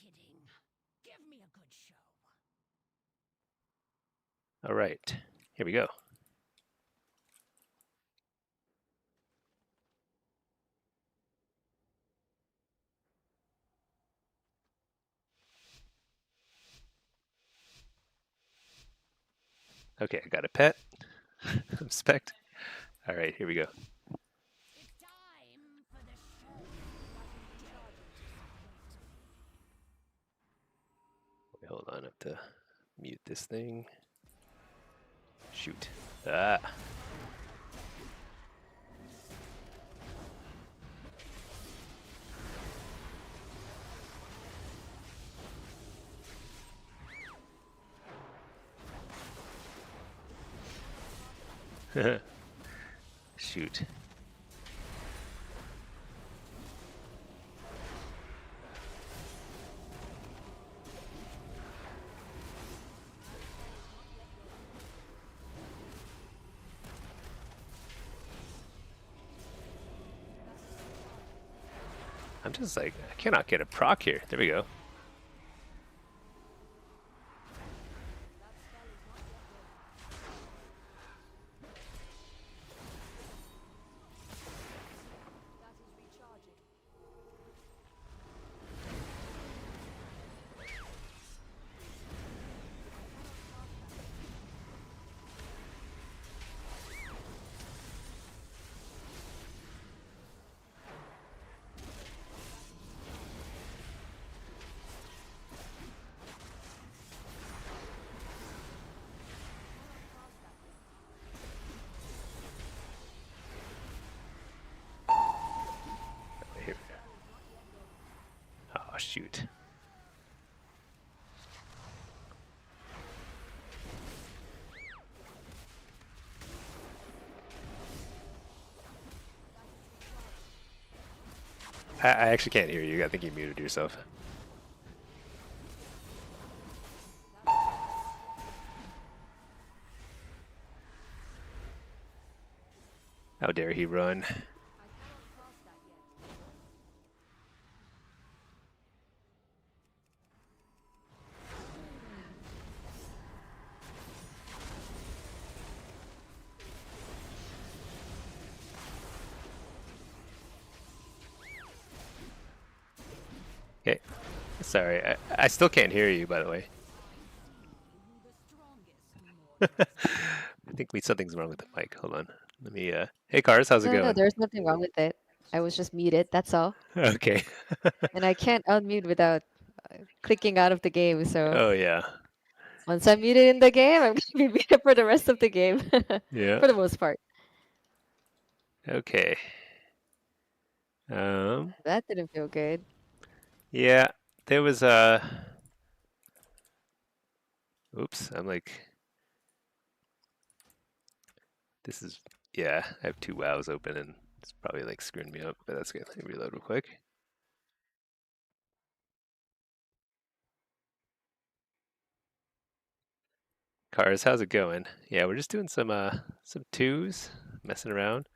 kidding. Give me a good show. All right, here we go. Okay, I got a pet. Respect. All right, here we go. It's time for the show. Wait, hold on, I have to mute this thing. Shoot. Ah. Shoot. I'm just like, I cannot get a proc here. There we go. Here we go. Oh, shoot. I actually can't hear you. I think you muted yourself. How dare he run? Okay. Sorry, I still can't hear you, by the way. I think something's wrong with the mic. Hold on. Let me, hey Cars, how's it No, going? there's nothing wrong with it. I was just muted, that's all. Okay. And I can't unmute without clicking out of the game, so Oh, yeah. once I'm muted in the game, I'm gonna be muted for the rest of the game. Yeah. For the most part. Okay. That didn't feel good. Yeah, there was oops, I'm like, this is, yeah, I have two WoWs open and it's probably like screwing me up, but that's good. Let me reload real quick. Cars, how's it going? Yeah, we're just doing some twos, messing around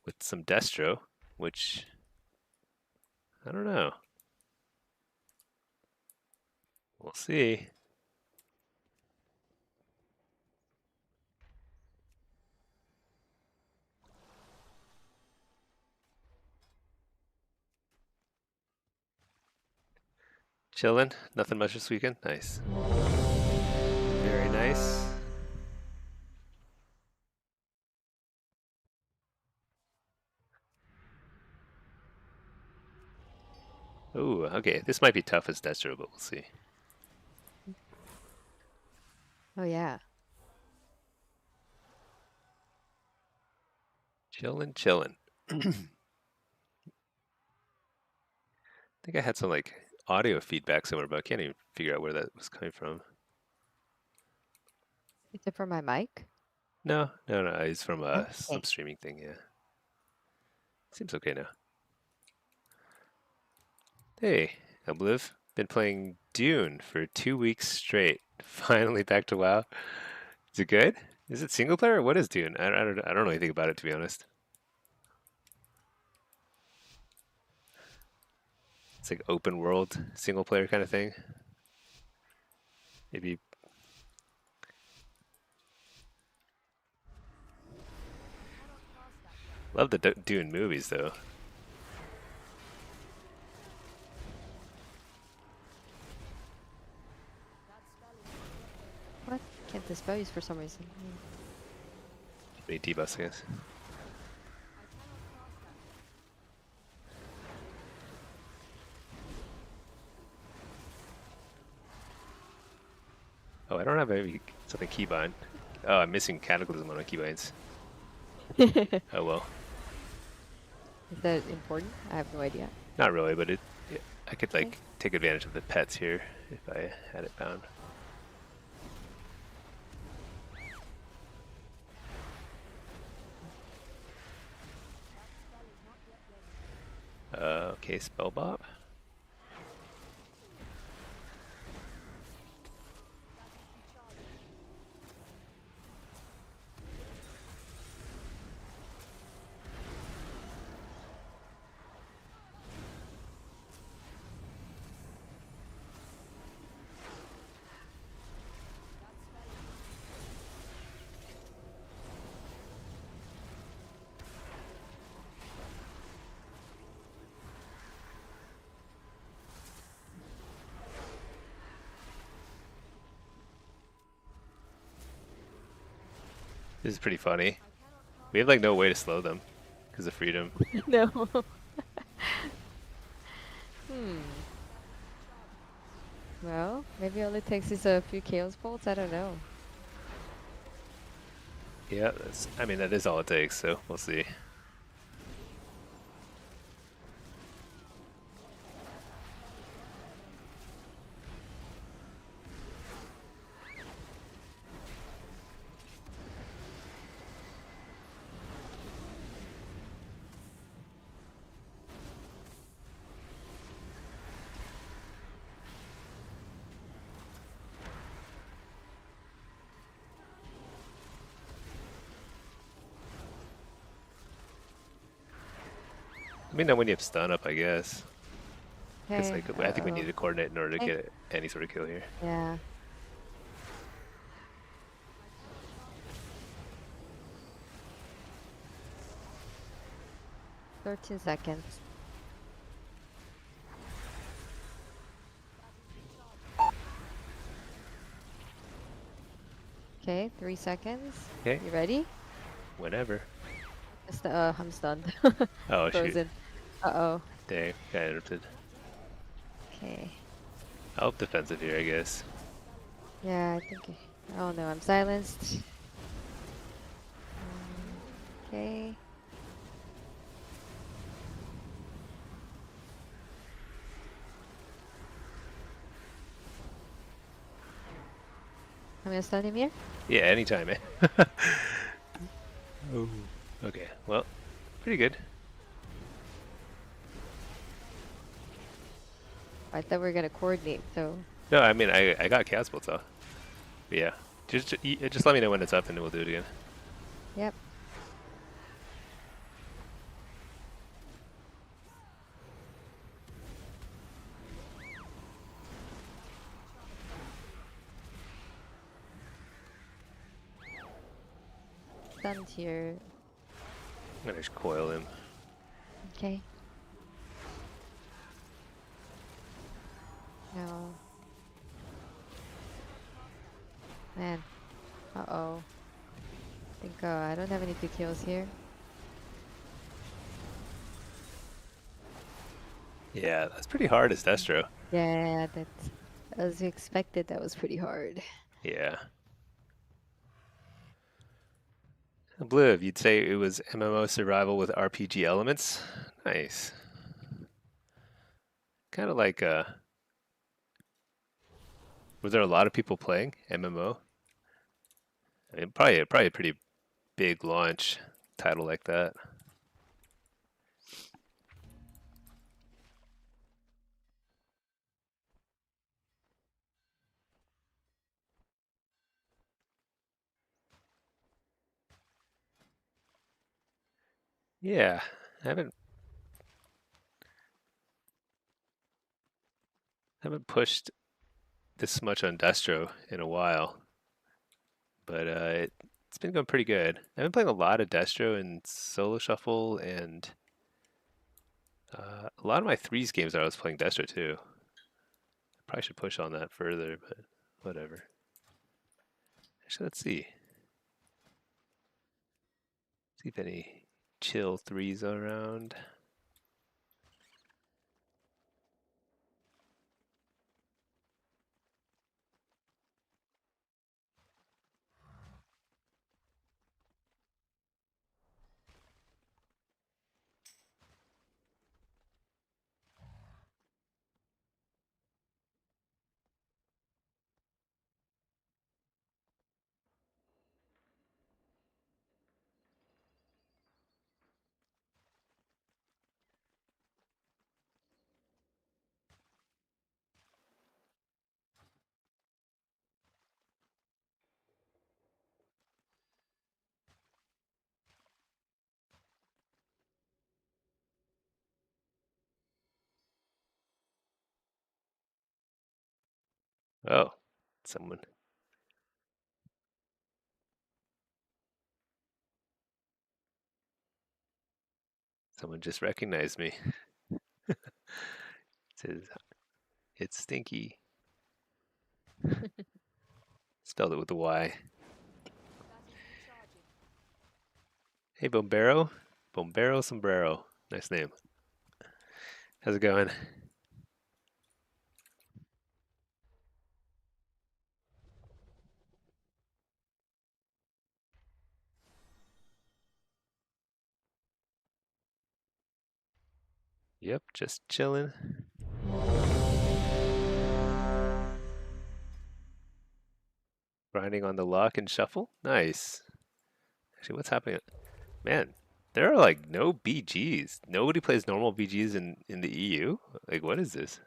with some Destro, which I don't know. We'll see. Chilling, nothing much this weekend. Nice. Very nice. Ooh, okay. This might be tough as Destro, but we'll see. Oh yeah. Chilling. I think I had some like audio feedback somewhere, but I can't even figure out where that was coming from. Is it for my mic? No. It's from some Okay. streaming thing. Yeah, seems okay now. Hey, Obliv, been playing Dune for 2 weeks straight. Finally back to WoW. Is it good? Is it single player? What is Dune? I don't know anything about it, to be honest. It's like open world, single player kind of thing. Maybe. Love the Dune movies though. What? Can't dispel use for some reason. Many debuffs, I guess. Oh, I don't have something keybind. Oh, I'm missing Cataclysm on my keybinds. Oh well. Is that important? I have no idea. Not really, but I could Okay. like take advantage of the pets here if I had it bound. Okay, spell bop. This is pretty funny. We have like no way to slow them because of freedom. No. Hmm. Well, maybe all it takes is a few Chaos Bolts. I don't know. Yeah, I mean that is all it takes, so we'll see. Let me know when you have stun up, I guess. Because Okay. like I think we need to coordinate in order to Hey. get any sort of kill here. Yeah. "13 seconds. Okay, 3 seconds. Okay, You ready? whenever. I'm stunned. Oh shoot! Frozen. Uh-oh. Dang, got interrupted. Okay. I'll up defensive here, I guess. Yeah, I think. Oh no, I'm silenced. Okay. I'm gonna stun him here. Yeah, anytime, man. Oh. Okay, well, pretty good. I thought we were gonna coordinate, so. No, I mean I got chaos bolts off. But yeah, just let me know when it's up and we'll do it again. Yep. Stunned here. I'm gonna just coil him. Okay. No. Man. Uh-oh. I think I don't have any 2 kills here. Yeah, that's pretty hard as Destro. Yeah, that's as expected. That was pretty hard. Yeah. Obliv, you'd say it was MMO survival with RPG elements? Nice. Kind of like, was there a lot of people playing MMO? I mean, probably a pretty big launch title like that. Yeah, I haven't. Haven't pushed this much on Destro in a while, but it's been going pretty good. I've been playing a lot of Destro and Solo Shuffle, and a lot of my threes games I was playing Destro too. Probably should push on that further, but whatever. Actually, let's see. See if any chill threes are around. Oh, someone. Someone just recognized me. Says it's Stinky. Spelled it with a Y. Hey, Bombero. Bombero Sombrero. Nice name. How's it going? Yep, just chilling. Grinding on the lock and shuffle. Nice. Actually, what's happening? Man, there are like no BGs. Nobody plays normal BGs in the EU. Like, what is this?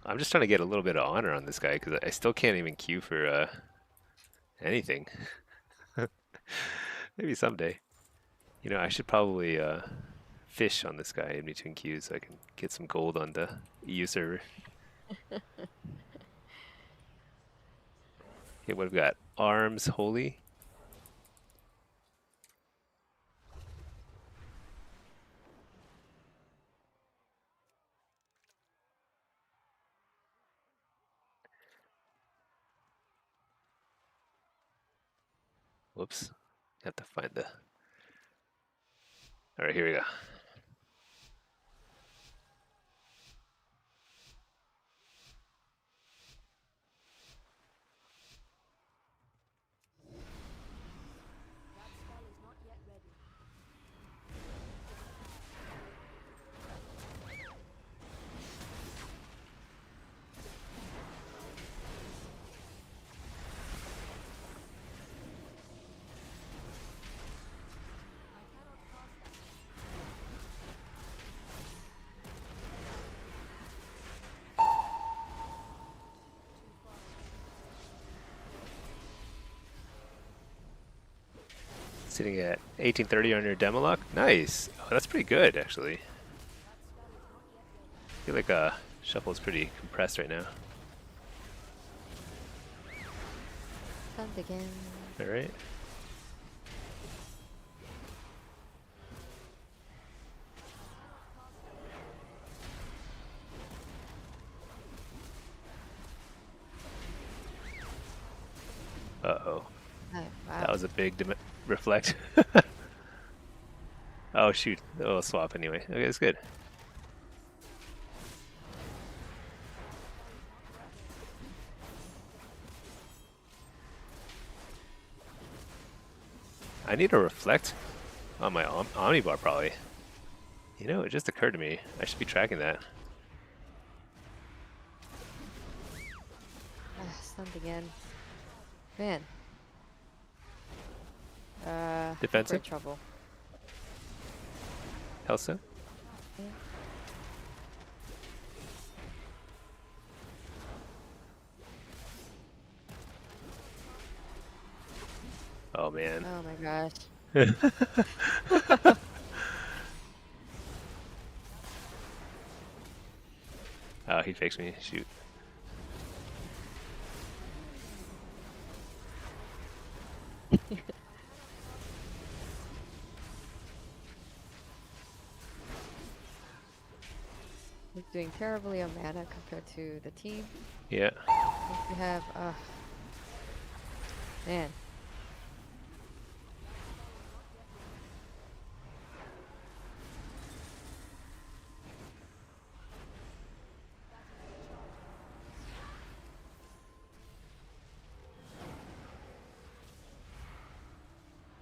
I'm just trying to get a little bit of honor on this guy because I still can't even queue for anything. Maybe someday. You know, I should probably fish on this guy in between queues so I can get some gold on the EU server. Okay, what have we got? Arms Holy. Whoops. Have to find the. All right, here we go. Sitting at 1830 on your demo lock. Nice. Oh, that's pretty good, actually. I feel like shuffle is pretty compressed right now. Stunned again. All right. Uh-oh. Oh, That wow. was a big reflect. Oh, shoot. Oh, swap anyway. Okay, that's good. I need to reflect on my Omnibar probably. You know, it just occurred to me. I should be tracking that. Stunned again. Man. Defensive? We're in trouble. Helsa? Okay. Oh, man. Oh my gosh. he fakes me. Shoot. We're doing terribly on mana compared to the team. Yeah. We have, man.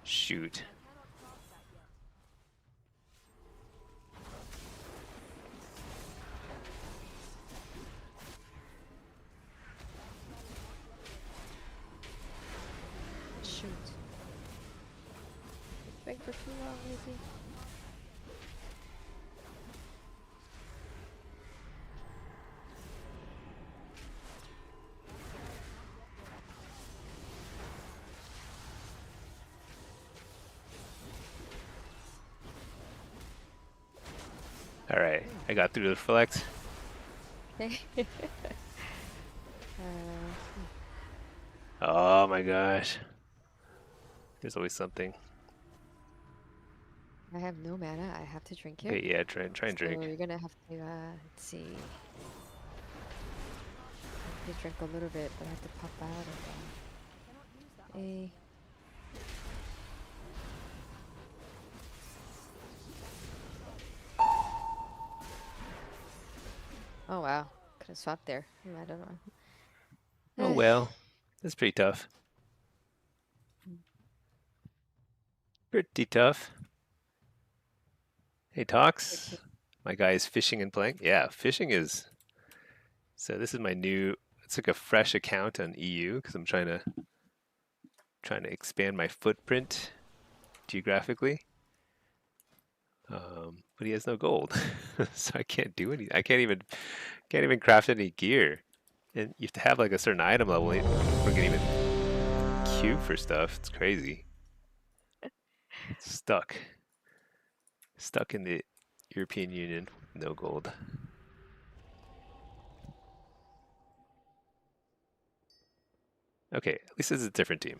Shoot. Shoot. Wait for too long, maybe. All right. I got through the flex. Okay. Oh my gosh. There's always something. I have no mana. I have to drink it. Okay, yeah, try and So drink. you're gonna have to, let's see. I have to drink a little bit, but I have to pop out of a. Oh wow, could have swapped there. I don't know. Oh well. That's pretty tough. Pretty tough. Hey, Tox. My guy is fishing and playing. Yeah, fishing is. So this is my new. It's like a fresh account on EU because I'm trying to expand my footprint geographically. But he has no gold, so I can't do any. I can't even craft any gear, and you have to have like a certain item level before you can even queue for stuff. It's crazy. Stuck in the European Union, no gold. Okay, at least it's a different team.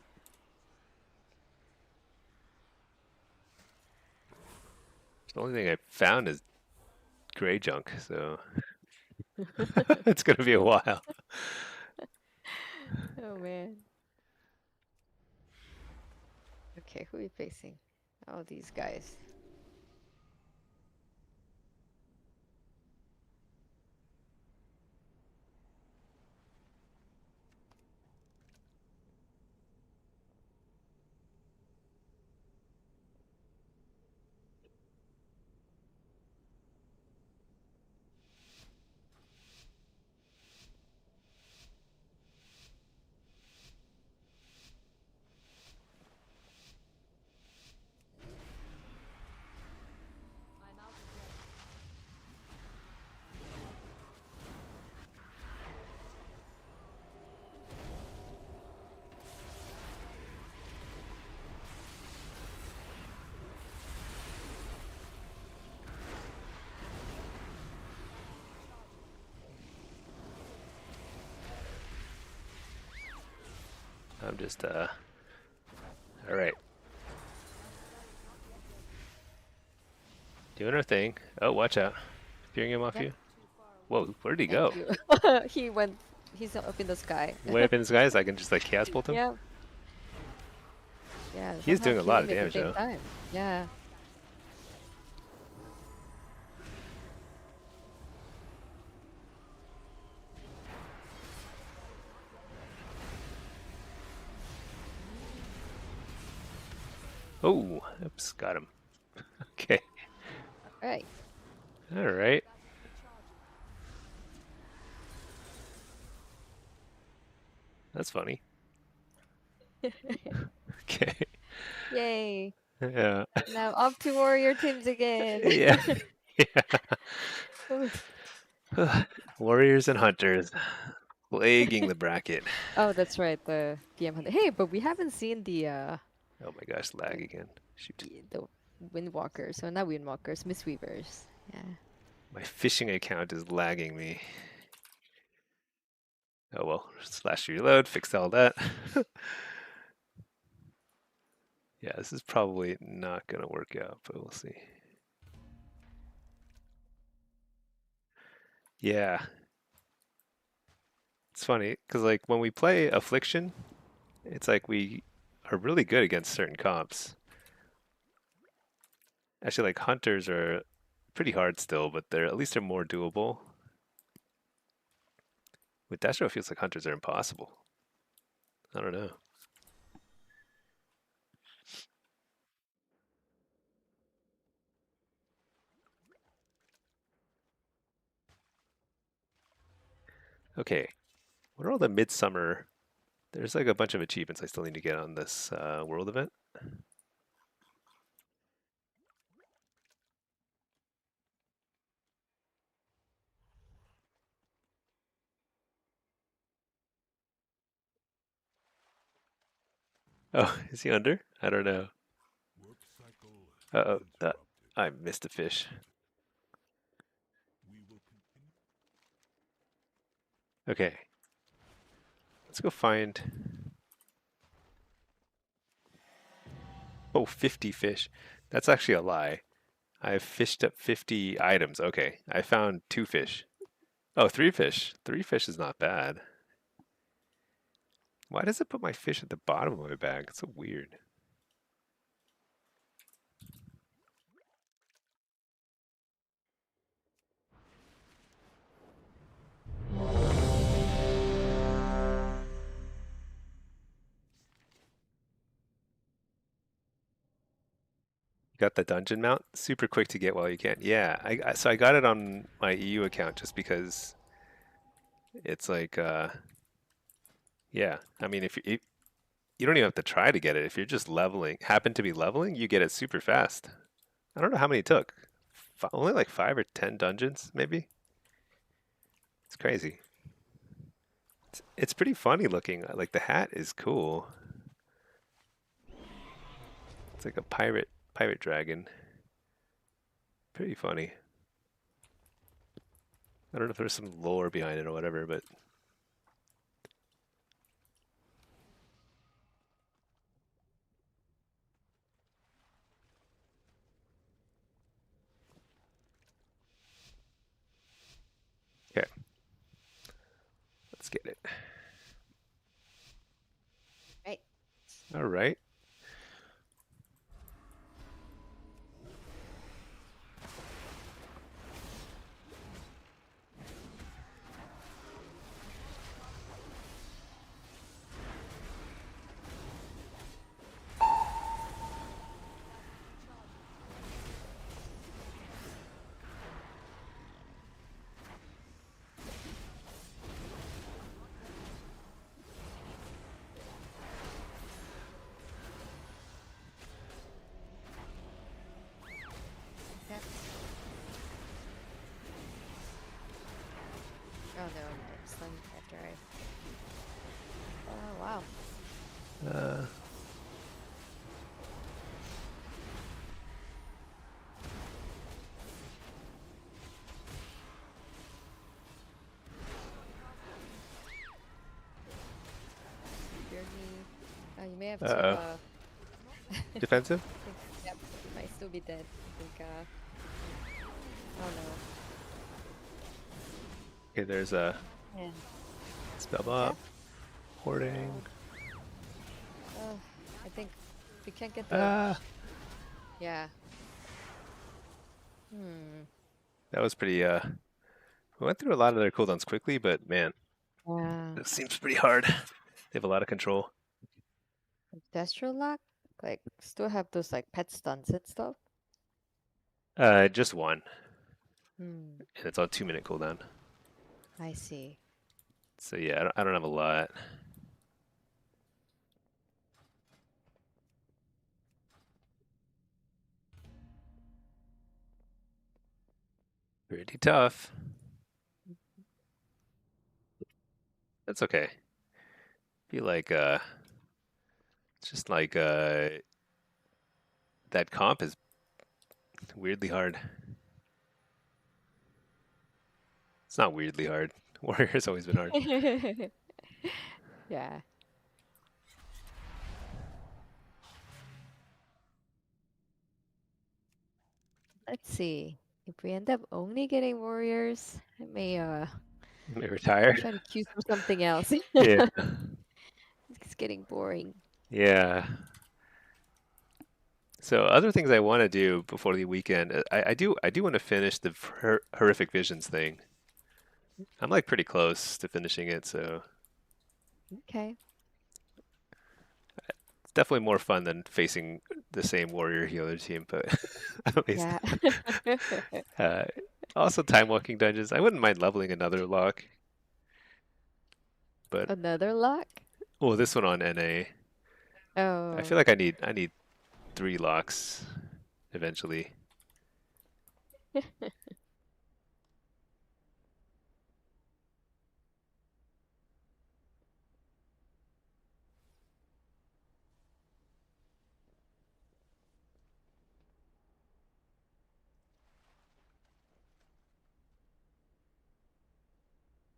The only thing I found is gray junk, so it's gonna be a while. Oh man. Okay, who are we facing? Oh, these guys. I'm just all right. Doing our thing. Oh, watch out. Fearing him off Yep. you. Whoa, where did he Thank go? you. He went. He's up in the sky. Way up in the skies, I can just like chaos bolt him. Yeah. Yeah. He's somehow doing a lot of killing me at damage the same though. time. Yeah. Oh, oops, got him. Okay. All right. All right. That's funny. Okay. Yay. Yeah. Now off to warrior teams again. Yeah. Yeah. Warriors and hunters plaguing the bracket. Oh, that's right. The DM hunter. Hey, but we haven't seen the Oh my gosh, lag again. Shoot. the windwalkers. So not windwalkers, mistweavers. Yeah. My fishing account is lagging me. Oh well, slash reload, fix all that. Yeah, this is probably not gonna work out, but we'll see. Yeah, it's funny because like when we play affliction, it's like we are really good against certain comps. Actually, like hunters are pretty hard still, but they're at least they're more doable. With Destro, it feels like hunters are impossible. I don't know. Okay, what are all the midsummer? There's like a bunch of achievements I still need to get on this world event. Oh, is he under? I don't know. Uh-oh, I missed a fish. Okay, let's go find. Oh, 50 fish. That's actually a lie. I've fished up 50 items. Okay, I found 2 fish. Oh, 3 fish. 3 fish is not bad. Why does it put my fish at the bottom of my bag? It's so weird. Got the dungeon mount? Super quick to get while you can. Yeah, so I got it on my EU account just because it's like, yeah. I mean, if you don't even have to try to get it. If you're just leveling, happen to be leveling, you get it super fast. I don't know how many it took. Only like 5 or 10 dungeons, maybe. It's crazy. It's pretty funny looking. Like the hat is cool. It's like a pirate dragon. Pretty funny. I don't know if there's some lore behind it or whatever, but okay. Let's get it. Right. All right. Yep. Oh no, I'm stunned after I. Oh wow. Uh, You may have to. uh-oh. Defensive? Yep, you might still be dead. I think. Oh no. Okay, there's a Yeah. spell up, hoarding. I think we can't get the. Ah, Yeah. Hmm. that was pretty. We went through a lot of their cooldowns quickly, but man, Yeah. it seems pretty hard. They have a lot of control. Industrial lock? Like, still have those like pet stunts and stuff? Just one, Hmm. and it's on 2-minute cooldown. I see. So yeah, I don't have a lot. Pretty tough. That's okay. Feel like it's just like that comp is weirdly hard. It's not weirdly hard. Warrior's always been hard. Yeah. Let's see. If we end up only getting warriors, I may May retire. try to choose for something else. Yeah. It's getting boring. Yeah. So other things I want to do before the weekend, I do want to finish the horrific visions thing. I'm like pretty close to finishing it, so Okay. it's definitely more fun than facing the same warrior healer team, but at least Yeah. uh, also time walking dungeons. I wouldn't mind leveling another lock, but Another lock? well, this one on NA. I Oh. feel like I need 3 locks eventually.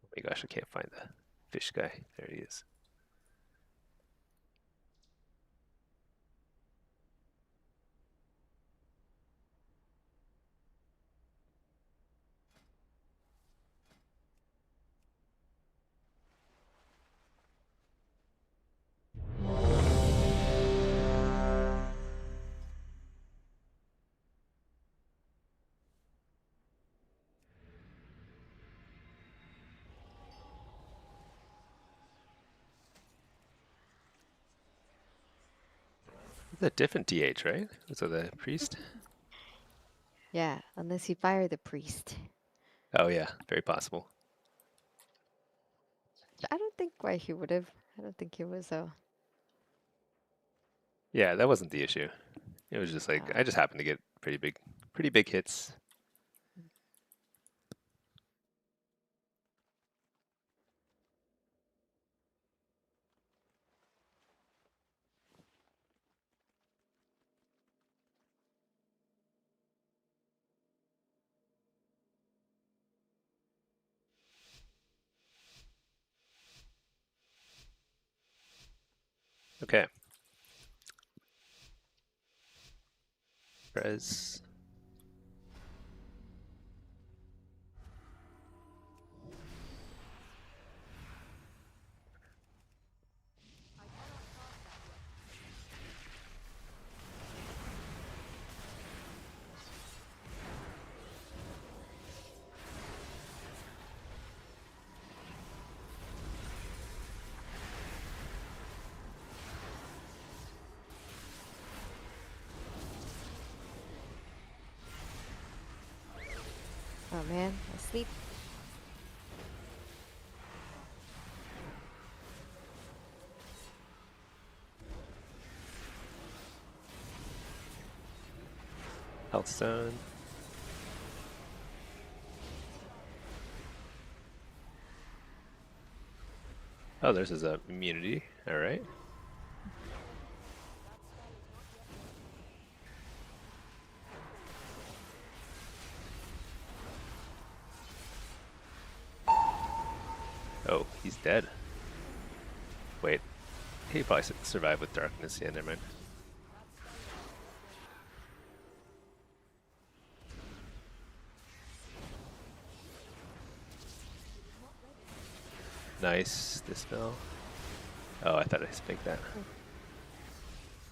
Oh my gosh, I can't find the fish guy. There he is. It's a different DH, right? So the priest? Yeah, unless he fired the priest. Oh yeah, very possible. I don't think why he would have. I don't think he was Yeah, that wasn't the issue. It was just like I just happened to get pretty big hits. Okay. Res. Oh man, asleep. Healthstone. Oh, there's his immunity. All right. Oh, he's dead. Wait, he probably survived with darkness. Yeah, never mind. Nice dispel. Oh, I thought I spanked that.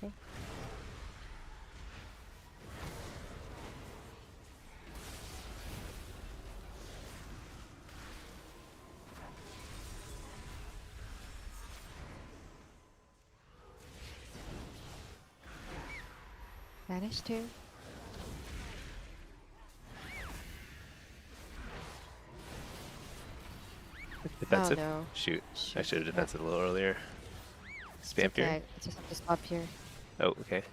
Okay. Managed to. Oh Defensive. no. Shoot, I Shoot. should have Yeah. defensive a little earlier. It's Spam okay. fury. I just have to stop here. Oh, okay.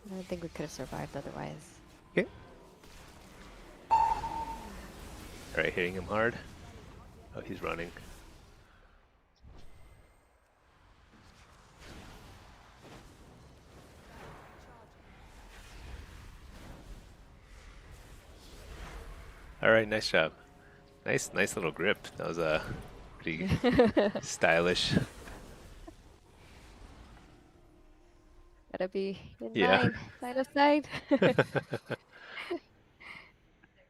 I don't think we could have survived otherwise. Okay. All right, hitting him hard. Oh, he's running. All right, nice job. Nice little grip. That was Pretty stylish. Gotta be in Yeah. line of sight.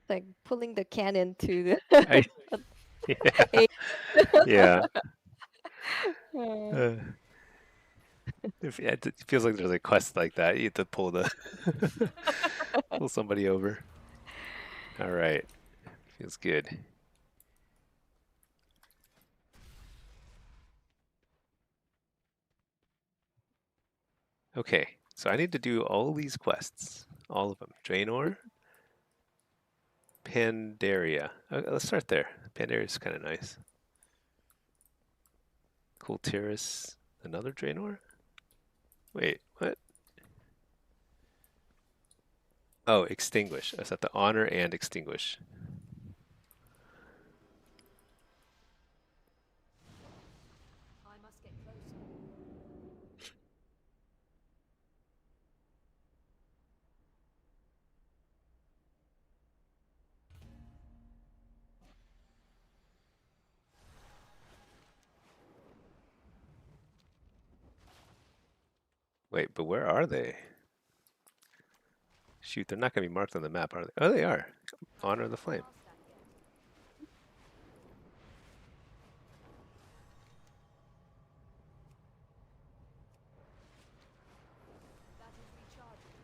Like pulling the cannon to I, the yeah. aim. Yeah. Uh, Uh, it feels like there's a quest like that. You have to pull the pull somebody over. All right. Feels good. Okay. So I need to do all these quests. All of them. Draenor, Pandaria. Let's start there. Pandaria is kind of nice. Kultiris, another Draenor? Wait, what? Oh, extinguish. I set the honor and extinguish. I must get closer. Wait, but where are they? Shoot, they're not going to be marked on the map, are they? Oh, they are. Honor the flame. Past that yet. That is recharging.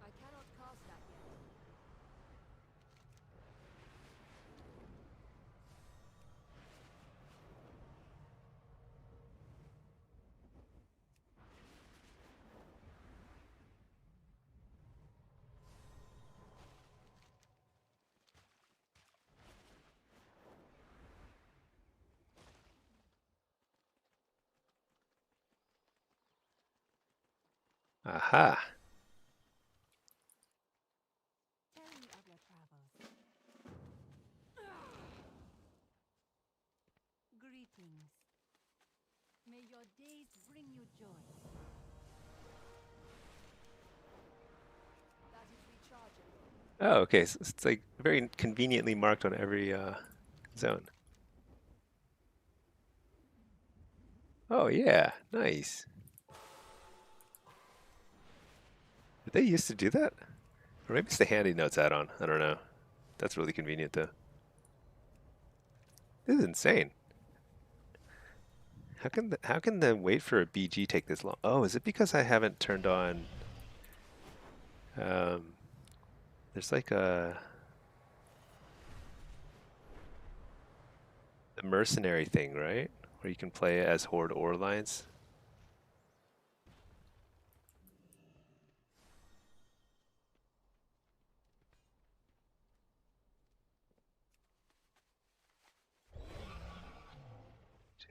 I cannot cast that yet. Aha. Tell me of your travels. Greetings. May your days bring you joy. That is recharging. Oh, okay. So it's like very conveniently marked on every zone. Oh, yeah. Nice. Did they used to do that? Or maybe it's the handy notes add-on. I don't know. That's really convenient, though. This is insane. How can the wait for a BG take this long? Oh, is it because I haven't turned on? Um, there's like the mercenary thing, right? Where you can play as Horde or Alliance.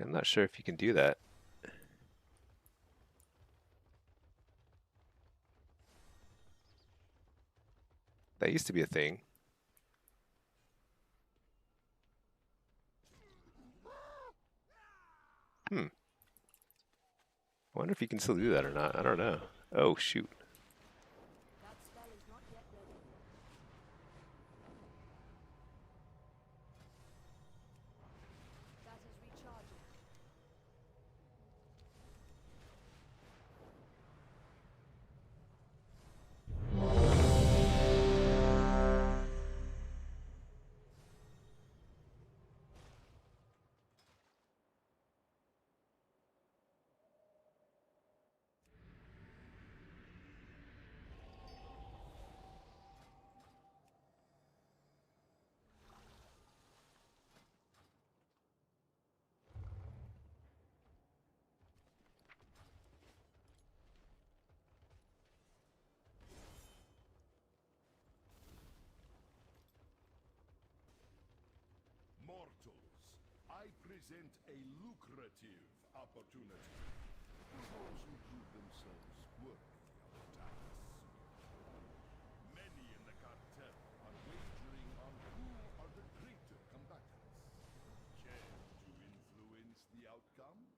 I'm not sure if you can do that. That used to be a thing. Hmm. I wonder if you can still do that or not. I don't know. Oh, shoot. That spell is not yet ready. That is recharging. Mortals, I present a lucrative opportunity for those who prove themselves worthy of the task. Many in the cartel are wagering on who are the greater combatants. Care to influence the outcome?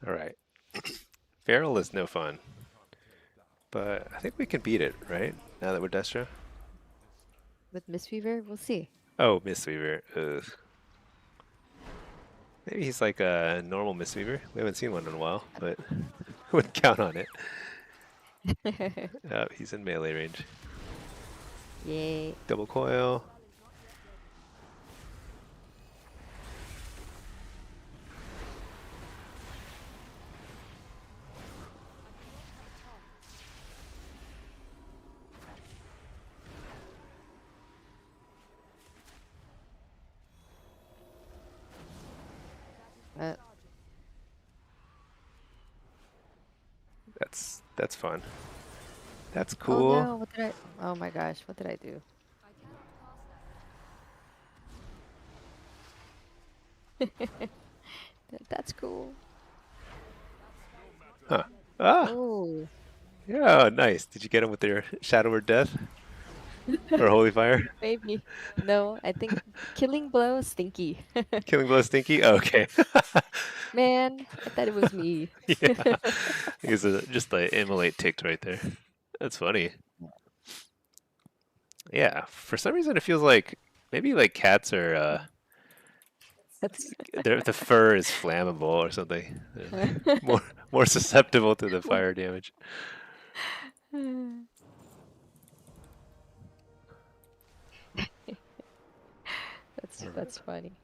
All right. Feral is no fun, but I think we can beat it, right? Now that we're Destro. With Mistweaver, we'll see. Oh, Mistweaver. Ugh. Maybe he's like a normal Mistweaver. We haven't seen one in a while, but I wouldn't count on it. He's in melee range. Yay. Double coil. Uh, That's fun. That's oh cool. no, what did I? Oh my gosh, what did I do? That's cool. Huh. Ah! Oh, Yeah, nice. Did you get him with your Shadow or Death? Or Holy Fire? maybe. No, I think killing blow stinky. Killing Blow Stinky? Oh, okay. Man, I thought it was me. Yeah. It's just the immolate ticked right there. That's funny. Yeah, for some reason it feels like maybe like cats are That's the fur is flammable or something. More susceptible to the fire damage. that's funny.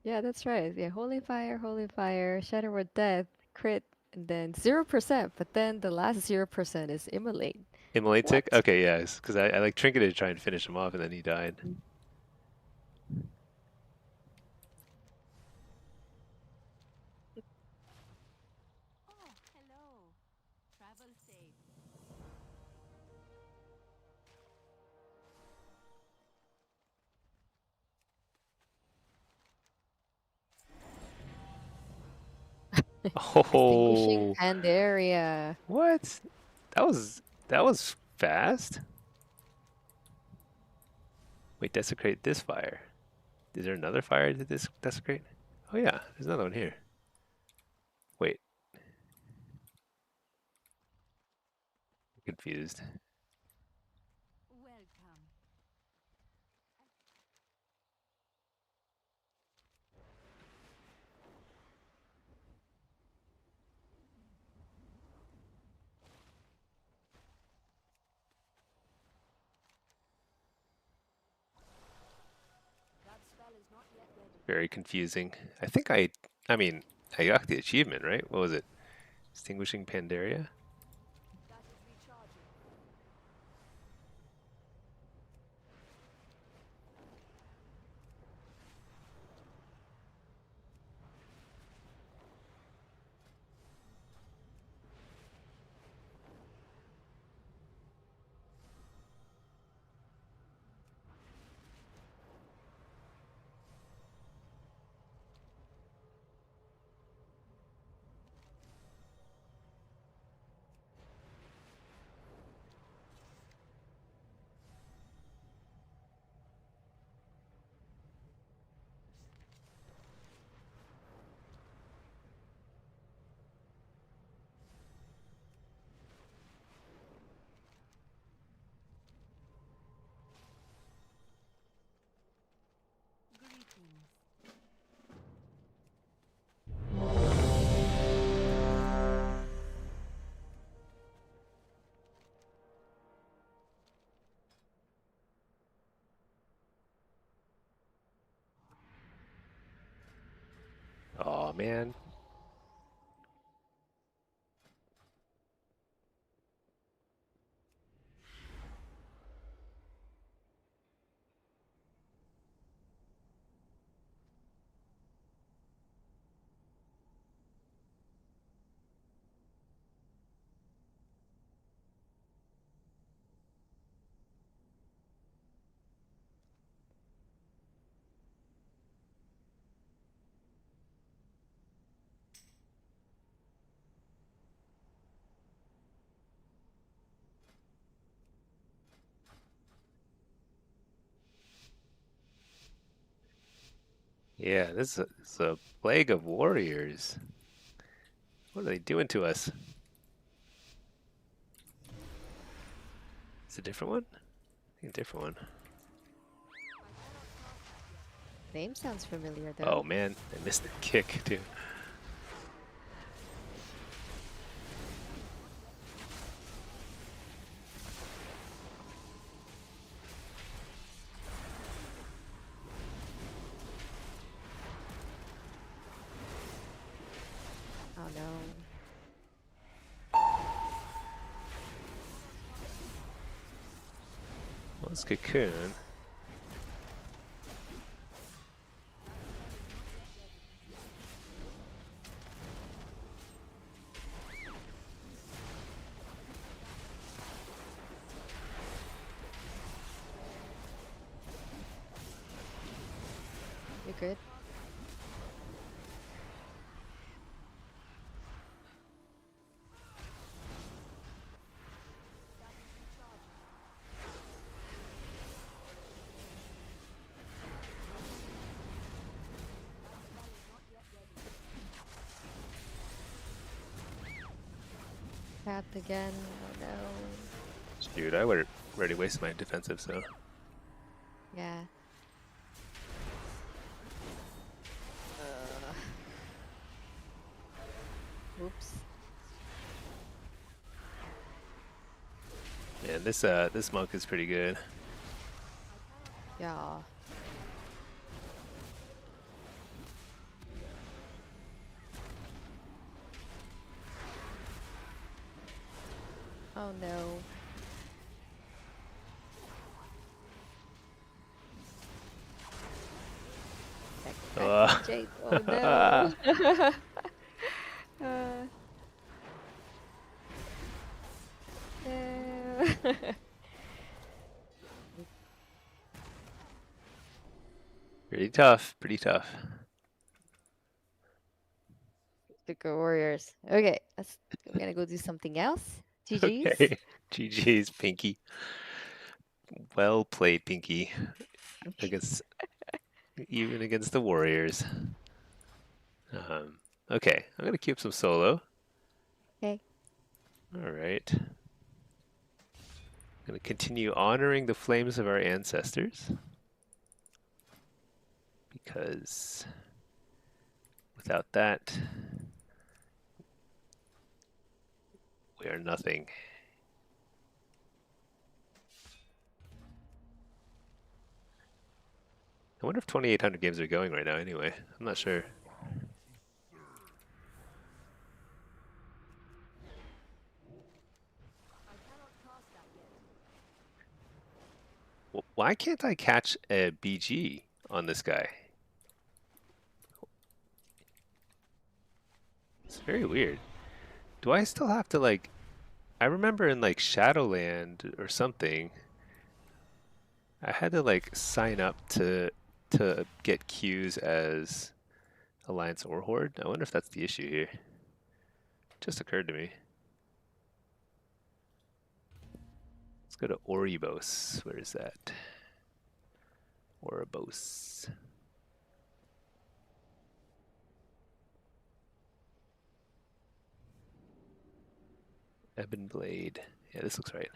Yeah, that's right. Yeah, holy fire, shadow or death, crit, and then 0%. But then the last 0% is immolate. Immolate What? tick? Okay, yeah, because I like trinketed to try and finish him off and then he died. Oh, hello. Travel safe. Extinguishing Oh, Pandaria. what? That was fast. Wait, desecrate this fire. Is there another fire to desecrate? Oh yeah, there's another one here. Wait, I'm confused. Welcome. Very confusing. I mean, I got the achievement, right? What was it? Extinguishing Pandaria? Greetings. Oh man. Yeah, this is a plague of warriors. What are they doing to us? It's a different one? I think a different one. Name sounds familiar though. Oh man, I missed the kick too. Oh no. Well, it's Cocoon. You're good? Tapped again. Oh no. Shoot, I would have already wasted my defensive, so. Yeah. Oops. Man, this monk is pretty good. Yeah. Oh no. Jade. Oh no. No. Pretty tough, pretty tough. Big Warriors. Okay, I'm gonna go do something else. GG's. Okay, GG's, Pinky. Well played, Pinky. Against even against the Warriors. Okay, I'm gonna keep some solo. Okay. All right. I'm gonna continue honoring the flames of our ancestors because without that, we are nothing. I wonder if 2,800 games are going right now anyway. I'm not sure. Why can't I catch a BG on this guy? It's very weird. Do I still have to like... I remember in like Shadowland or something, I had to like sign up to get queues as Alliance or Horde. I wonder if that's the issue here. Just occurred to me. Let's go to Oribos. Where is that? Oribos. Ebon Blade. Yeah, this looks right.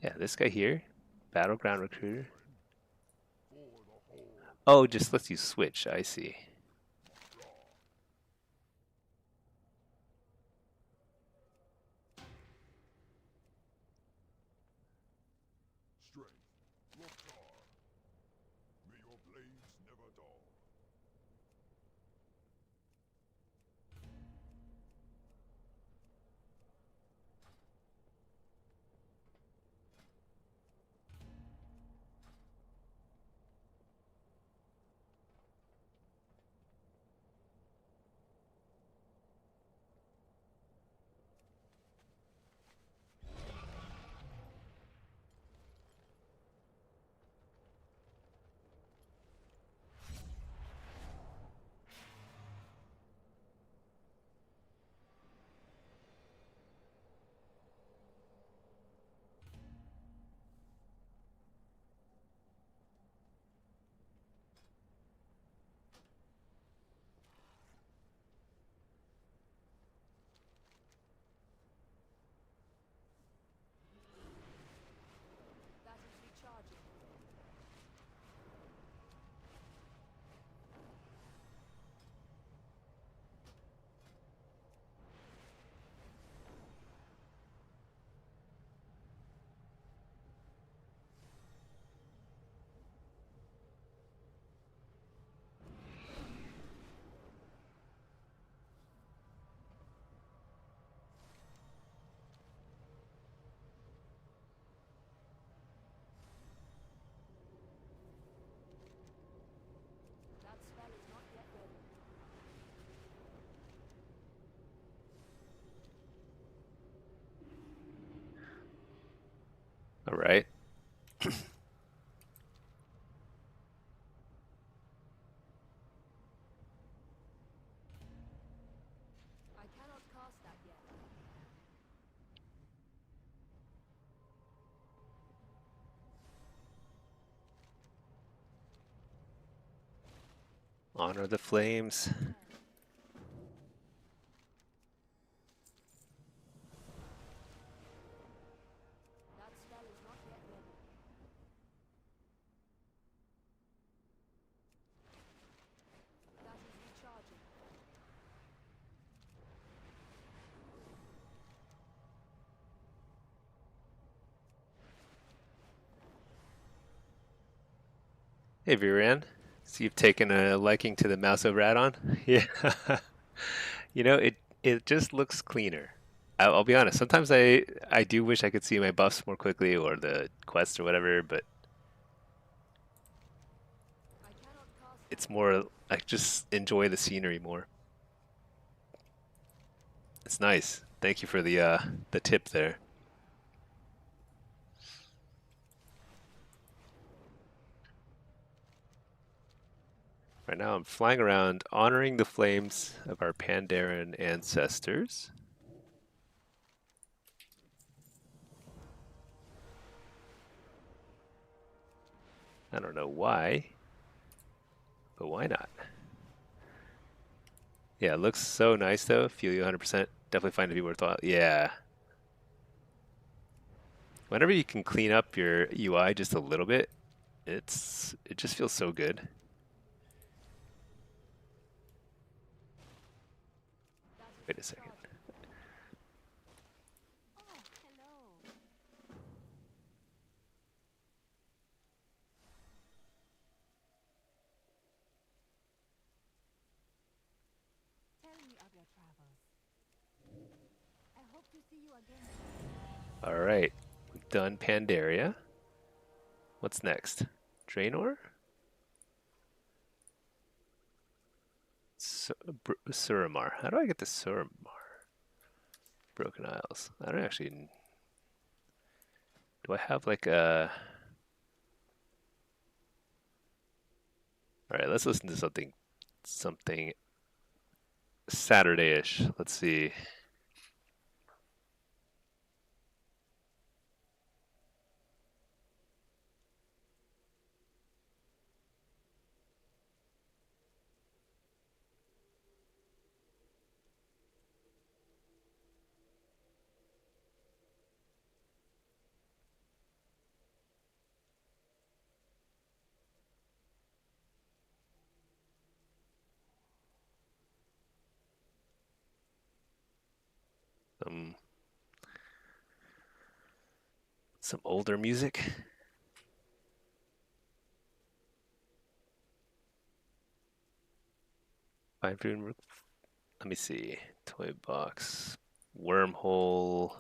Yeah, this guy here. Battleground Recruiter. Oh, just lets you switch. I see. Strength, Lokar. May your blades never dull. All right. I cannot cast that yet. Honor the flames. That spell is not yet ready. That is recharging. Hey, Viren. So you've taken a liking to the Mouse of Radon? Yeah. You know, it just looks cleaner. I'll be honest. Sometimes I do wish I could see my buffs more quickly or the quest or whatever, but I cannot cast that. it's more I just enjoy the scenery more. It's nice. Thank you for the tip there. Right now I'm flying around honoring the flames of our Pandaren ancestors. I don't know why, but why not? Yeah, it looks so nice though. Feel you 100%. Definitely find it to be worthwhile. Yeah. Whenever you can clean up your UI just a little bit, it just feels so good. That is Wait a second. recharging. Oh, hello. Tell me of your travels. I hope to see you again. All right, we've done Pandaria. What's next? Draenor? Suramar. How do I get to Suramar? Broken Isles. I don't actually. Do I have like a? All right, let's listen to something Saturday-ish. Let's see. Um, some older music. Fine food. Let me see. Toy box. Wormhole.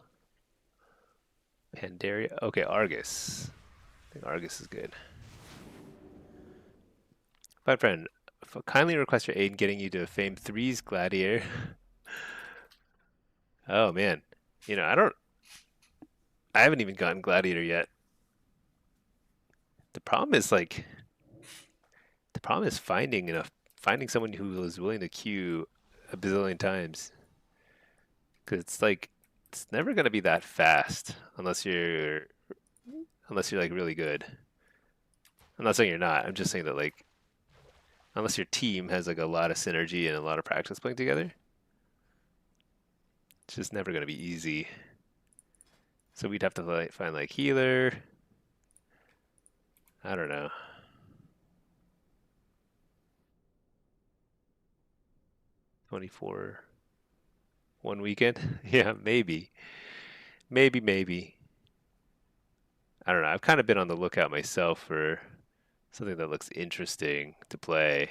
Pandaria. Okay, Argus. I think Argus is good. My friend, kindly request your aid in getting you to Fame 3's Gladiator. Oh man. You know, I haven't even gotten Gladiator yet. The problem is like the problem is finding someone who is willing to queue a bazillion times. Cause it's like it's never gonna be that fast unless you're like really good. I'm not saying you're not. I'm just saying that like unless your team has like a lot of synergy and a lot of practice playing together, it's just never gonna be easy. So we'd have to like, find like healer. I don't know. 24 one weekend? Yeah, maybe. Maybe. I don't know. I've kind of been on the lookout myself for something that looks interesting to play.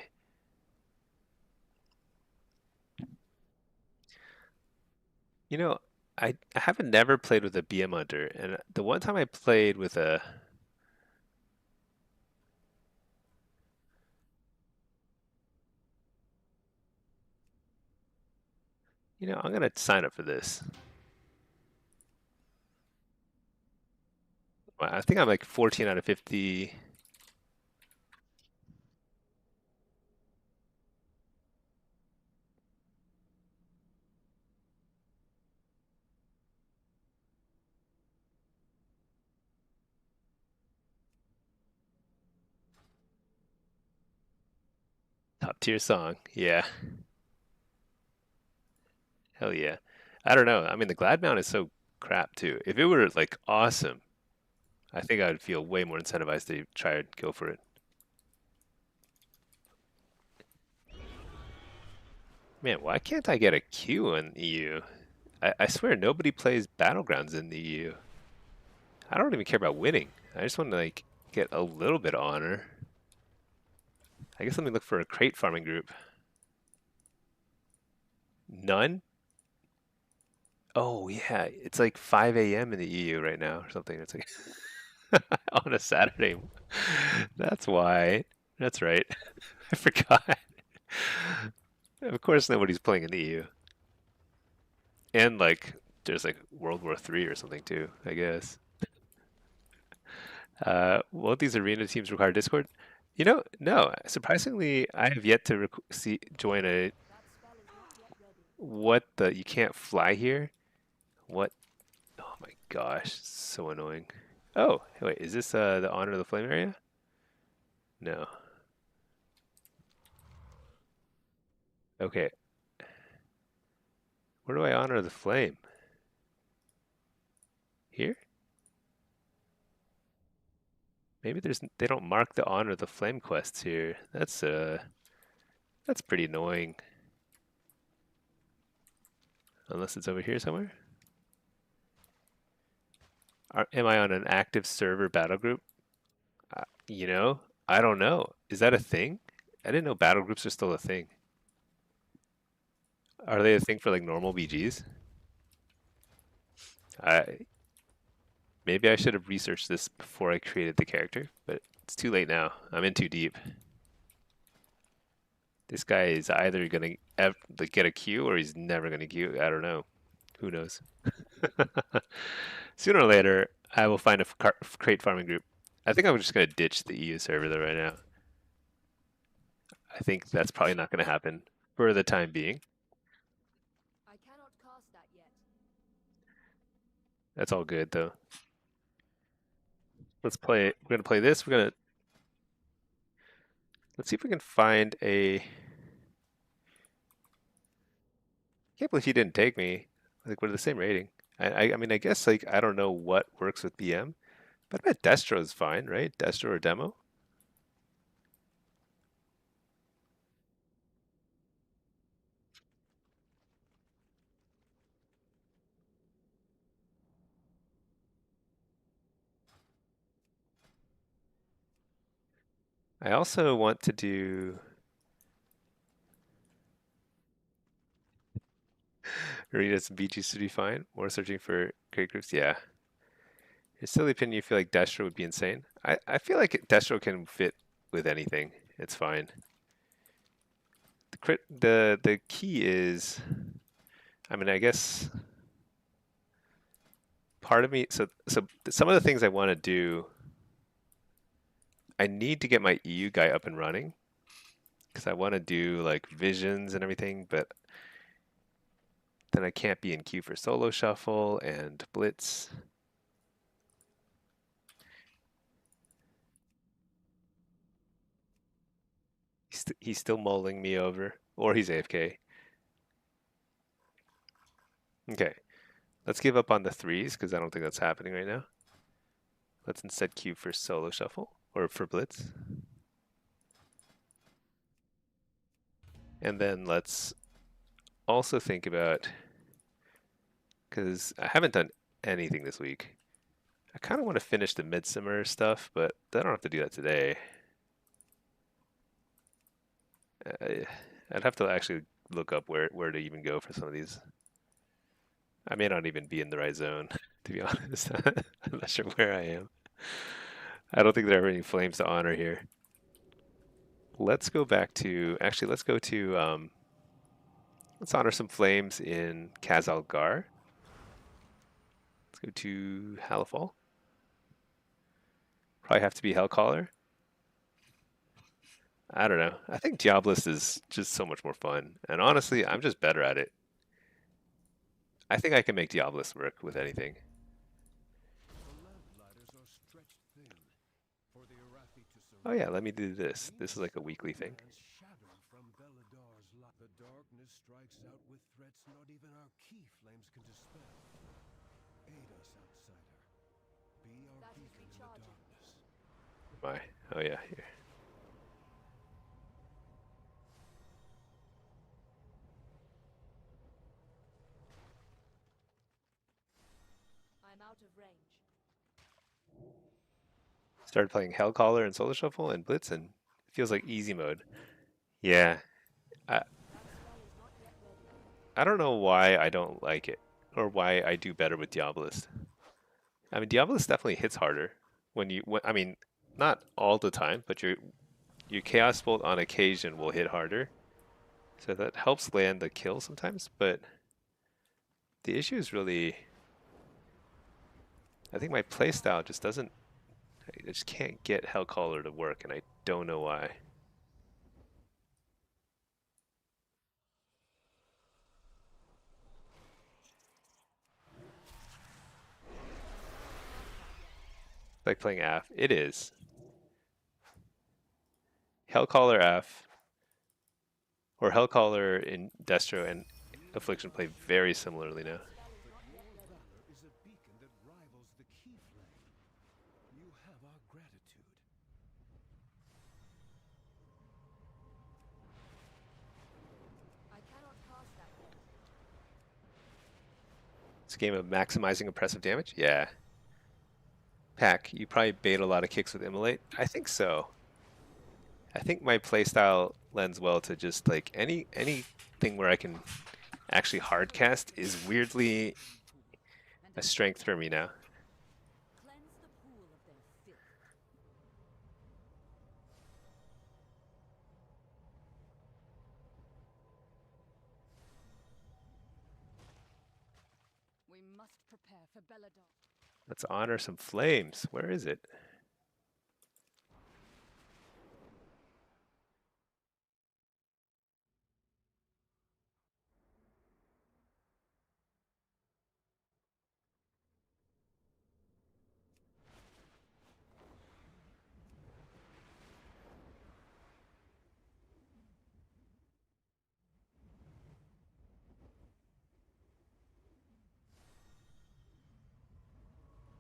You know, I haven't never played with a BM Hunter, and the one time I played with a, I'm gonna sign up for this. I think I'm like 14 out of 50. Top tier song. Yeah. Hell yeah. I don't know. I mean, the glad mount is so crap too. If it were like awesome, I think I would feel way more incentivized to try and go for it. Man, why can't I get a Q in EU? I swear nobody plays Battlegrounds in the EU. I don't even care about winning. I just want to like get a little bit of honor. I guess let me look for a crate farming group. None? Oh yeah, it's like 5 a.m. in the EU right now or something. It's like on a Saturday. That's why. That's right. I forgot. Of course nobody's playing in the EU. And like there's like World War III or something too, I guess. Won't these arena teams require Discord? You know, no. Surprisingly, I have yet to join a what the you can't fly here. What? Oh my gosh, so annoying. Oh, wait, is this the Honor of the Flame area? No. Okay. Where do I honor the flame? Here? Maybe they don't mark the honor the flame quests here. That's pretty annoying. Unless it's over here somewhere. Am I on an active server battle group? You know, I don't know. Is that a thing? I didn't know battle groups are still a thing. Are they a thing for like normal BGs? I Maybe I should have researched this before I created the character, but it's too late now. I'm in too deep. This guy is either gonna get a Q or he's never gonna Q. I don't know. Who knows? Sooner or later, I will find a crate farming group. I think I'm just gonna ditch the EU server though right now. I think that's probably not gonna happen for the time being. I cannot cast that yet. That's all good though. Let's play. We're gonna play this. Let's see if we can find a. Can't believe he didn't take me. Like we're the same rating. I mean, I guess like I don't know what works with BM, but I bet Destro is fine, right? Destro or demo. I also want to do Rita's and BG should be fine. More searching for great groups. Yeah. Your silly opinion, you feel like Destro would be insane. I feel like Destro can fit with anything. It's fine. The key is, I mean, I guess part of me. So some of the things I want to do, I need to get my EU guy up and running because I want to do like visions and everything, but then I can't be in queue for solo shuffle and blitz. He's still mulling me over, or he's AFK. Okay, let's give up on the threes because I don't think that's happening right now. Let's instead queue for solo shuffle or for blitz. And then let's also think about, because I haven't done anything this week. I kind of want to finish the Midsummer stuff, but I don't have to do that today. I'd have to actually look up where to even go for some of these. I may not even be in the right zone, to be honest. I'm not sure where I am. I don't think there are any flames to honor here. Let's go back to, actually, let's go to, let's honor some flames in Kazalgar. Let's go to Halifal. Probably have to be Hellcaller. I don't know. I think Diabolist is just so much more fun. And honestly, I'm just better at it. I think I can make Diabolist work with anything. Oh yeah, let me do this. This is like a weekly thing. The darkness strikes out with threats not even our key flames can dispel. Aid us, outsider. Be our beacon in the darkness. My, oh yeah, here. I'm out of range. Started playing Hellcaller and Solar Shuffle and Blitz, and it feels like easy mode. Yeah, I don't know why I don't like it, or why I do better with Diabolist. I mean, Diabolist definitely hits harder I mean, not all the time, but your Chaos Bolt on occasion will hit harder. So that helps land the kill sometimes, but the issue is really, I think my playstyle just doesn't, I just can't get Hellcaller to work, and I don't know why. Like playing AF. It is. Hellcaller AF, or Hellcaller in Destro and Affliction play very similarly now. Valor is a beacon that rivals the key flame. You have our gratitude. I cannot cast that yet. It's a game of maximizing oppressive damage? Yeah. Pack, you probably bait a lot of kicks with Immolate? I think so. I think my playstyle lends well to just like anything where I can actually hardcast is weirdly a strength for me now. Cleanse the pool of their filth. We must prepare for Belladon. Let's honor some flames. Where is it?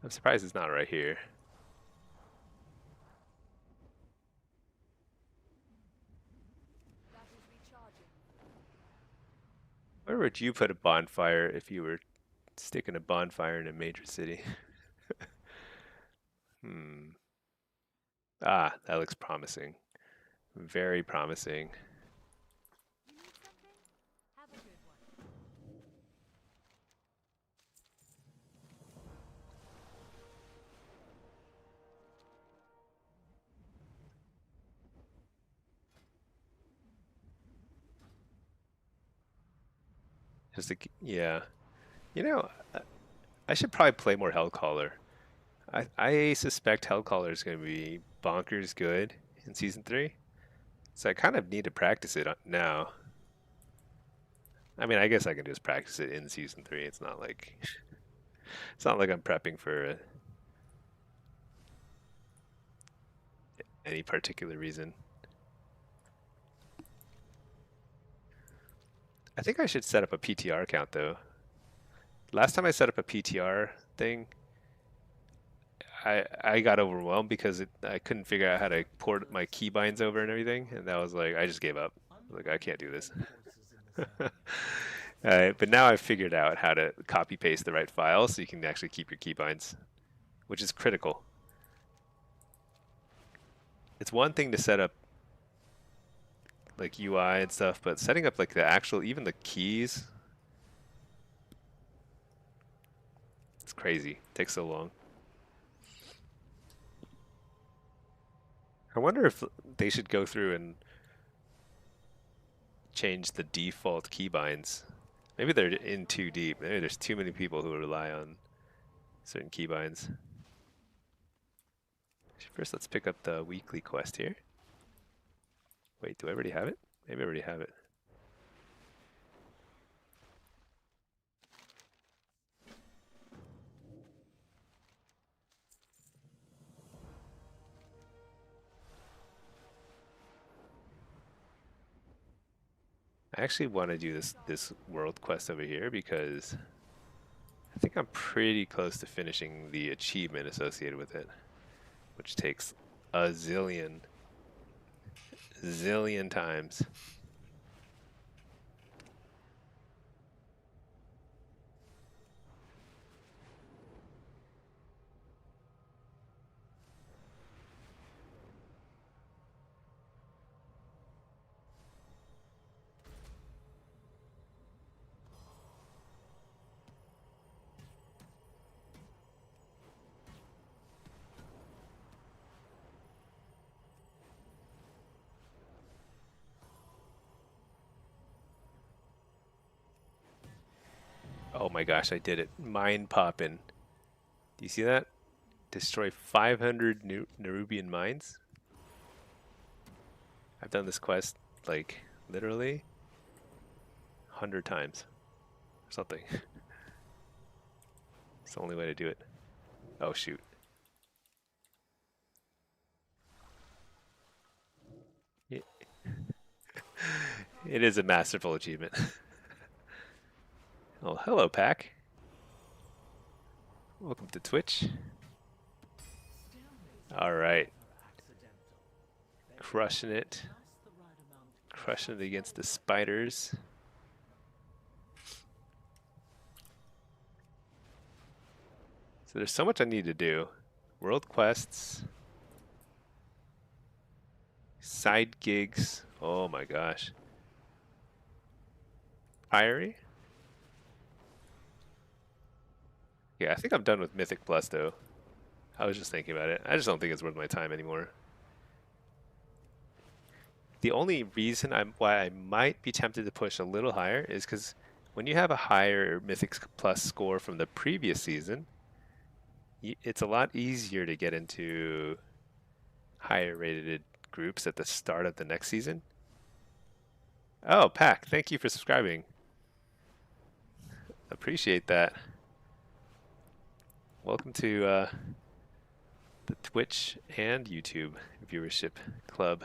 I'm surprised it's not right here. That is recharging. Where would you put a bonfire if you were sticking a bonfire in a major city? Ah, that looks promising. Very promising. You need something? Have a good one. Just a, yeah. You know, I should probably play more Hellcaller. I suspect Hellcaller is going to be bonkers good in Season 3. So I kind of need to practice it now. I mean, I guess I can just practice it in Season 3. It's not like it's not like I'm prepping for any particular reason. I think I should set up a PTR account though. Last time I set up a PTR thing, I got overwhelmed because I couldn't figure out how to port my keybinds over and everything, and that was like I just gave up. Like I can't do this. But now I've figured out how to copy paste the right file so you can actually keep your keybinds, which is critical. It's one thing to set up like UI and stuff, but setting up like the actual, even the keys, it's crazy. It takes so long. I wonder if they should go through and change the default keybinds. Maybe they're in too deep. Maybe there's too many people who rely on certain keybinds. First, let's pick up the weekly quest here. Wait, do I already have it? Maybe I already have it. I actually want to do this world quest over here because I think I'm pretty close to finishing the achievement associated with it, which takes a zillion times. Oh my gosh, I did it. Mine poppin'. Do you see that? Destroy 500 Nerubian mines. I've done this quest like literally 100 times or something. It's the only way to do it. Oh shoot. It it is a masterful achievement. Oh, hello, Pack. Welcome to Twitch. All right. Crushing it. Crushing it against the spiders. So there's so much I need to do. World quests. Side gigs. Oh my gosh. Priory? Yeah, I think I'm done with Mythic Plus though. I was just thinking about it. I just don't think it's worth my time anymore. The only reason why I might be tempted to push a little higher is because when you have a higher Mythic Plus score from the previous season, it's a lot easier to get into higher rated groups at the start of the next season. Oh, Pack, thank you for subscribing. Appreciate that. Welcome to the Twitch and YouTube viewership club.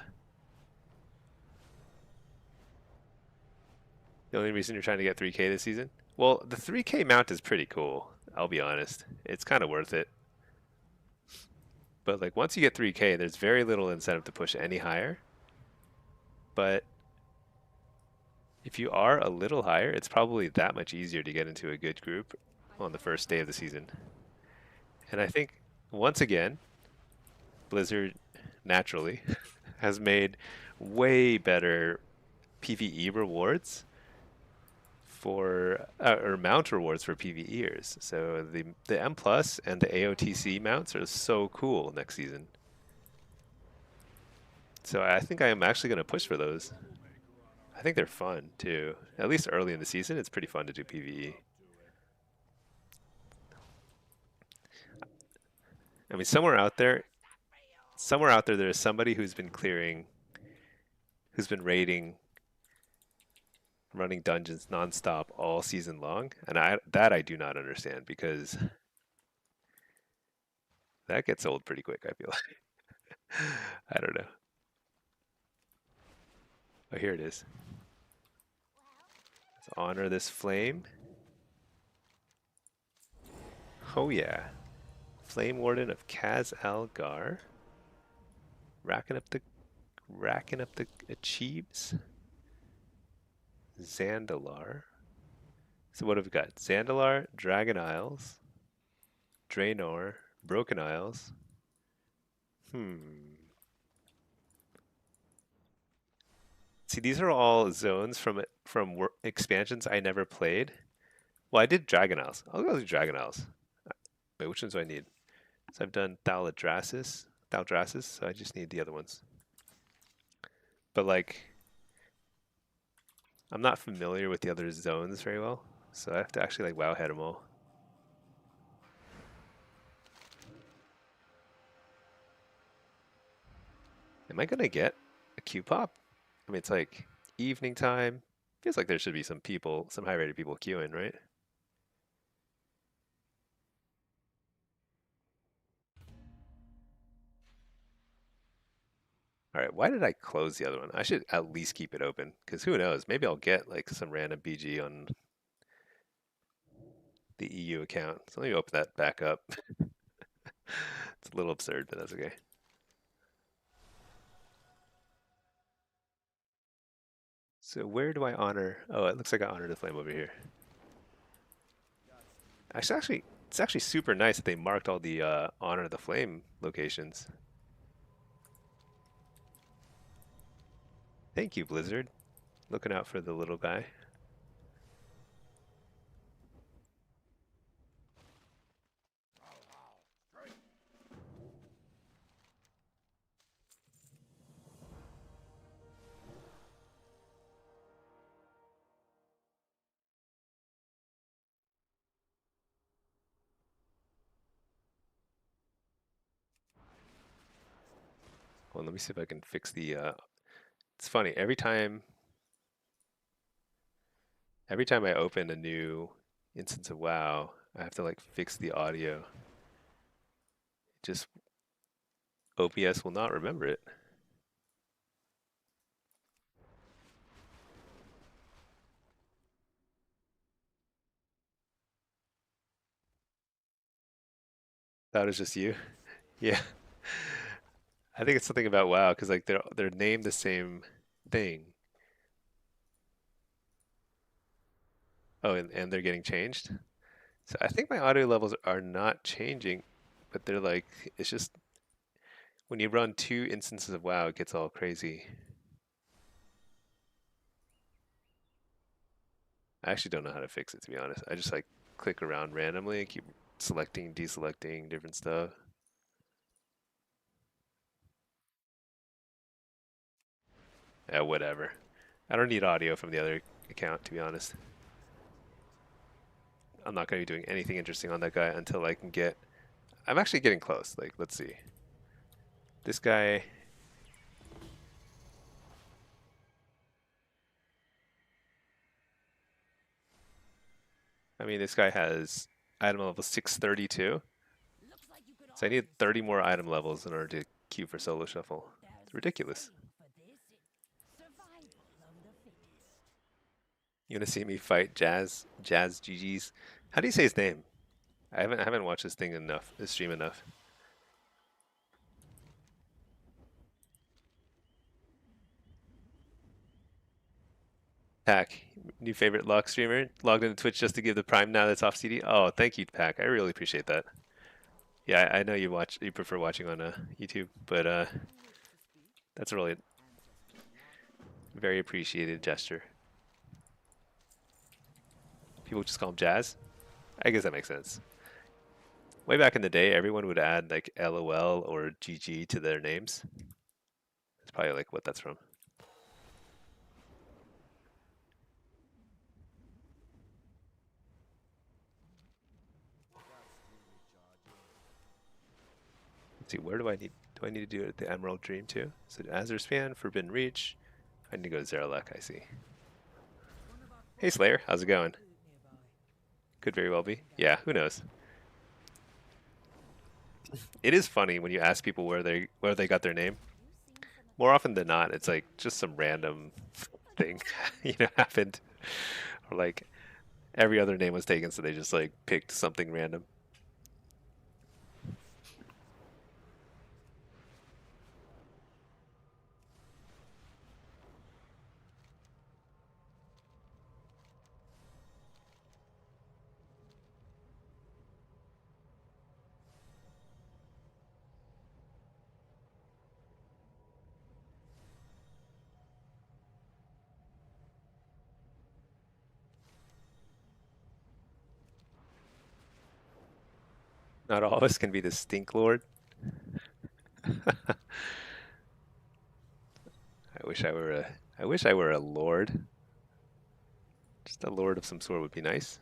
The only reason you're trying to get 3K this season? Well, the 3K mount is pretty cool, I'll be honest. It's kind of worth it. But like once you get 3K, there's very little incentive to push any higher. But if you are a little higher, it's probably that much easier to get into a good group on the first day of the season. And I think, once again, Blizzard naturally has made way better PvE rewards for, or mount rewards for PvEers. So the M Plus and the AOTC mounts are so cool next season. So I think I am actually going to push for those. I think they're fun too. At least early in the season, it's pretty fun to do PvE. I mean, somewhere out there, there's somebody who's been clearing, who's been raiding, running dungeons nonstop all season long, and I do not understand because that gets old pretty quick, I feel like. I don't know. Oh, here it is. Let's honor this flame. Oh yeah. Flame Warden of Kaz Algar. Racking up the achieves. Zandalar. So what have we got? Zandalar, Dragon Isles, Draenor, Broken Isles. See, these are all zones from expansions I never played. Well, I did Dragon Isles. I'll go do Dragon Isles. Wait, which ones do I need? So I've done Thaldraszus, so I just need the other ones. But like, I'm not familiar with the other zones very well, so I have to actually like wowhead them all. Am I gonna get a Q pop? I mean, it's like evening time. Feels like there should be some people, some high-rated people queuing, right? All right, why did I close the other one? I should at least keep it open, because who knows? Maybe I'll get like some random BG on the EU account. So let me open that back up. It's a little absurd, but that's okay. So where do I honor? Oh, it looks like I honored the flame over here. It's actually super nice that they marked all the honor the flame locations. Thank you, Blizzard. Looking out for the little guy. Well, let me see if I can fix the. It's funny every time I open a new instance of WoW, I have to like fix the audio. Just OBS will not remember it. That was just you. Yeah. I think it's something about WoW because like they're named the same thing. Oh, and they're getting changed. So I think my audio levels are not changing, but they're like it's just when you run two instances of WoW, it gets all crazy. I actually don't know how to fix it, to be honest. I just like click around randomly and keep selecting, deselecting different stuff. Yeah, whatever. I don't need audio from the other account, to be honest. I'm not going to be doing anything interesting on that guy until I can get... I'm actually getting close. Like, let's see. This guy... I mean, this guy has item level 632. So I need 30 more item levels in order to queue for solo shuffle. It's ridiculous. You want to see me fight Jazz GG's? How do you say his name? I haven't watched this thing enough, this stream enough. Pack, new favorite Lock streamer, logged into Twitch just to give the Prime now that's off CD. Oh, thank you, Pack. I really appreciate that. Yeah, I know you prefer watching on YouTube, but that's a really very appreciated gesture. People just call him Jazz. I guess that makes sense. Way back in the day, everyone would add like LOL or GG to their names. That's probably like what that's from. Let's see, where do I need to do it at the Emerald Dream too? So Azure Span, Forbidden Reach. I need to go to Zeralek, I see. Hey Slayer, how's it going? Could very well be. Yeah, who knows? It is funny when you ask people where they got their name. More often than not, it's like just some random thing, happened, or like every other name was taken, so they just like picked something random. Not all of us can be the Stink Lord. I wish I were a lord. Just a lord of some sort would be nice.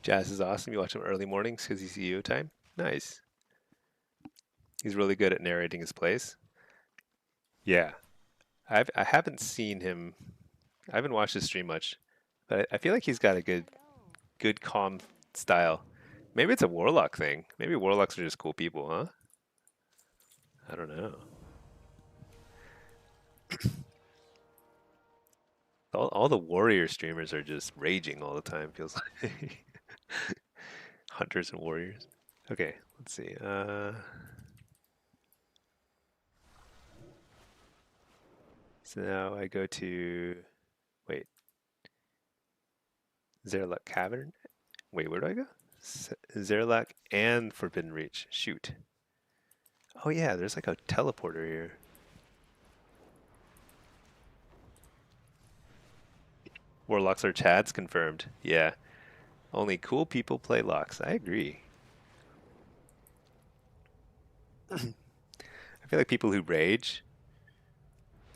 Jazz is awesome. You watch him early mornings because he's EO time. Nice. He's really good at narrating his plays. Yeah, I haven't seen him. I haven't watched his stream much, but I feel like he's got a good calm style. Maybe it's a Warlock thing. Maybe Warlocks are just cool people, huh? I don't know. All the warrior streamers are just raging all the time, feels like. Hunters and warriors. Okay, let's see. So now I go to, wait, Zerlak Cavern. Wait, where do I go? Zerlak and Forbidden Reach. Shoot. Oh yeah, there's like a teleporter here. Warlocks are Chads confirmed. Yeah. Only cool people play locks. I agree. I feel like people who rage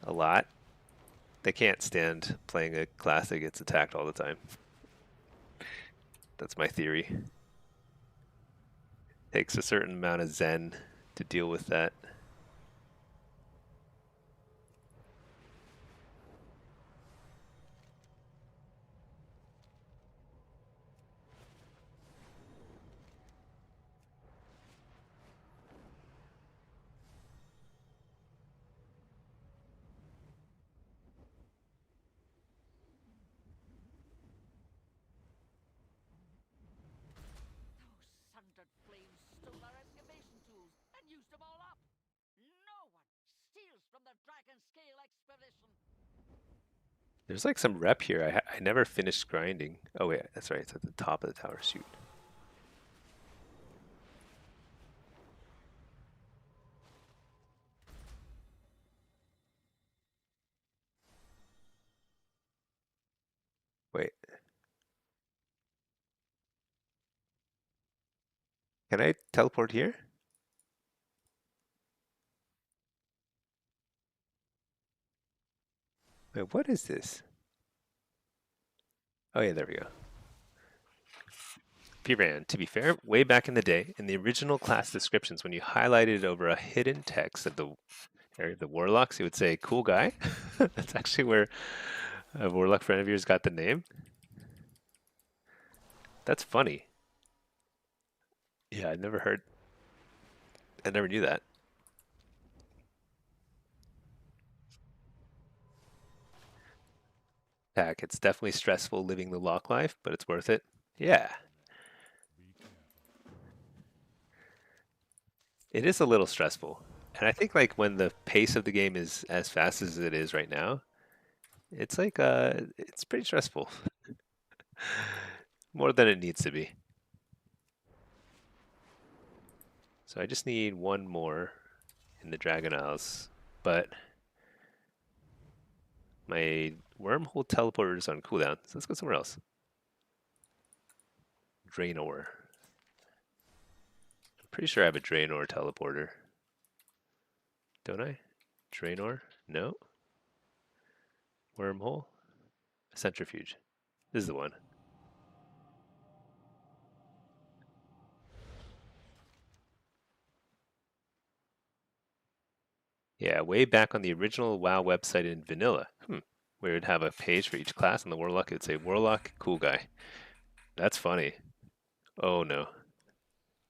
a lot, they can't stand playing a class that gets attacked all the time. That's my theory. Takes a certain amount of zen to deal with that. Those sundered flames stole our excavation tools and used them all up. No one steals from the Dragon Scale expedition. There's like some rep here. I never finished grinding. Oh wait, that's right. It's at the top of the tower. Shoot. Wait. Can I teleport here? Wait, what is this? Oh yeah, there we go. Piran, to be fair, way back in the day, in the original class descriptions, when you highlighted over a hidden text of the area of the Warlocks, it would say, cool guy. That's actually where a Warlock friend of yours got the name. That's funny. Yeah, I never knew that. Heck, it's definitely stressful living the lock life, but it's worth it. Yeah, it is a little stressful. And I think like when the pace of the game is as fast as it is right now, it's like it's pretty stressful. More than it needs to be. So I just need one more in the Dragon Isles, but my wormhole teleporter is on cooldown, so let's go somewhere else. Draenor. I'm pretty sure I have a Draenor teleporter. Don't I? Draenor? No. Wormhole? Centrifuge. This is the one. Yeah, way back on the original WoW website in vanilla, we would have a page for each class, and the Warlock would say, Warlock, cool guy. That's funny. Oh no.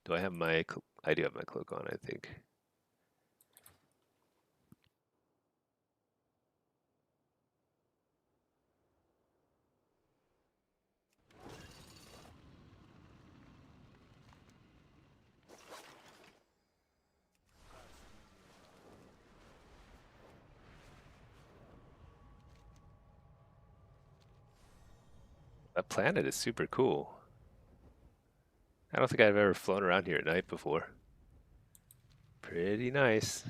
Do I have my... I do have my cloak on, I think. That planet is super cool. I don't think I've ever flown around here at night before. Pretty nice.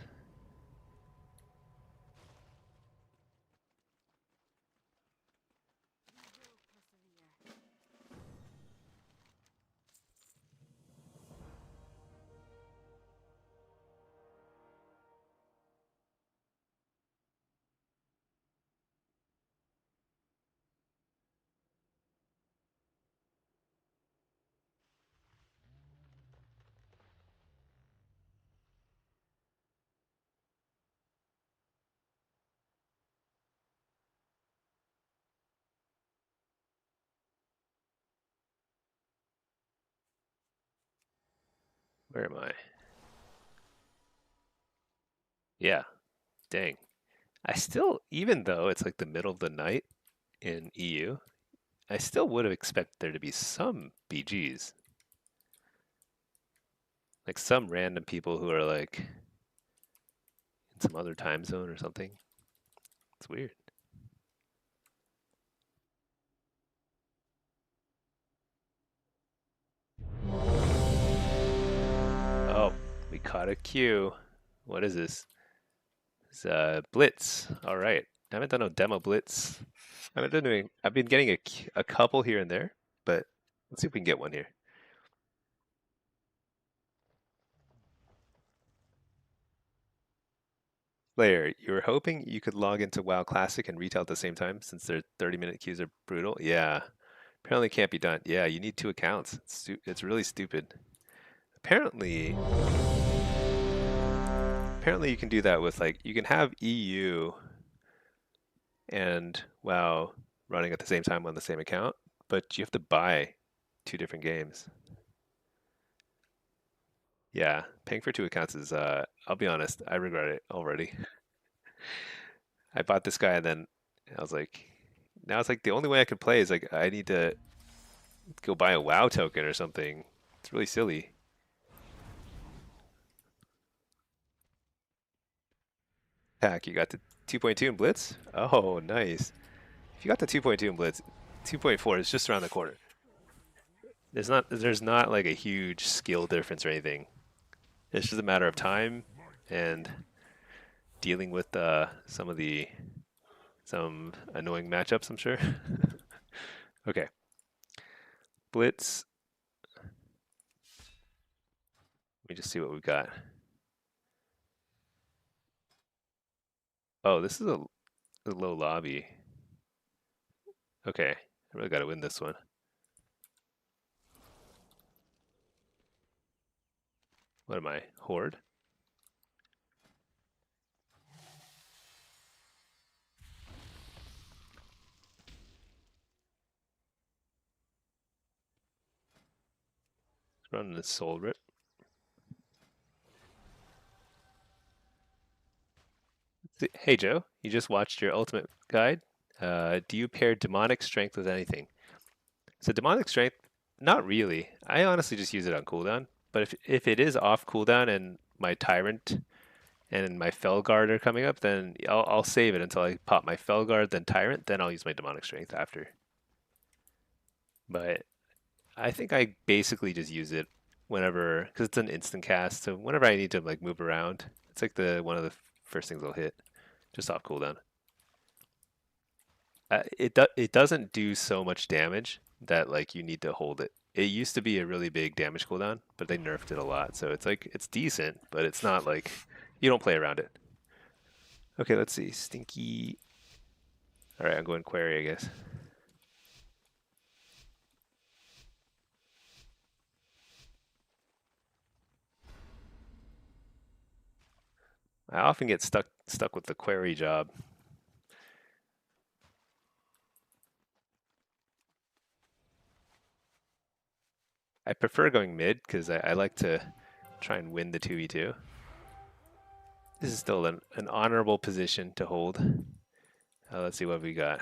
Where am I? Yeah, dang. I still, even though it's like the middle of the night in EU, I still would have expected there to be some BGs. Like some random people who are like in some other time zone or something. It's weird. Oh, we caught a queue. What is this? It's Blitz. All right. I haven't done a demo Blitz. I've been getting a couple here and there, but let's see if we can get one here. Blair, you were hoping you could log into WoW Classic and retail at the same time since their 30-minute queues are brutal? Yeah. Apparently it can't be done. Yeah, you need 2 accounts. It's really stupid. Apparently you can do that with like you can have EU and WoW running at the same time on the same account, but you have to buy 2 different games. Yeah, paying for 2 accounts is I'll be honest, I regret it already. I bought this guy and then I was like now it's like the only way I can play is like I need to go buy a WoW token or something. It's really silly. Pack, you got the 2.2 in Blitz? Oh, nice. If you got the 2.2 in Blitz, 2.4 is just around the corner. There's not like a huge skill difference or anything. It's just a matter of time and dealing with some annoying matchups, I'm sure. Okay. Blitz. Let me just see what we've got. Oh, this is a low lobby. Okay, I really got to win this one. What am I? Horde? Running the Soul Rip. Hey Joe, you just watched your ultimate guide. Do you pair demonic strength with anything? So demonic strength, not really. I honestly just use it on cooldown. But if it is off cooldown and my tyrant and my Felguard are coming up, then I'll save it until I pop my Felguard, then tyrant, then I'll use my demonic strength after. But I think I basically just use it whenever, because it's an instant cast. So whenever I need to like move around, it's like one of the first things I'll hit, just off cooldown. It doesn't do so much damage that like you need to hold it. It used to be a really big damage cooldown, but they nerfed it a lot. So it's like it's decent, but it's not like you don't play around it. Okay, let's see. Stinky. All right, I'm going Query, I guess. I often get stuck with the Query job. I prefer going mid because I like to try and win the 2v2. This is still an honorable position to hold. Let's see what we got.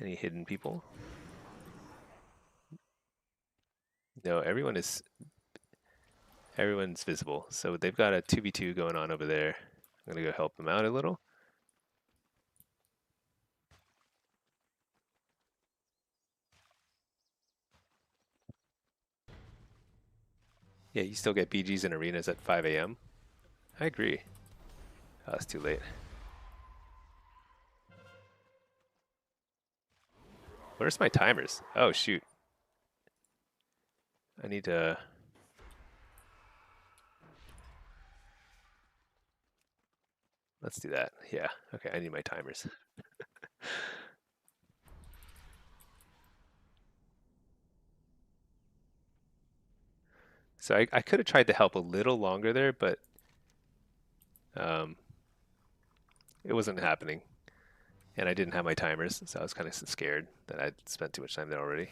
Any hidden people? No, everyone's visible. So they've got a 2v2 going on over there. I'm gonna go help them out a little. Yeah, you still get BGs in arenas at 5 a.m. I agree. Oh, it's too late. Where's my timers? Oh, shoot. I need to... Let's do that. Yeah, okay, I need my timers. So I could have tried to help a little longer there, but it wasn't happening. And I didn't have my timers, so I was kind of scared that I'd spent too much time there already.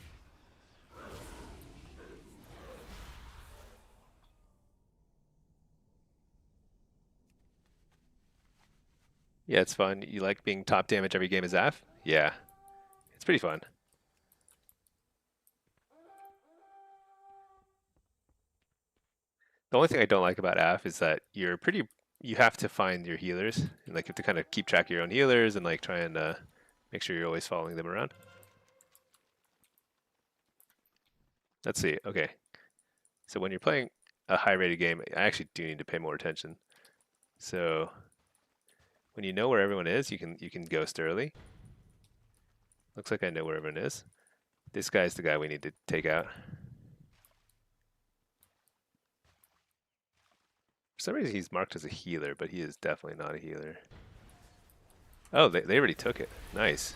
Yeah, it's fun. You like being top damage every game as AF? Yeah, it's pretty fun. The only thing I don't like about AF is that you have to find your healers, and like you have to kind of keep track of your own healers and like try and make sure you're always following them around. Let's see. Okay, so when you're playing a high-rated game, I actually do need to pay more attention. So when you know where everyone is, you can ghost early. Looks like I know where everyone is. This guy's the guy we need to take out. For some reason, he's marked as a healer, but he is definitely not a healer. Oh, they already took it. Nice.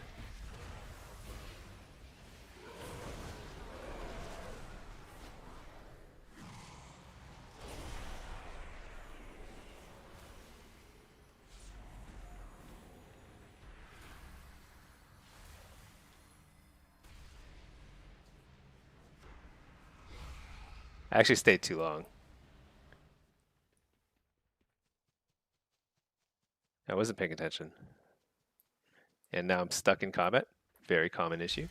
I actually stayed too long. I wasn't paying attention. And now I'm stuck in combat. Very common issue.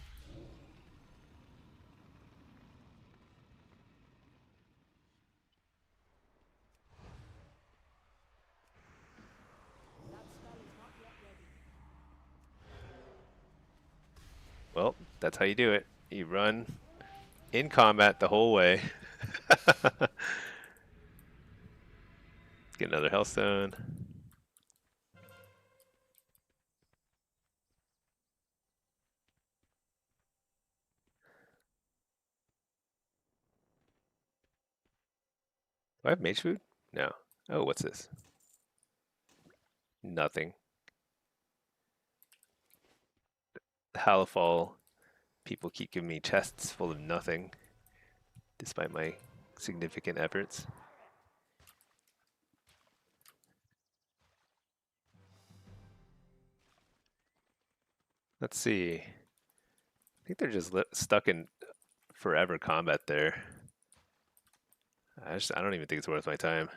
Well, that's how you do it. You run in combat the whole way. Get another health stone. Do I have mage food? No. Oh, what's this? Nothing. Halifal people keep giving me chests full of nothing, despite my significant efforts. Let's see. I think they're just stuck in forever combat there. I don't even think it's worth my time.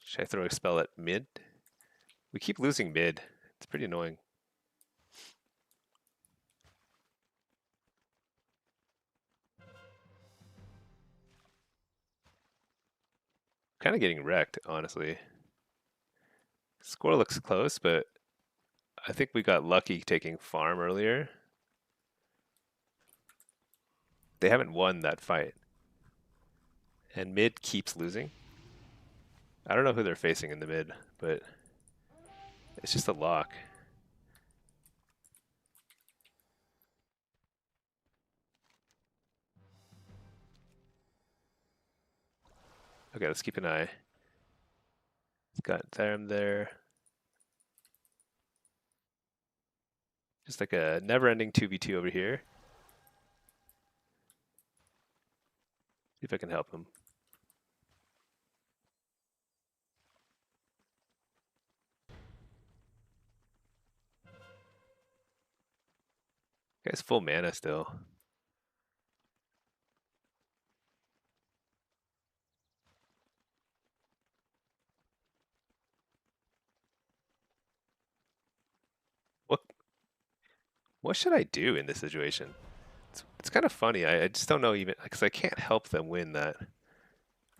Should I throw a spell at mid? We keep losing mid. It's pretty annoying. Kind of getting wrecked, honestly. Score looks close, but I think we got lucky taking farm earlier. They haven't won that fight. And mid keeps losing. I don't know who they're facing in the mid, but it's just a lock. Okay, let's keep an eye. It's got Therum there. Just like a never-ending 2v2 over here. See if I can help him. Guy's full mana still. What should I do in this situation? It's kind of funny. I just don't know even because I can't help them win that.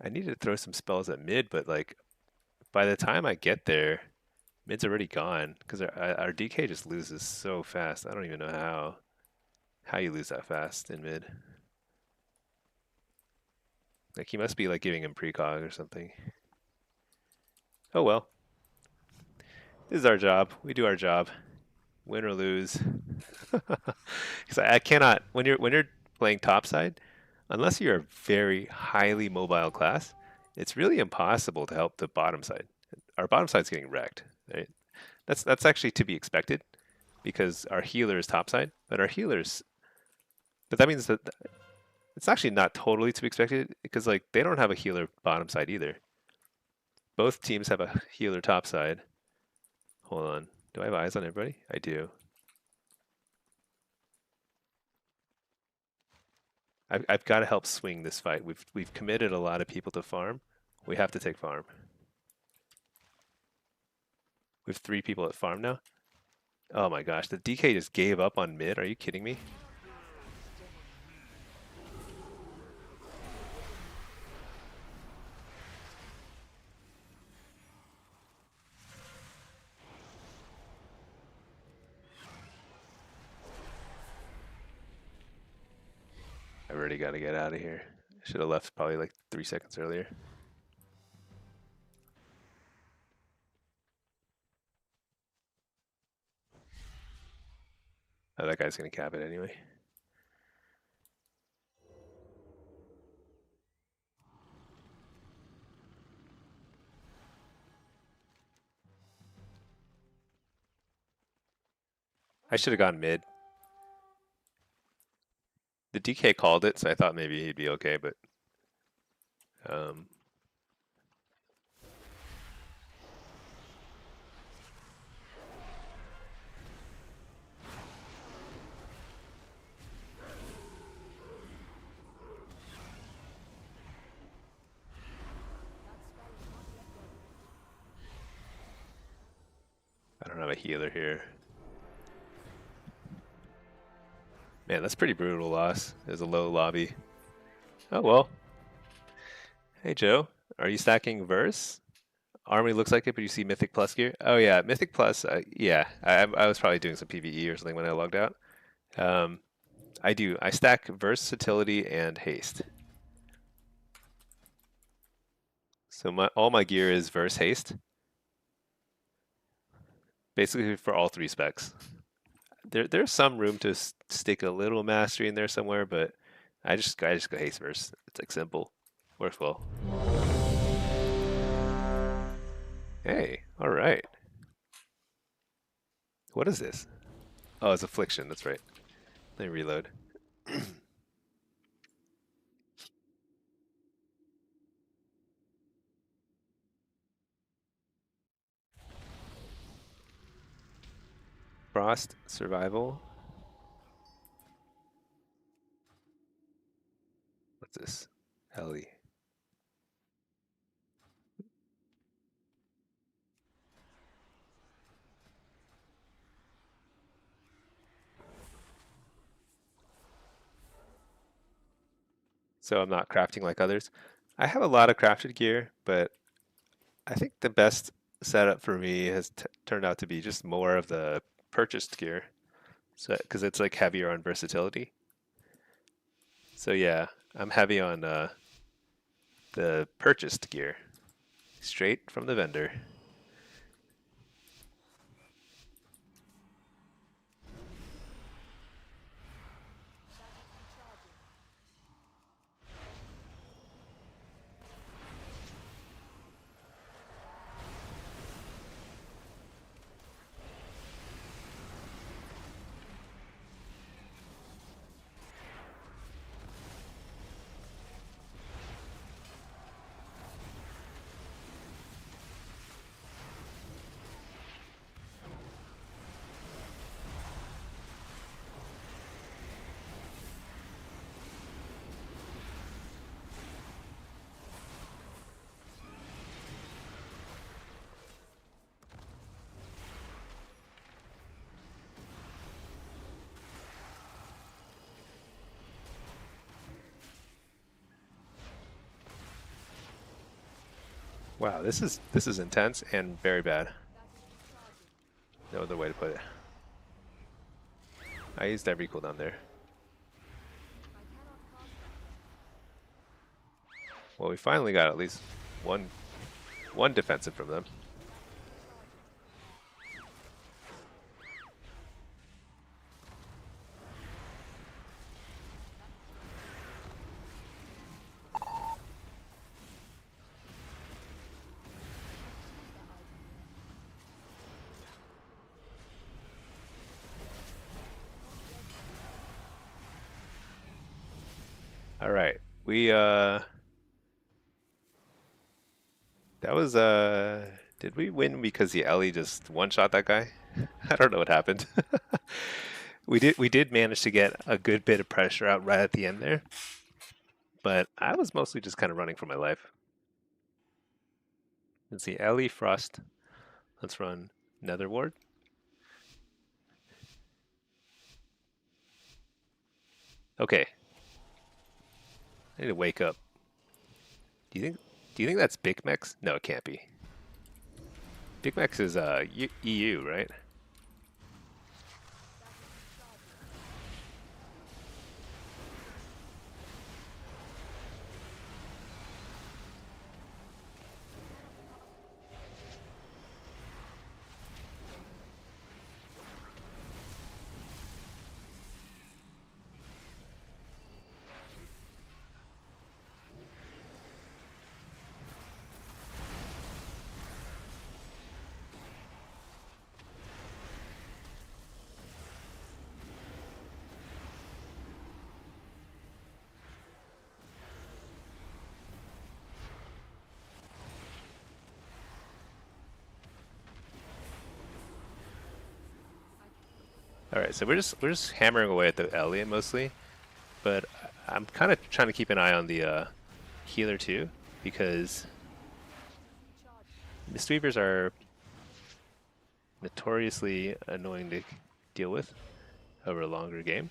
I need to throw some spells at mid, but like by the time I get there, mid's already gone because our DK just loses so fast. I don't even know how you lose that fast in mid. Like he must be like giving him precog or something. Oh well. This is our job. We do our job. Win or lose. Because I cannot when you're playing topside, unless you're a very highly mobile class, it's really impossible to help the bottom side. Our bottom side's getting wrecked. Right? That's actually to be expected because our healer is topside, but that means that it's actually not totally to be expected because like they don't have a healer bottom side either. Both teams have a healer top side. Hold on. Do I have eyes on everybody? I do. I've got to help swing this fight. We've committed a lot of people to farm. We have to take farm. We have 3 people at farm now. Oh my gosh, the DK just gave up on mid. Are you kidding me? I really got to get out of here. Should have left probably like 3 seconds earlier. Oh, that guy's going to cap it anyway. I should have gone mid. The DK called it, so I thought maybe he'd be okay, but I don't have a healer here. Man, that's pretty brutal loss. There's a low lobby. Oh well. Hey Joe, are you stacking verse? Army looks like it, but you see Mythic Plus gear? Oh yeah, Mythic Plus, yeah. I was probably doing some PvE or something when I logged out. I do. I stack versatility and haste. So all my gear is verse haste. Basically for all 3 specs. There's some room to stick a little mastery in there somewhere, but I just go haste verse. It's like simple. Works well. Hey, all right. What is this? Oh, it's affliction. That's right. Let me reload. Frost survival. What's this? Ellie. So I'm not crafting like others. I have a lot of crafted gear, but I think the best setup for me has turned out to be just more of the purchased gear. So, because it's like heavier on versatility. So yeah, I'm heavy on the purchased gear, straight from the vendor. Wow, this is intense and very bad. No other way to put it. I used every cooldown there. Well, we finally got at least one defensive from them. All right, that was did we win because the Ellie just one-shot that guy? I don't know what happened. We did manage to get a good bit of pressure out right at the end there, but I was mostly just kind of running for my life. Let's see, Ellie, Frost. Let's run Another ward? Okay. I need to wake up. Do you think that's Big Mex? No, it can't be. Big Mex is EU, right? All right, so we're just hammering away at the Elliot mostly, but I'm kind of trying to keep an eye on the healer too, because Mistweavers are notoriously annoying to deal with over a longer game.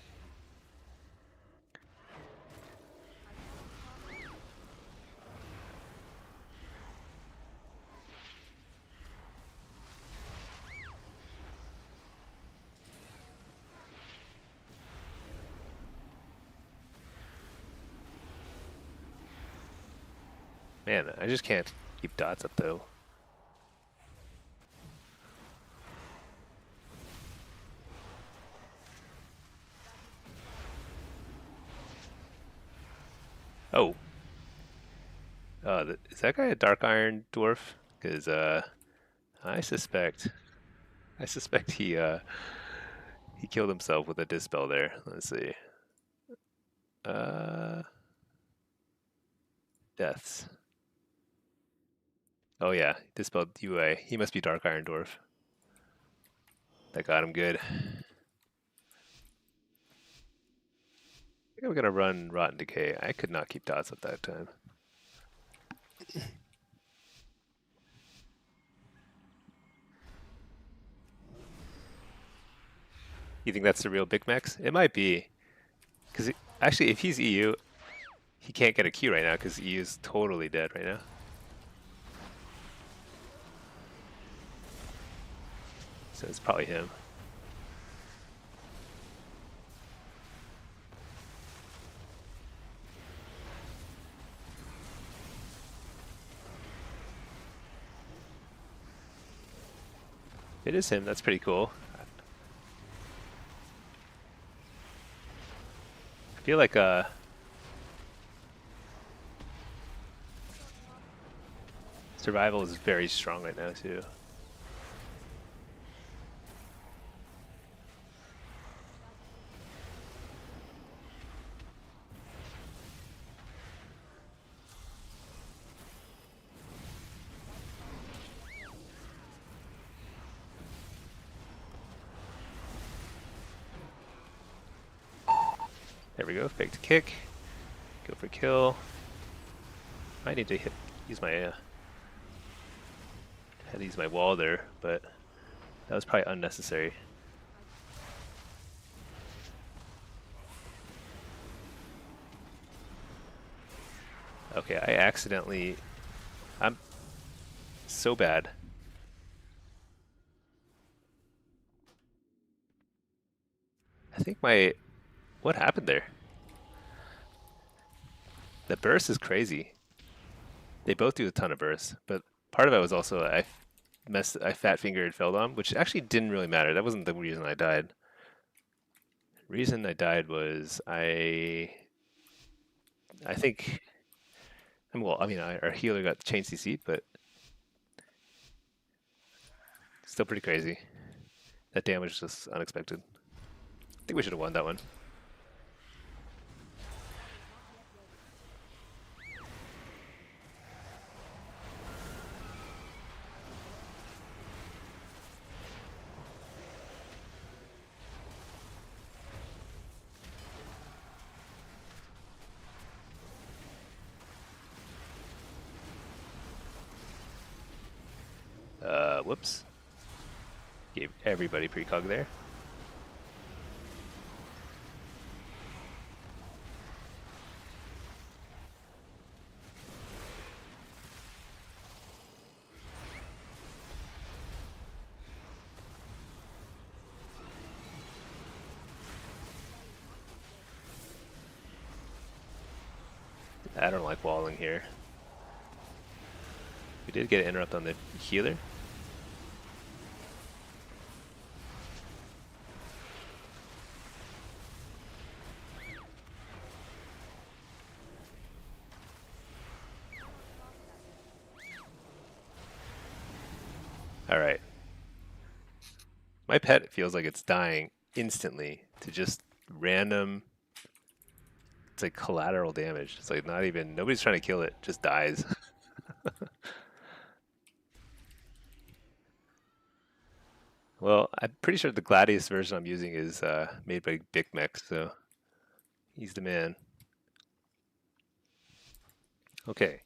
Man, I just can't keep dots up though. Oh. Is that guy a Dark Iron Dwarf? Because I suspect he killed himself with a dispel there. Let's see. Deaths. Oh yeah, dispelled UA. He must be Dark Iron Dwarf. That got him good. I think I'm gonna run Rotten Decay. I could not keep dots at that time. You think that's the real Big Max? It might be. Because actually, if he's EU, he can't get a Q right now because EU is totally dead right now. So it's probably him. It is him. That's pretty cool. I feel like survival is very strong right now too. There we go. Faked kick. Go for kill. I need to use my had to use my wall there, but that was probably unnecessary. Okay, I accidentally. I'm so bad. I think my. What happened there? The burst is crazy. They both do a ton of bursts, but part of it was also I fat fingered Feldom, which actually didn't really matter. That wasn't the reason I died. The reason I died was I think. Well, I mean, our healer got chain CC'd, but still pretty crazy. That damage was just unexpected. I think we should have won that one. Whoops. Gave everybody precog there. I don't like walling here. We did get an interrupt on the healer. Alright. My pet feels like it's dying instantly to just random. It's like collateral damage. It's like not even, nobody's trying to kill it, just dies. Well, I'm pretty sure the Gladius version I'm using is made by Big Mech, so he's the man. Okay.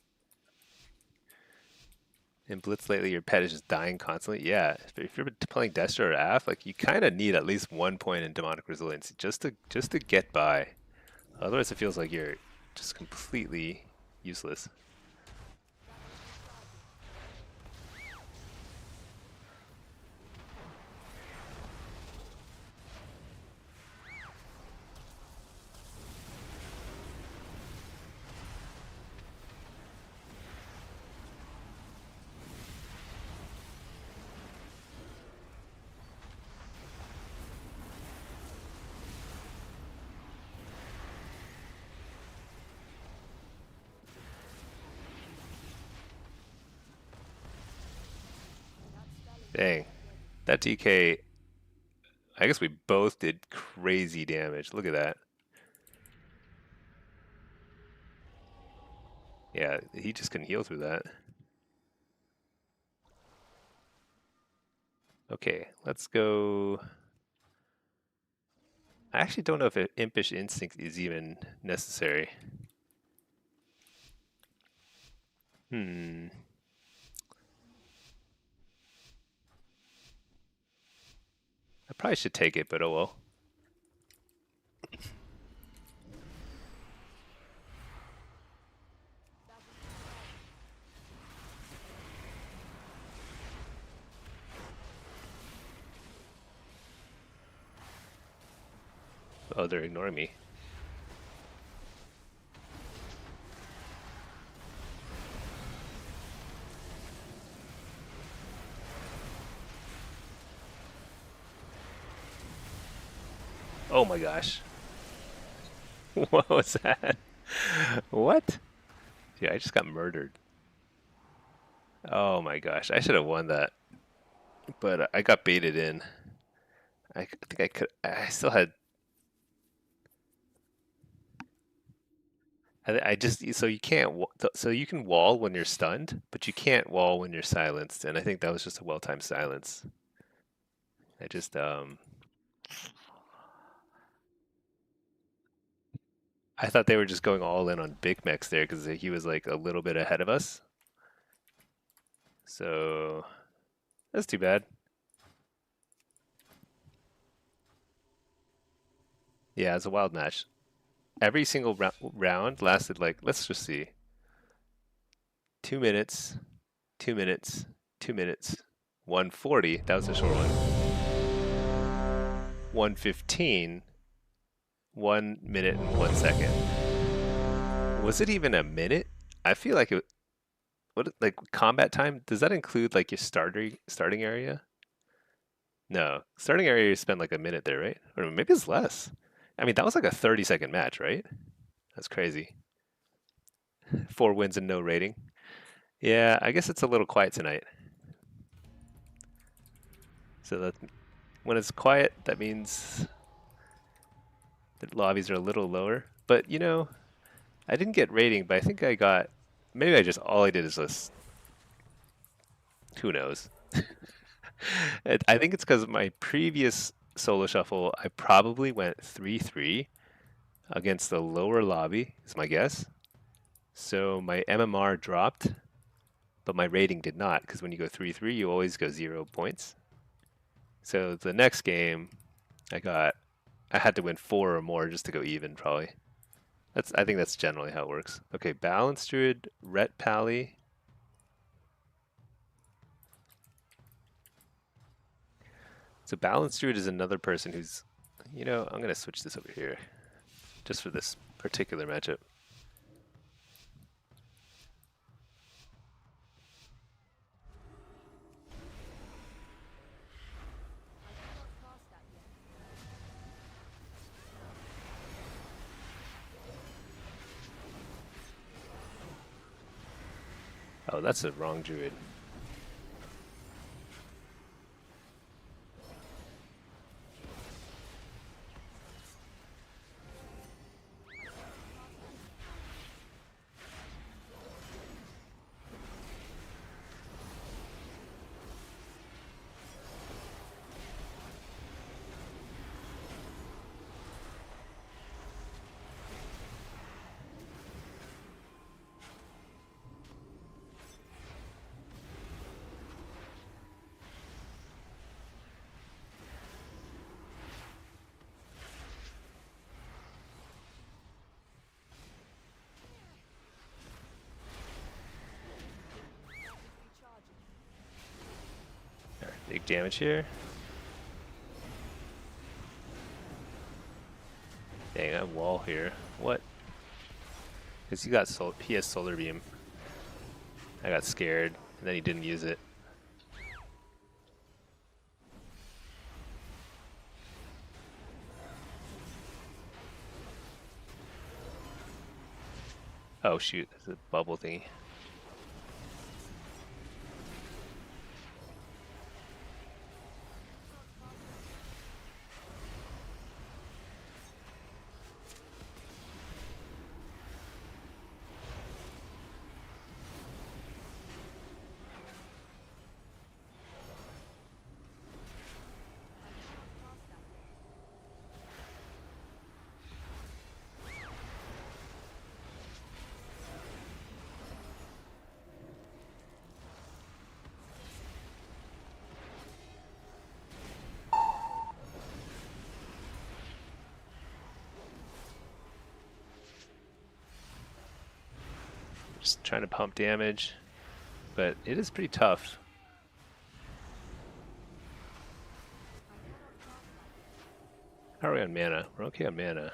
In Blitz lately, your pet is just dying constantly. Yeah, if you're playing Destro or Aff, like you kind of need at least 1 point in demonic resilience just to get by. Otherwise, it feels like you're just completely useless. Dang, that DK, I guess we both did crazy damage. Look at that. Yeah, he just couldn't heal through that. Okay, let's go. I actually don't know if an Impish Instinct is even necessary. I probably should take it, but oh well. Oh, they're ignoring me. Oh my gosh. What was that? What? Yeah, I just got murdered. Oh my gosh, I should have won that. But I got baited in. I think I could. I still had. I just so you can't so you can wall when you're stunned, but you can't wall when you're silenced. And I think that was just a well-timed silence. I just I thought they were just going all in on Big Mex there because he was like a little bit ahead of us. So that's too bad. Yeah, it's a wild match. Every single round lasted like, let's just see, 2 minutes, 2 minutes, 2 minutes, 140. That was a short one. 115, 1 minute and 1 second. Was it even a minute? I feel like it. What like combat time? Does that include like your starting area? No, starting area you spend like a minute there, right? Or maybe it's less. I mean, that was like a 30-second match, right? That's crazy. 4 wins and no rating. Yeah, I guess it's a little quiet tonight. So that when it's quiet, that means the lobbies are a little lower. But you know, I didn't get rating, but I think I got. Maybe I just all I did is just. Who knows? I think it's because my previous solo shuffle, I probably went 3-3 against the lower lobby, is my guess. So my MMR dropped, but my rating did not, because when you go 3-3, you always go 0 points. So the next game, I had to win 4 or more just to go even, probably. I think that's generally how it works. Okay, Balance Druid, Ret Pally. So Balance Druid is another person who's, I'm gonna switch this over here, just for this particular matchup. Oh, that's the wrong druid. Big damage here. Dang, I have wall here. What? Because he has Solar Beam. I got scared, and then he didn't use it. Oh shoot, there's a bubble thingy. Just trying to pump damage, but it is pretty tough. How are we on mana? We're okay on mana.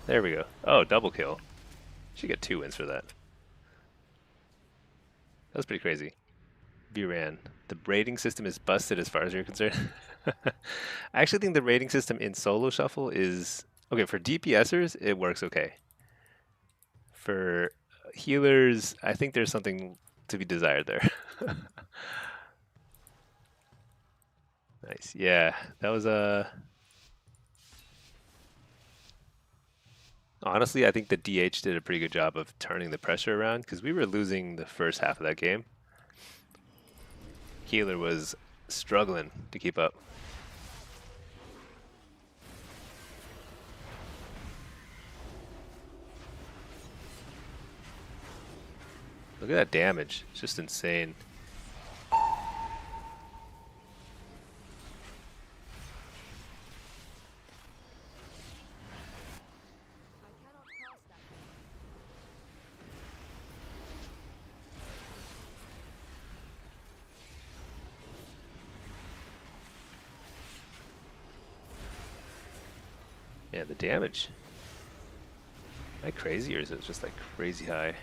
There we go. Oh, double kill. Should get 2 wins for that. That was pretty crazy. Viran, the rating system is busted as far as you're concerned. I actually think the rating system in solo shuffle is okay for DPSers. It works okay. For healers, I think there's something to be desired there. Nice. Yeah, that was a. Honestly, I think the DH did a pretty good job of turning the pressure around because we were losing the first half of that game. Healer was struggling to keep up. Look at that damage. It's just insane. Yeah, the damage. Am I crazy or is it just like crazy high?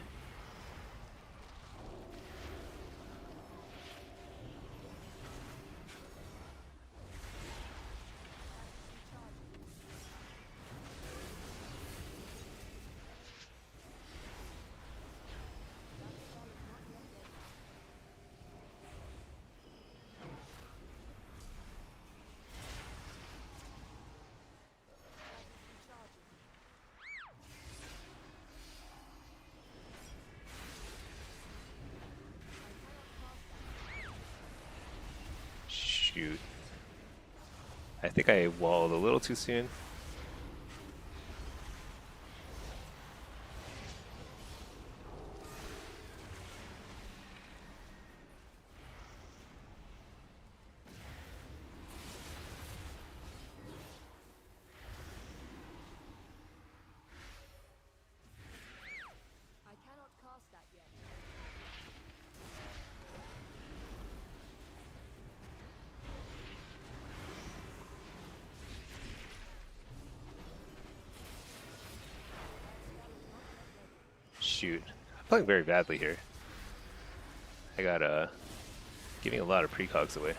shoot. I think I walled a little too soon. I cannot cast that yet. Shoot. I'm playing very badly here. I got giving a lot of precogs away.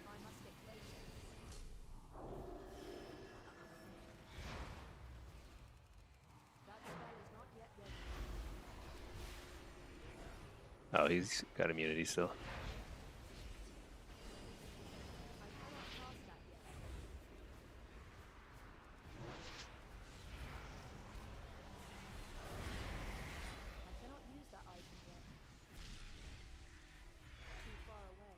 I must get closer. That spell is not yet ready. Oh, he's got immunity still. I cannot cast that yet. I cannot use that item yet. Too far away.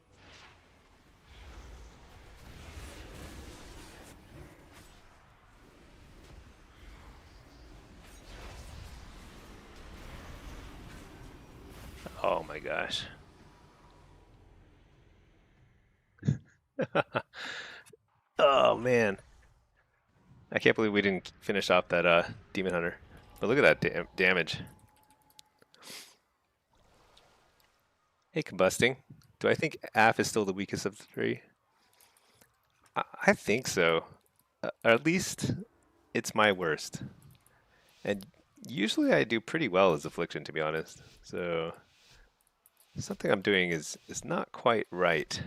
Oh my gosh. Oh man. I can't believe we didn't finish off that Demon Hunter. But look at that damage. Hey, Combusting. Do I think Af is still the weakest of the three? I think so. Or at least it's my worst. And usually I do pretty well as Affliction, to be honest. So something I'm doing is not quite right.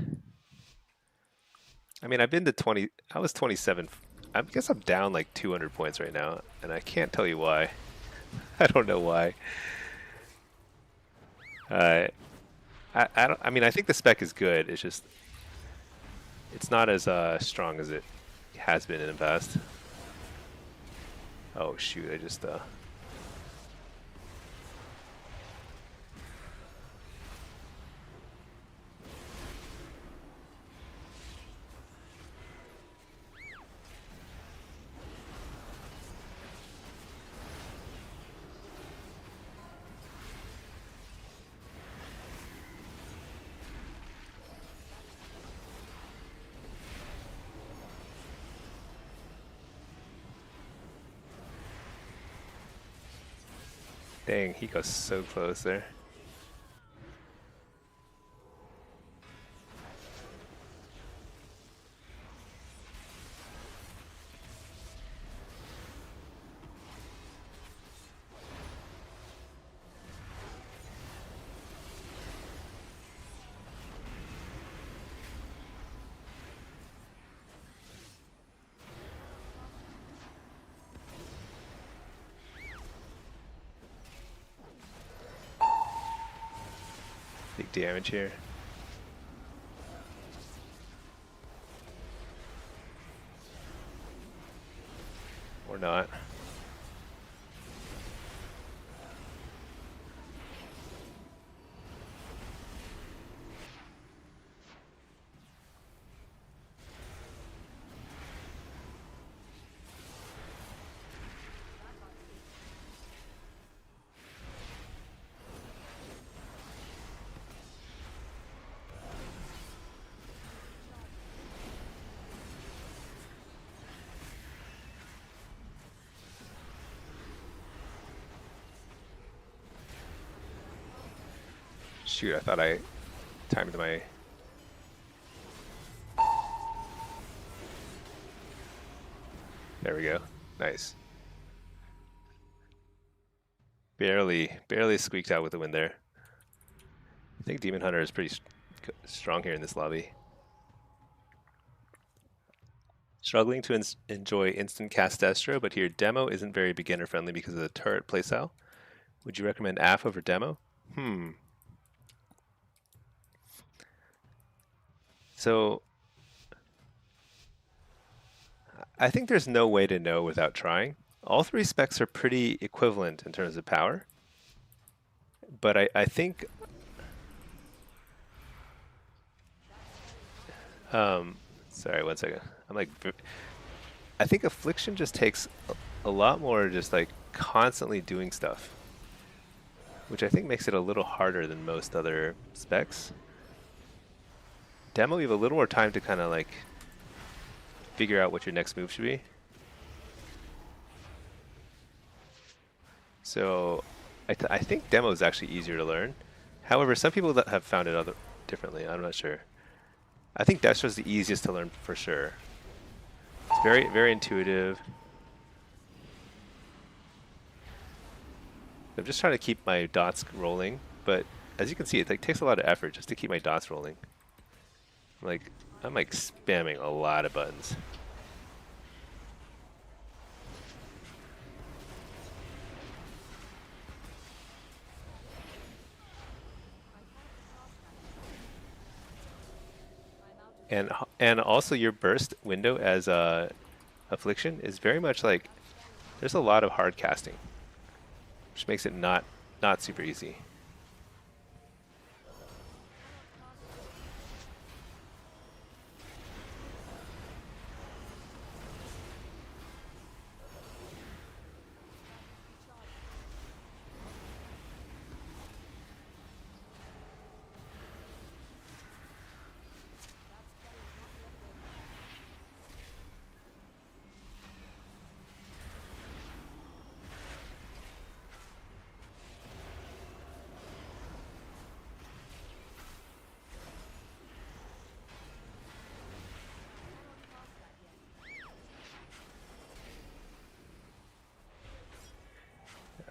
I mean, I've been to 20. I was 27. I guess I'm down like 200 points right now, and I can't tell you why. I don't know why. I don't. I mean, I think the spec is good. It's just it's not as strong as it has been in the past. Oh shoot! I just dang, he goes so close there. Big damage here. Or not. Shoot, I thought I timed my... There we go. Nice. Barely squeaked out with the win there. I think Demon Hunter is pretty strong here in this lobby. Struggling to enjoy instant cast Destro, but here demo isn't very beginner friendly because of the turret playstyle. Would you recommend AF over demo? So I think there's no way to know without trying. All three specs are pretty equivalent in terms of power, but I think sorry, one second. I think affliction just takes a lot more just like constantly doing stuff, which I think makes it a little harder than most other specs. Demo, you have a little more time to kind of like figure out what your next move should be. So I think demo is actually easier to learn. However, some people that have found it differently. I'm not sure. I think Destro is the easiest to learn for sure. It's very, very intuitive. I'm just trying to keep my dots rolling, but as you can see, it like takes a lot of effort just to keep my dots rolling. I'm like spamming a lot of buttons. And also your burst window as affliction is very much like there's a lot of hard casting, which makes it not super easy.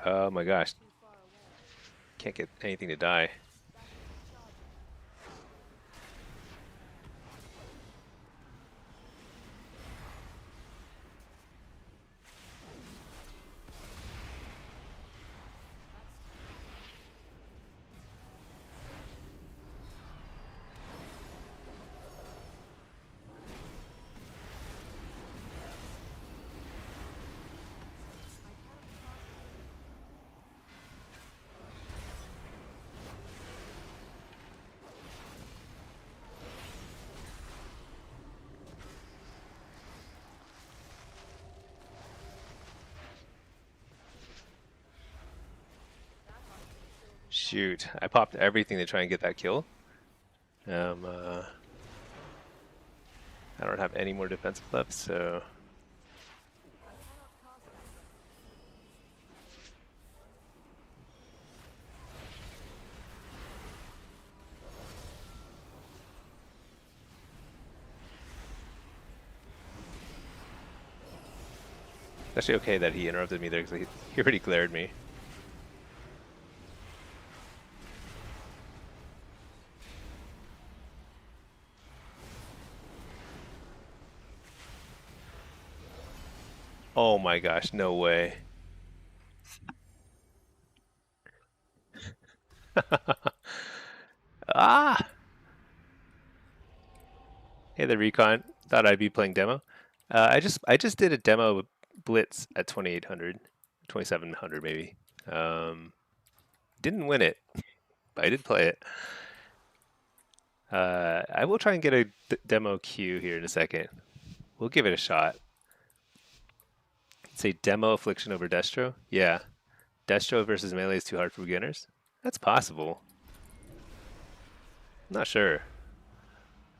Oh my gosh. Can't get anything to die. Shoot, I popped everything to try and get that kill. I don't have any more defensive left, so... It's actually okay that he interrupted me there because he already glared me. Oh my gosh, no way. Ah! Hey, the recon. Thought I'd be playing demo. I just did a demo blitz at 2800, 2700 maybe. Didn't win it, but I did play it. I will try and get a demo queue here in a second. We'll give it a shot. Say demo affliction over Destro. Yeah, Destro versus melee is too hard for beginners. That's possible. I'm not sure.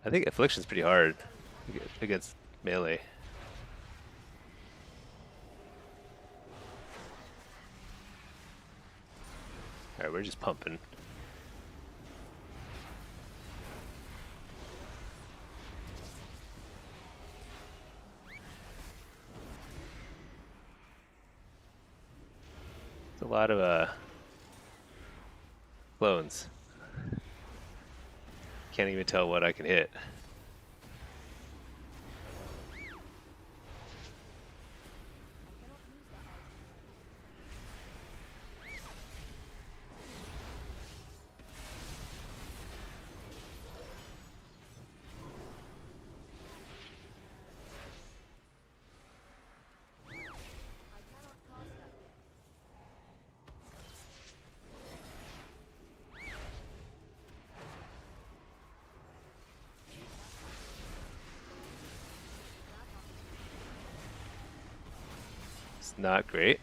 I think affliction's pretty hard against melee. Alright, we're just pumping. It's a lot of clones. Can't even tell what I can hit. It's not great.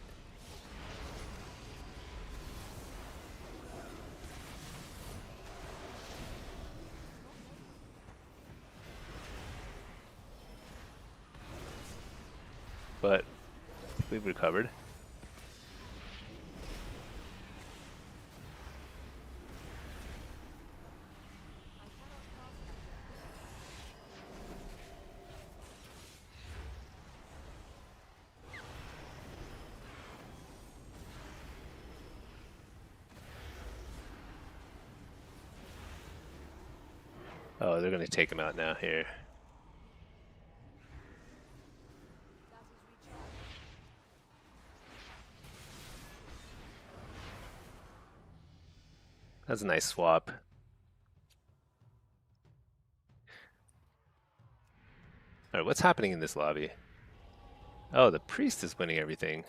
But we've recovered. Oh, they're going to take him out now here. That's a nice swap. Alright, what's happening in this lobby? Oh, the priest is winning everything.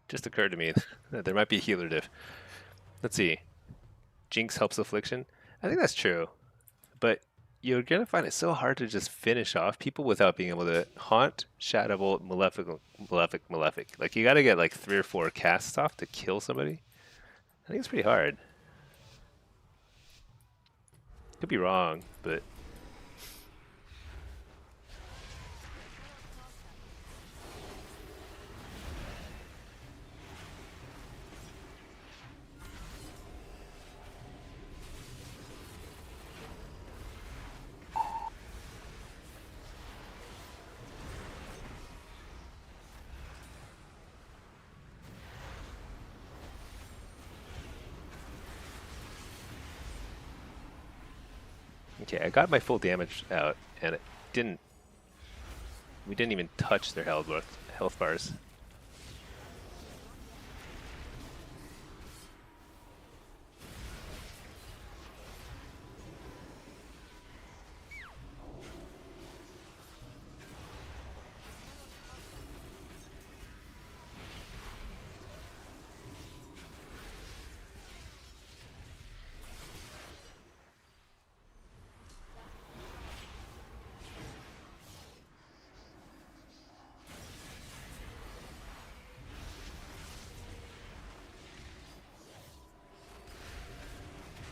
Just occurred to me that there might be a healer diff. Let's see. Jinx helps affliction. I think that's true. But you're going to find it so hard to just finish off people without being able to haunt, shadow bolt, malefic. Like you got to get like 3 or 4 casts off to kill somebody. I think it's pretty hard. Could be wrong, but okay, I got my full damage out, and it didn't. We didn't even touch their health bars.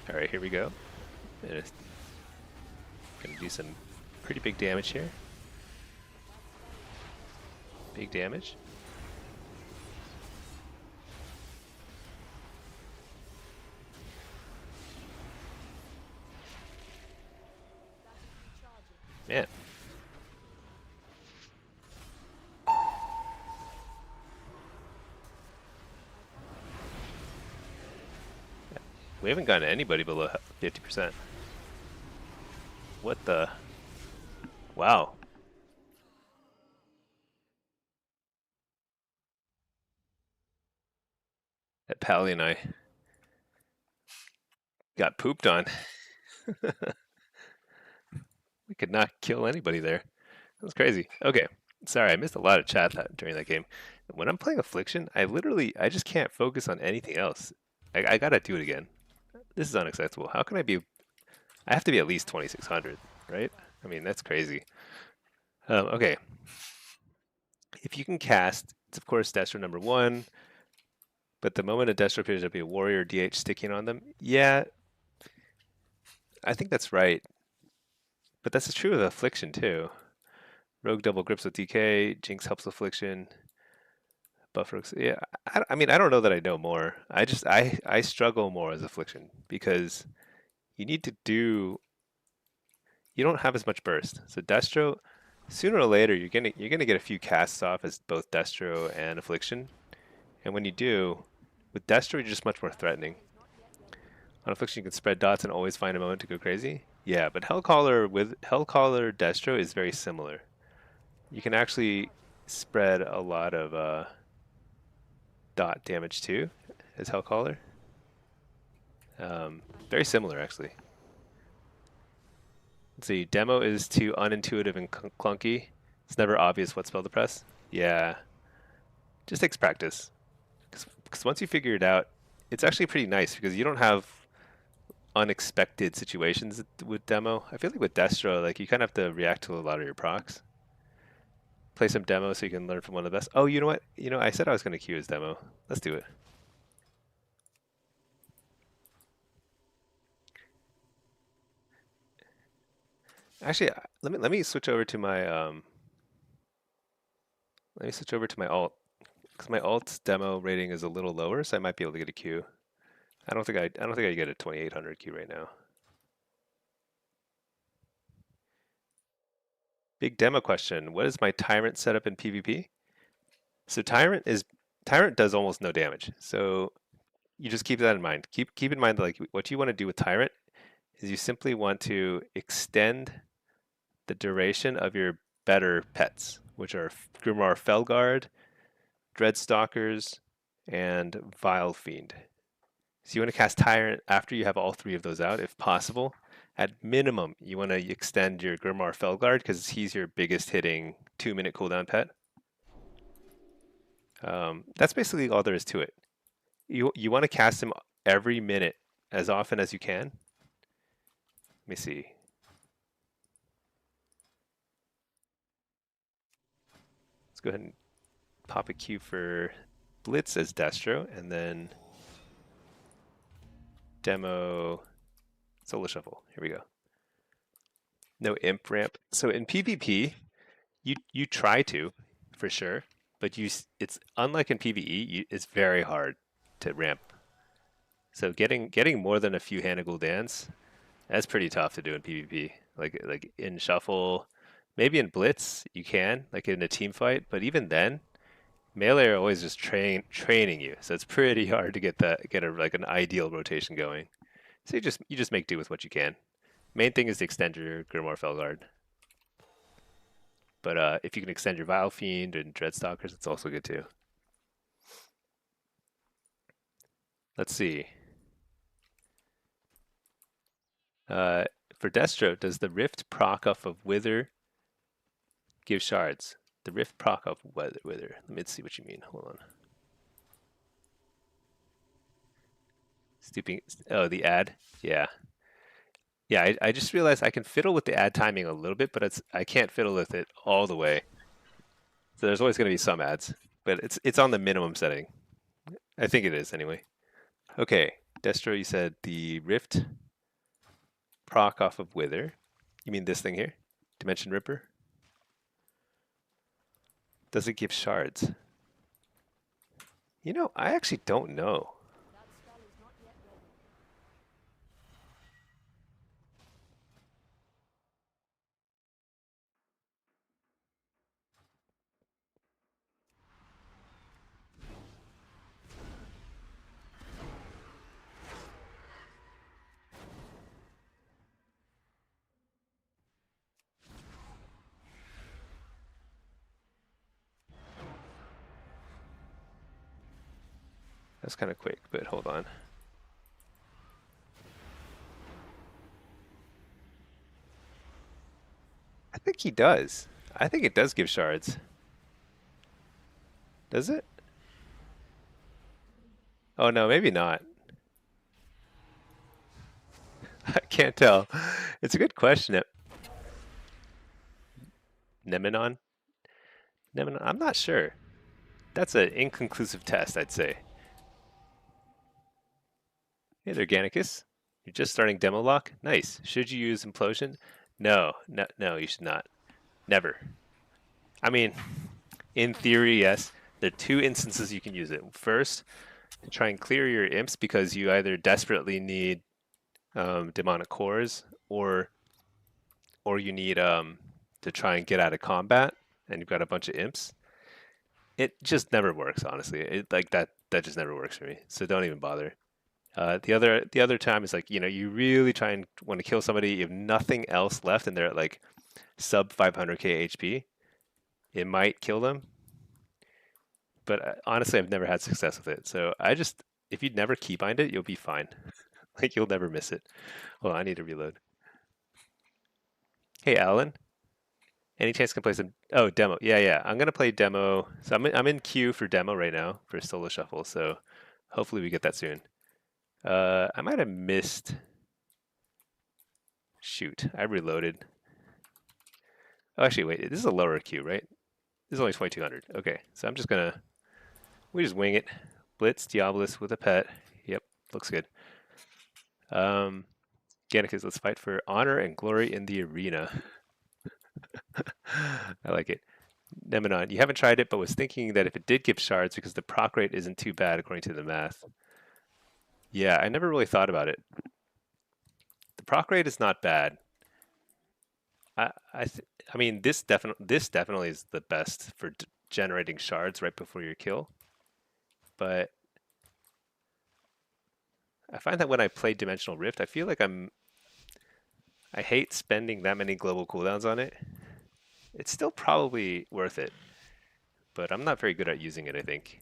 Alright, here we go. And it's gonna do some pretty big damage here. Big damage. Man. We haven't gotten anybody below 50%. What the? Wow. That Pally and I got pooped on. We could not kill anybody there. That was crazy. Okay. Sorry, I missed a lot of chat during that game. When I'm playing Affliction, I just can't focus on anything else. I gotta do it again. This is unacceptable. How can I be? I have to be at least 2600, right? I mean, that's crazy. Okay. If you can cast, it's of course Destro number 1, but the moment a Destro appears, there'll be a warrior DH sticking on them. Yeah, I think that's right. But that's true of Affliction too. Rogue double grips with DK, Jinx helps Affliction. Buffer, yeah. I mean, I don't know that I know more. I struggle more as Affliction because you need to do. You don't have as much burst. So Destro, sooner or later, you're gonna get a few casts off as both Destro and Affliction, and when you do, with Destro, you're just much more threatening. On affliction, you can spread dots and always find a moment to go crazy. Yeah, but Hellcaller with Hellcaller Destro is very similar. You can actually spread a lot of dot damage too, as Hellcaller. Very similar, actually. Let's see. Demo is too unintuitive and clunky. It's never obvious what spell to press. Yeah. Just takes practice. Because once you figure it out, it's actually pretty nice because you don't have unexpected situations with Demo. I feel like with Destro, like you kind of have to react to a lot of your procs. Play some Demo so you can learn from one of the best. Oh, you know what? You know, I said I was going to queue his Demo. Let's do it. Actually, let me switch over to my alt because my alt's demo rating is a little lower, so I might be able to get a queue. I don't think I get a 2800 queue right now. Big demo question. What is my Tyrant setup in PvP? So Tyrant does almost no damage. So you just keep that in mind. Keep in mind that, like, what you want to do with Tyrant is you simply want to extend the duration of your better pets, which are Grimoire Felguard, Dreadstalkers, and Vile Fiend. So you want to cast Tyrant after you have all three of those out, if possible. At minimum, you want to extend your Grimoire Felguard because he's your biggest hitting 2-minute cooldown pet. That's basically all there is to it. You want to cast him every minute as often as you can. Let me see. Let's go ahead and pop a queue for Blitz as Destro, and then demo Solo Shuffle. Here we go. No imp ramp. So in PvP, you try to, for sure, but it's unlike in PvE. It's very hard to ramp. So getting more than a few Hannah Gul'dans, that's pretty tough to do in PvP. Like in Shuffle, maybe in Blitz you can, like in a team fight, but even then, melee are always just training you. So it's pretty hard to get an ideal rotation going. So you just make do with what you can. Main thing is to extend your Grimoire Felguard. But if you can extend your Vile Fiend and Dreadstalkers, it's also good too. Let's see. For Destro, does the Rift proc off of Wither give shards? The Rift proc off Wither. Let me see what you mean. Hold on. Oh, the ad? Yeah. Yeah, I just realized I can fiddle with the ad timing a little bit, but I can't fiddle with it all the way. So there's always going to be some ads, but it's on the minimum setting. I think it is anyway. Okay, Destro, you said the Rift proc off of Wither. You mean this thing here? Dimension Ripper? Does it give shards? You know, I actually don't know. That's kind of quick, but hold on. I think he does. I think it does give shards. Does it? Oh no, maybe not. I can't tell. It's a good question. Nemenon? I'm not sure. That's an inconclusive test, I'd say. Hey there, Gannicus. You're just starting demo lock? Nice. Should you use implosion? No, you should not. Never. I mean, in theory, yes. There are two instances you can use it. First, to try and clear your imps because you either desperately need demonic cores or you need to try and get out of combat and you've got a bunch of imps. It just never works, honestly. That just never works for me. So don't even bother. The other time is like, you know, you really try and want to kill somebody, you have nothing else left, and they're at like sub 500k HP. It might kill them, but honestly, I've never had success with it. So if you never keybind it, you'll be fine. Like you'll never miss it. Well, I need to reload. Hey, Alan. Any chance I can play some? Oh, demo. Yeah. I'm gonna play demo. So I'm in queue for demo right now for solo shuffle. So hopefully we get that soon. I might have missed. Shoot, I reloaded. Oh, actually, wait. This is a lower queue, right? This is only 2200. Okay, so we just wing it. Blitz, Diabolus with a pet. Yep, looks good. Gannicus, let's fight for honor and glory in the arena. I like it. Nemenon, you haven't tried it, but was thinking that if it did give shards, because the proc rate isn't too bad according to the math. Yeah, I never really thought about it. The proc rate is not bad. I mean, this definitely is the best for generating shards right before your kill. But I find that when I play Dimensional Rift, I feel like I hate spending that many global cooldowns on it. It's still probably worth it, but I'm not very good at using it, I think.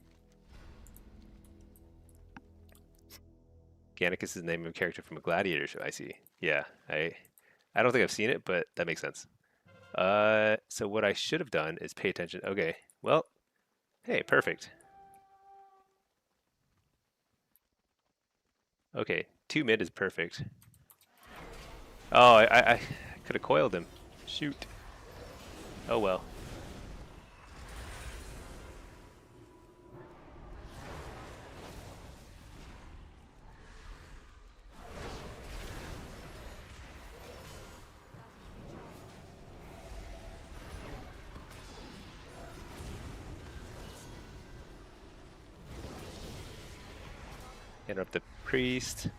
Gannicus is the name of a character from a gladiator show, I see. Yeah, I don't think I've seen it, but that makes sense. So what I should have done is pay attention. Okay, well, hey, perfect. Okay, 2 mid is perfect. Oh, I could have coiled him. Shoot. Oh well. Interrupt the priest.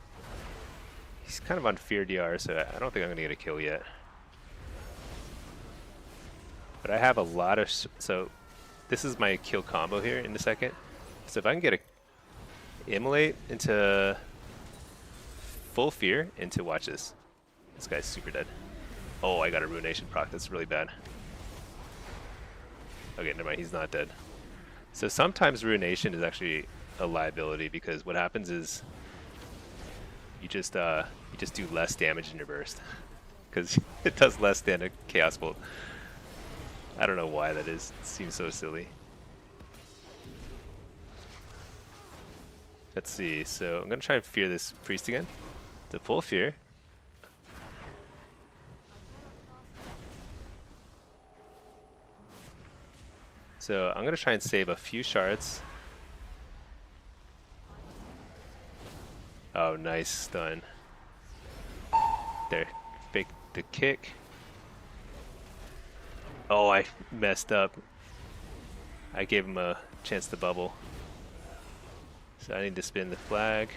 He's kind of on fear DR, so I don't think I'm going to get a kill yet. But I have a lot of... So this is my kill combo here in a second. So if I can get a Immolate into full fear into... Watch this. This guy's super dead. Oh, I got a Ruination proc. That's really bad. Okay, never mind. He's not dead. So sometimes Ruination is actually a liability because what happens is you just do less damage in your burst because it does less than a Chaos Bolt. I don't know why that is. It seems so silly. Let's see. So I'm gonna try and fear this priest again. To full fear. So I'm gonna try and save a few shards. Oh, nice stun. There, fake the kick. Oh, I messed up. I gave him a chance to bubble. So I need to spin the flag.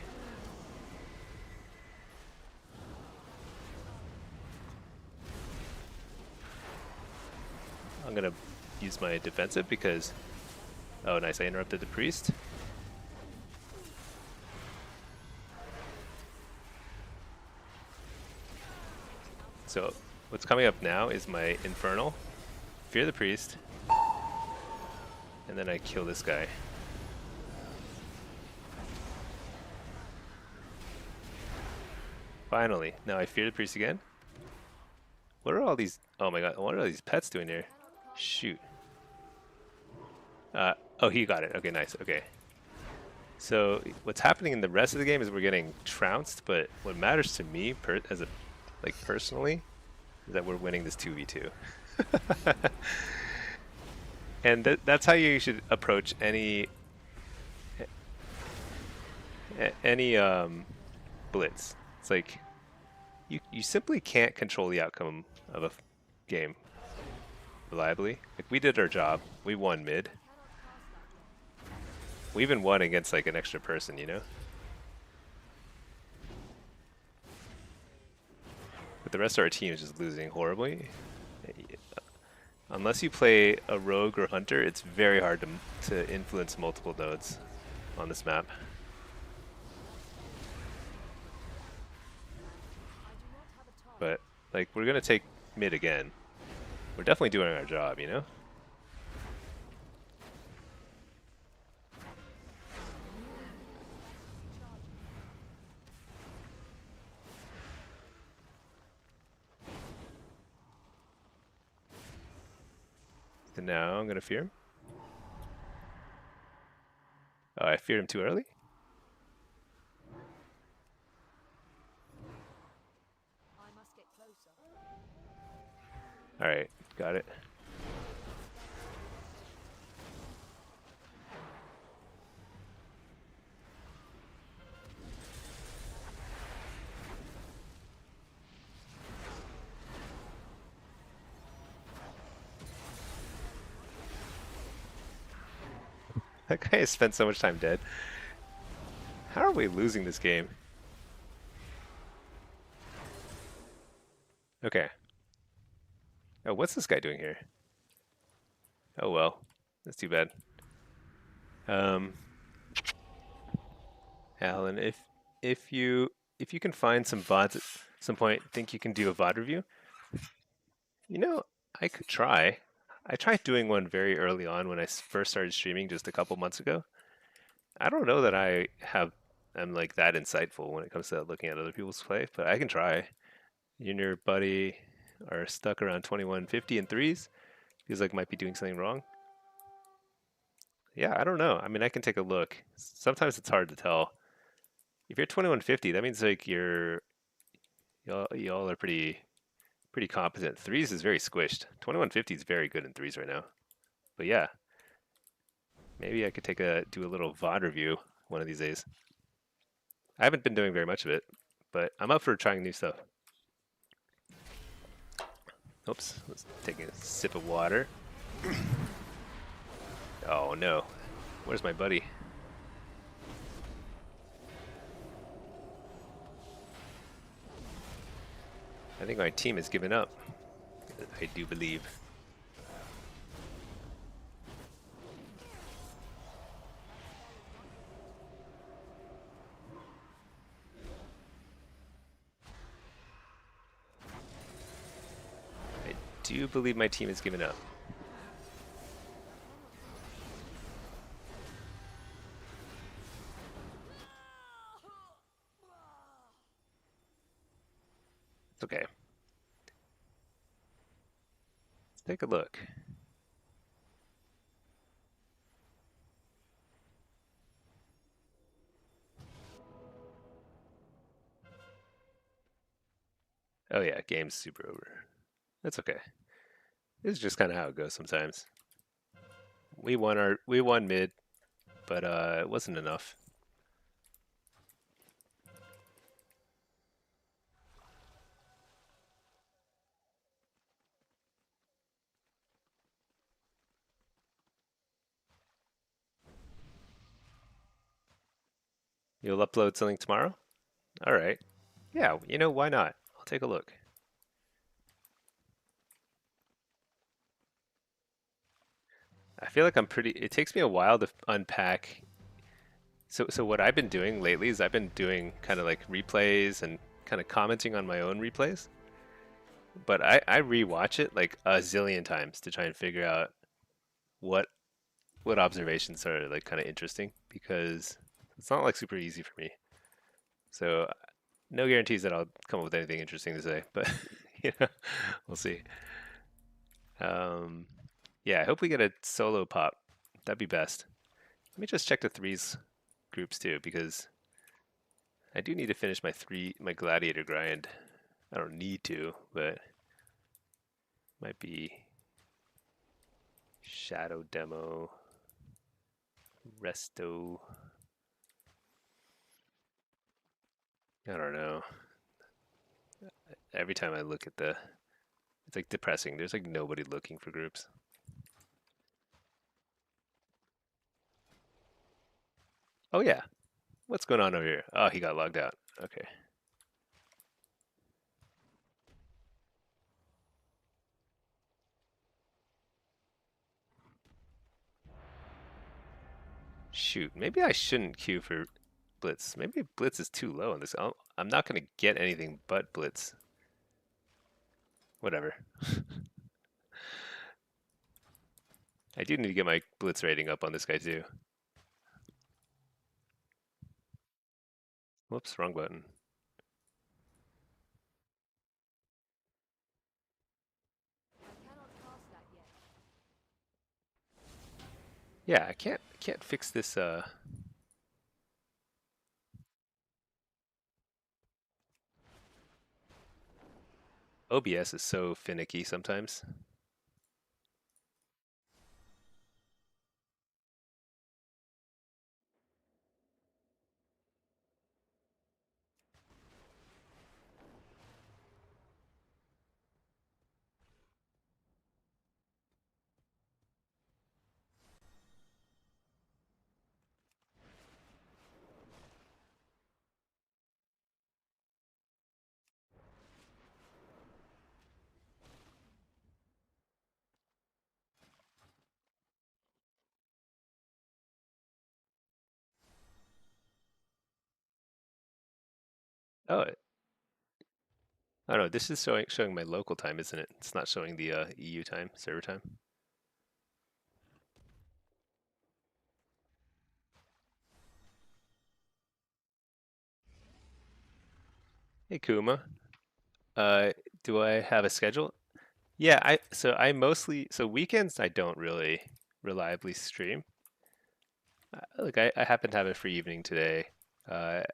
I'm gonna use my defensive because... Oh, nice, I interrupted the priest. So what's coming up now is my Infernal, Fear the Priest, and then I kill this guy. Finally. Now I Fear the Priest again. What are all these... Oh my god, what are all these pets doing here? Shoot. Oh, he got it. Okay, nice. Okay. So what's happening in the rest of the game is we're getting trounced, but what matters to me personally is that we're winning this 2v2. And that's how you should approach any blitz. It's like you simply can't control the outcome of a game reliably. Like, we did our job. We won mid. We even won against like an extra person, you know? But the rest of our team is just losing horribly. Unless you play a rogue or hunter, it's very hard to influence multiple nodes on this map. but like we're gonna take mid again. We're definitely doing our job, you know? So now I'm gonna fear him. Oh, I feared him too early? I must get closer. Alright, got it. That guy has spent so much time dead. How are we losing this game? Okay. Oh, what's this guy doing here? Oh well, that's too bad. Alan, if you can find some VODs at some point, think you can do a VOD review? You know, I could try. I tried doing one very early on when I first started streaming just a couple months ago. I don't know that I'm like that insightful when it comes to looking at other people's play, but I can try. You and your buddy are stuck around 2150 and threes. Feels like might be doing something wrong. Yeah, I don't know. I mean, I can take a look. Sometimes it's hard to tell. If you're 2150, that means like y'all are pretty competent. Threes is very squished. 2150 is very good in threes right now. But yeah, maybe I could do a little VOD review one of these days. I haven't been doing very much of it, but I'm up for trying new stuff. Oops, let's take a sip of water. Oh no, where's my buddy? I think my team has given up. I do believe. I do believe my team has given up. It's okay. Let's take a look. Oh yeah, game's super over. That's okay. This is just kind of how it goes sometimes. We won mid, but it wasn't enough. You'll upload something tomorrow? All right. Yeah, you know, why not? I'll take a look. I feel like it takes me a while to unpack. So what I've been doing lately is I've been doing kind of like replays and kind of commenting on my own replays. But I rewatch it like a zillion times to try and figure out what observations are like kind of interesting, because it's not like super easy for me. So no guarantees that I'll come up with anything interesting to say, but you know, we'll see. Yeah, I hope we get a solo pop. That'd be best. Let me just check the threes groups too, because I do need to finish my gladiator grind. I don't need to, but might be shadow demo, resto. I don't know. Every time I look at it's like depressing. There's like nobody looking for groups. Oh yeah, what's going on over here? Oh, he got logged out. Okay. Shoot, maybe I shouldn't queue for Blitz. Maybe Blitz is too low on this. I'm not going to get anything but Blitz. Whatever. I do need to get my blitz rating up on this guy too. Whoops, wrong button. I cannot cast that yet. Yeah, I can't fix this OBS is so finicky sometimes. Oh, oh no, this is showing my local time, isn't it? It's not showing the EU time, server time. Hey Kuma, uh, do I have a schedule? Yeah, I mostly weekends I don't really reliably stream. Like I happen to have a free evening today.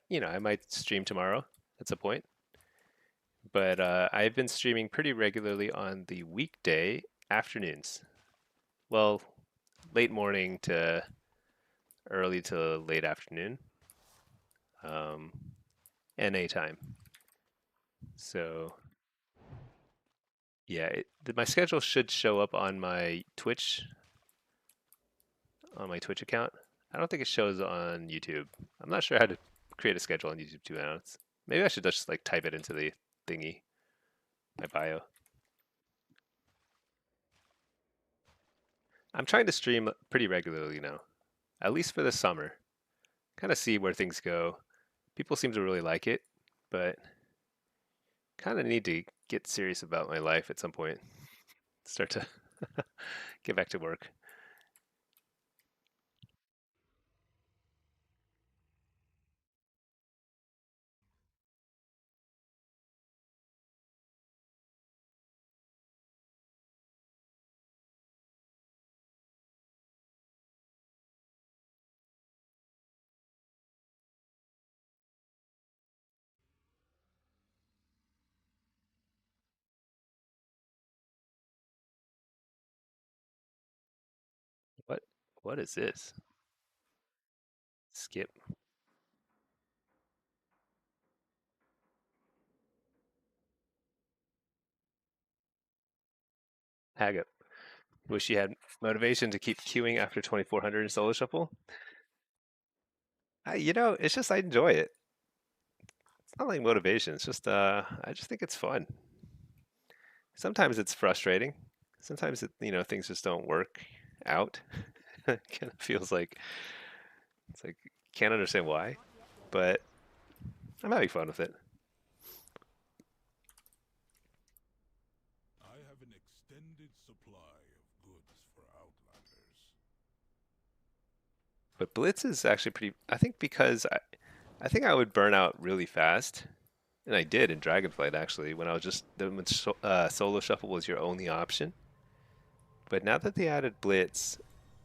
You know, I might stream tomorrow at some point, but I've been streaming pretty regularly on the weekday afternoons. Well, late morning to early to late afternoon, um, NA time. So yeah, my schedule should show up on my Twitch account. I don't think it shows on YouTube. I'm not sure how to create a schedule on YouTube, to be honest. Maybe I should just like type it into the thingy, my bio. I'm trying to stream pretty regularly now, at least for the summer. Kind of see where things go. People seem to really like it, but kind of need to get serious about my life at some point. Start to get back to work. What what is this? Skip. Hag Wish you had motivation to keep queuing after 2400 in solo shuffle. You know, it's just I enjoy it. It's not like motivation. It's just I just think it's fun. Sometimes it's frustrating. Sometimes things just don't work out. It kind of feels like it's like can't understand why, but I'm having fun with it. I have an extended supply of goods for Outlanders. But Blitz is actually pretty. I think because I think I would burn out really fast, and I did in Dragonflight actually when I was just when solo shuffle was your only option. But now that they added Blitz,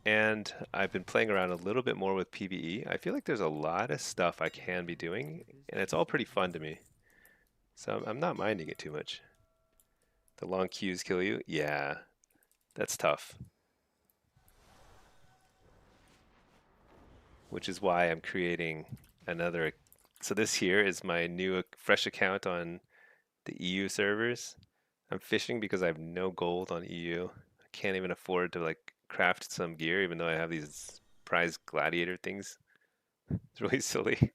and I've been playing around a little bit more with PvE, I feel like there's a lot of stuff I can be doing, and it's all pretty fun to me. So I'm not minding it too much. The long queues kill you? Yeah, that's tough. Which is why I'm creating another. So this here is my new fresh account on the EU servers. I'm fishing because I have no gold on EU. I can't even afford to like craft some gear, even though I have these prize gladiator things. It's really silly.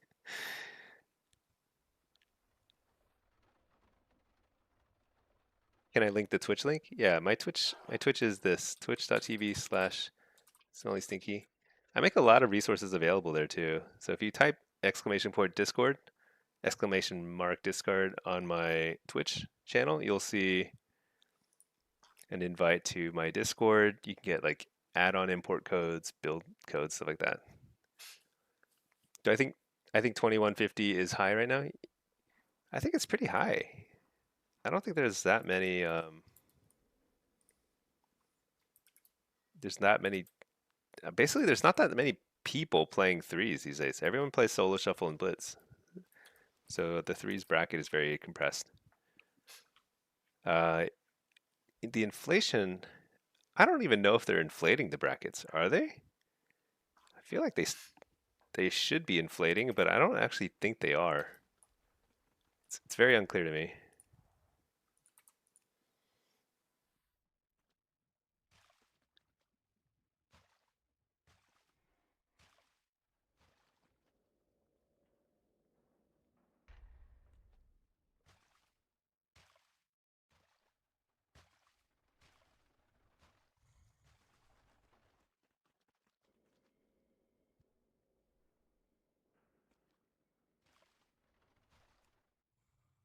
Can I link the Twitch link? Yeah, my Twitch is this twitch.tv/ Smelly Stinky. I make a lot of resources available there too. So if you type !Discord !Discord on my Twitch channel, you'll see an invite to my Discord. You can get like add-on import codes, build codes, stuff like that. Do I think 2150 is high right now? I think it's pretty high. I don't think there's that many basically there's not that many people playing threes these days. Everyone plays solo shuffle and blitz. So the threes bracket is very compressed. The inflation, I don't even know if they're inflating the brackets. Are they? I feel like they should be inflating, but I don't actually think they are. It's very unclear to me.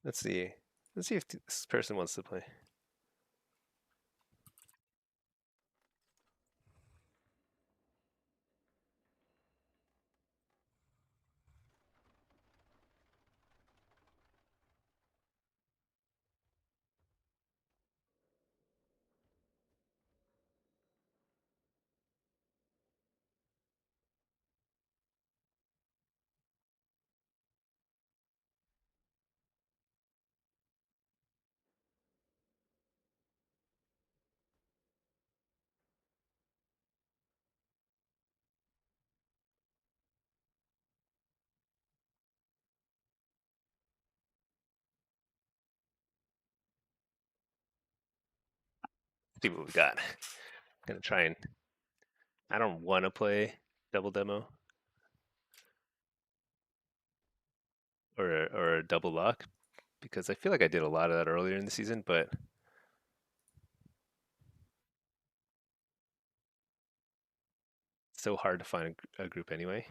Let's see. Let's see if this person wants to play. See what we got. I'm gonna try and. I don't want to play double demo or a double lock because I feel like I did a lot of that earlier in the season, but it's so hard to find a group anyway.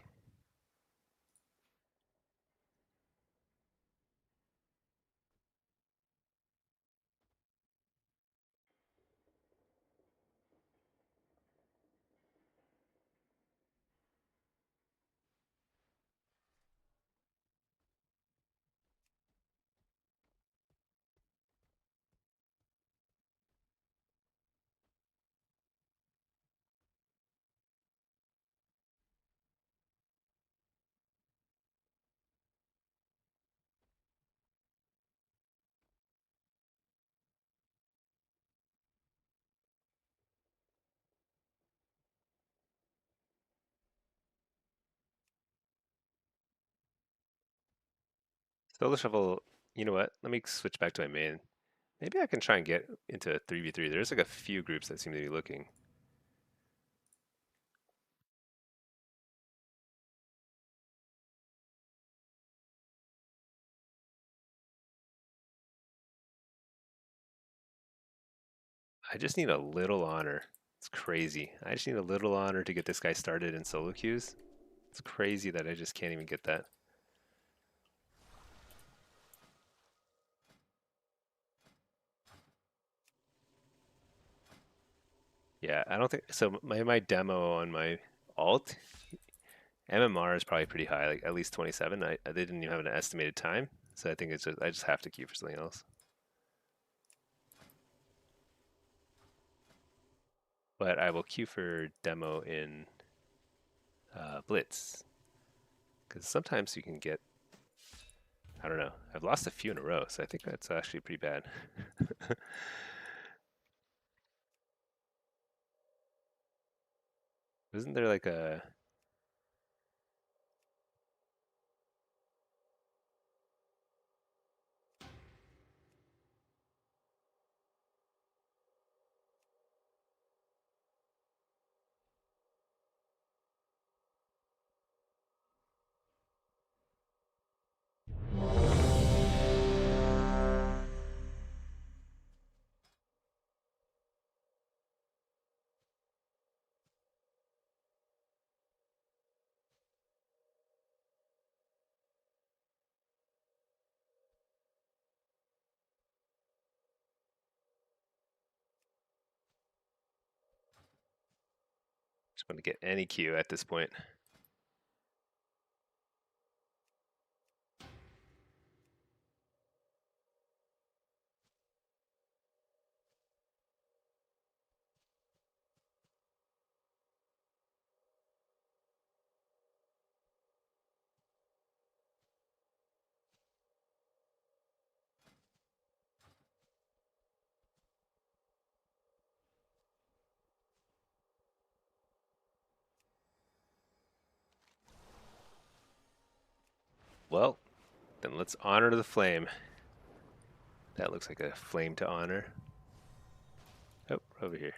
Solo shuffle. You know what? Let me switch back to my main. Maybe I can try and get into a 3v3. There's like a few groups that seem to be looking. I just need a little honor. It's crazy. I just need a little honor to get this guy started in solo queues. It's crazy that I just can't even get that. Yeah, I don't think so. My demo on my alt MMR is probably pretty high, like at least 27. They didn't even have an estimated time, so I think it's just I just have to queue for something else. But I will queue for demo in Blitz because sometimes you can get. I don't know. I've lost a few in a row, so I think that's actually pretty bad. Isn't there like a Just want to get any Q at this point. Well, then let's honor the flame. That looks like a flame to honor. Oh, over here.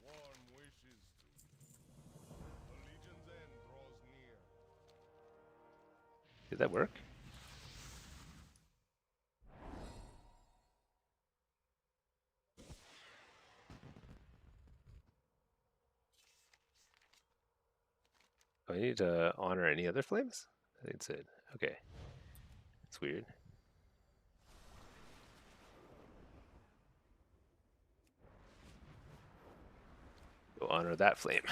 Warm wishes to. The Legion's end draws near. Did that work? Oh, I need to honor any other flames? I think it's it. Okay. It's weird. Go honor that flame.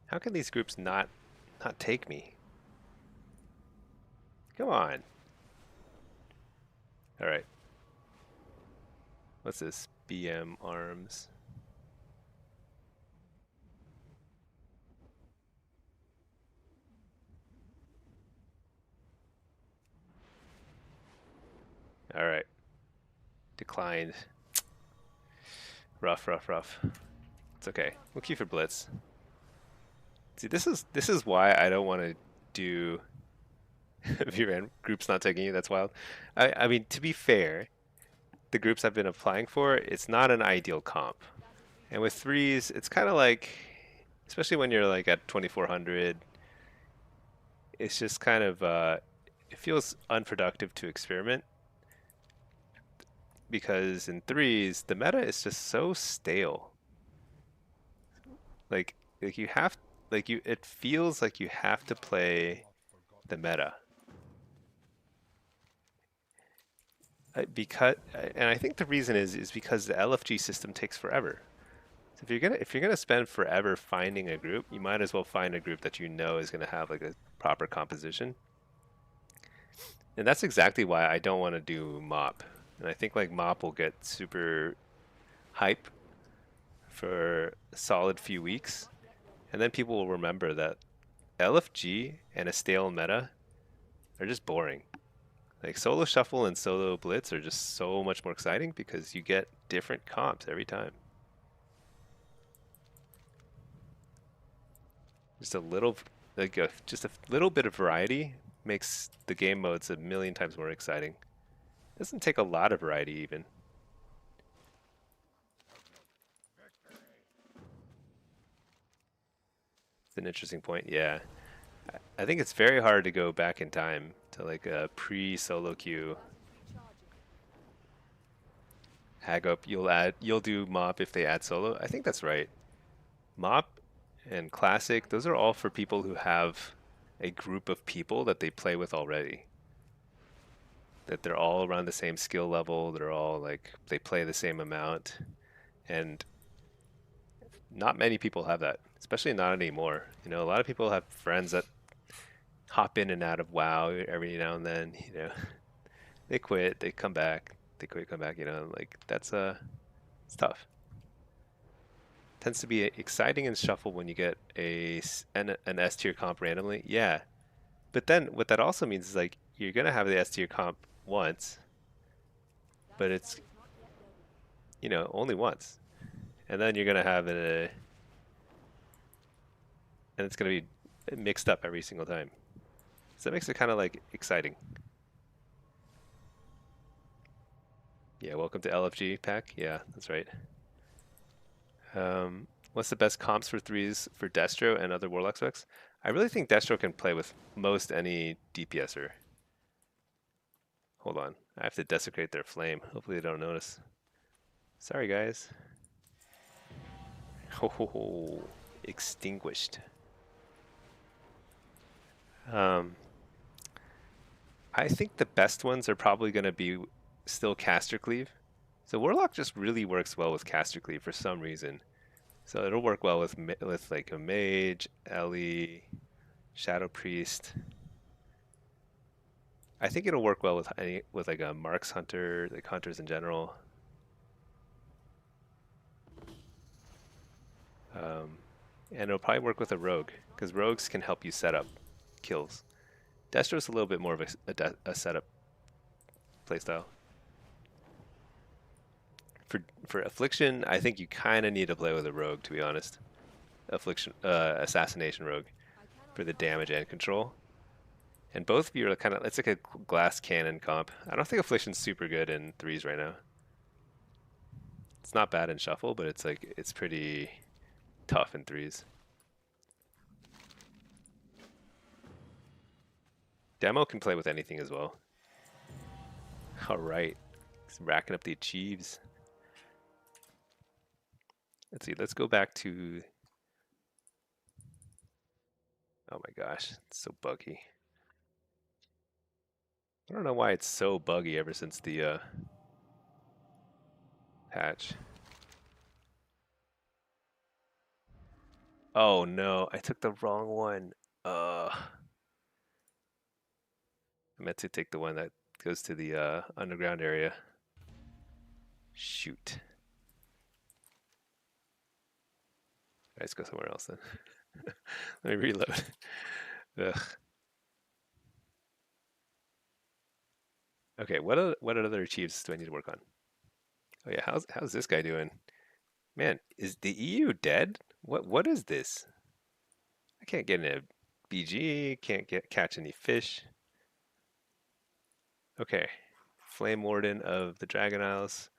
How can these groups not take me? Come on. All right. What's this? BM arms. All right. Declined. Rough, rough, rough. It's okay. We'll keep for Blitz. See, this is why I don't want to do VRAN groups not taking you. That's wild. I mean, to be fair, the groups I've been applying for, it's not an ideal comp. And with threes, it's kind of like, especially when you're like at 2400, it's just kind of, it feels unproductive to experiment. Because in threes, the meta is just so stale. Like you have, it feels like you have to play the meta. And I think the reason is because the LFG system takes forever. So if you're gonna spend forever finding a group, you might as well find a group that you know is gonna have like a proper composition. And that's exactly why I don't want to do MOP. And I think like MOP will get super hype for a solid few weeks, and then people will remember that LFG and a stale meta are just boring. Like solo shuffle and solo blitz are just so much more exciting because you get different comps every time. Just a little, just a little bit of variety makes the game modes a million times more exciting. It doesn't take a lot of variety even. It's an interesting point. Yeah, I think it's very hard to go back in time to like a pre-solo queue. Hag up, you'll do MOP if they add solo. I think that's right. MOP and Classic, those are all for people who have a group of people that they play with already. That they're all around the same skill level, they're all like, they play the same amount. And not many people have that, especially not anymore. You know, a lot of people have friends that hop in and out of WoW every now and then, you know. They quit, they come back, they quit, come back, you know, like that's it's tough. Tends to be exciting in shuffle when you get an S tier comp randomly. Yeah. But then what that also means is like you're gonna have the S tier comp once, but it's, you know, only once. And then you're gonna have and it's gonna be mixed up every single time. So that makes it kind of like exciting. Yeah, welcome to LFG pack. Yeah, that's right. What's the best comps for threes for Destro and other Warlock specs? I really think Destro can play with most any DPSer. Hold on, I have to desecrate their flame. Hopefully they don't notice. Sorry guys. Oh, extinguished. Um, I think the best ones are probably going to be still caster cleave. So Warlock just really works well with caster cleave for some reason. So it'll work well with like a mage, Ellie, Shadow Priest. I think it'll work well with like a Marks Hunter, like hunters in general. And it'll probably work with a rogue because rogues can help you set up kills. Destro's a little bit more of a setup playstyle. For affliction, I think you kind of need to play with a rogue, to be honest. Affliction, assassination rogue, for the damage and control. And both of you are kind of, it's like a glass cannon comp. I don't think affliction's super good in threes right now. It's not bad in shuffle, but it's like it's pretty tough in threes. Demo can play with anything as well. All right, he's racking up the achieves. Let's see. Let's go back to. Oh my gosh, it's so buggy. I don't know why it's so buggy ever since the patch. Oh no, I took the wrong one. I meant to take the one that goes to the underground area. Shoot. Let's go somewhere else then. Let me reload. Ugh. Okay, what other achieves do I need to work on? Oh yeah, how's this guy doing? Man, is the EU dead? What is this? I can't get in a BG, can't catch any fish. Okay. Flame Warden of the Dragon Isles.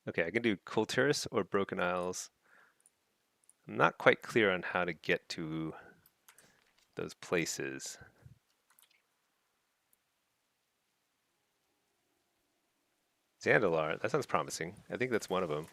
Okay, I can do Kulturis or Broken Isles. I'm not quite clear on how to get to those places. Zandalar, that sounds promising. I think that's one of them.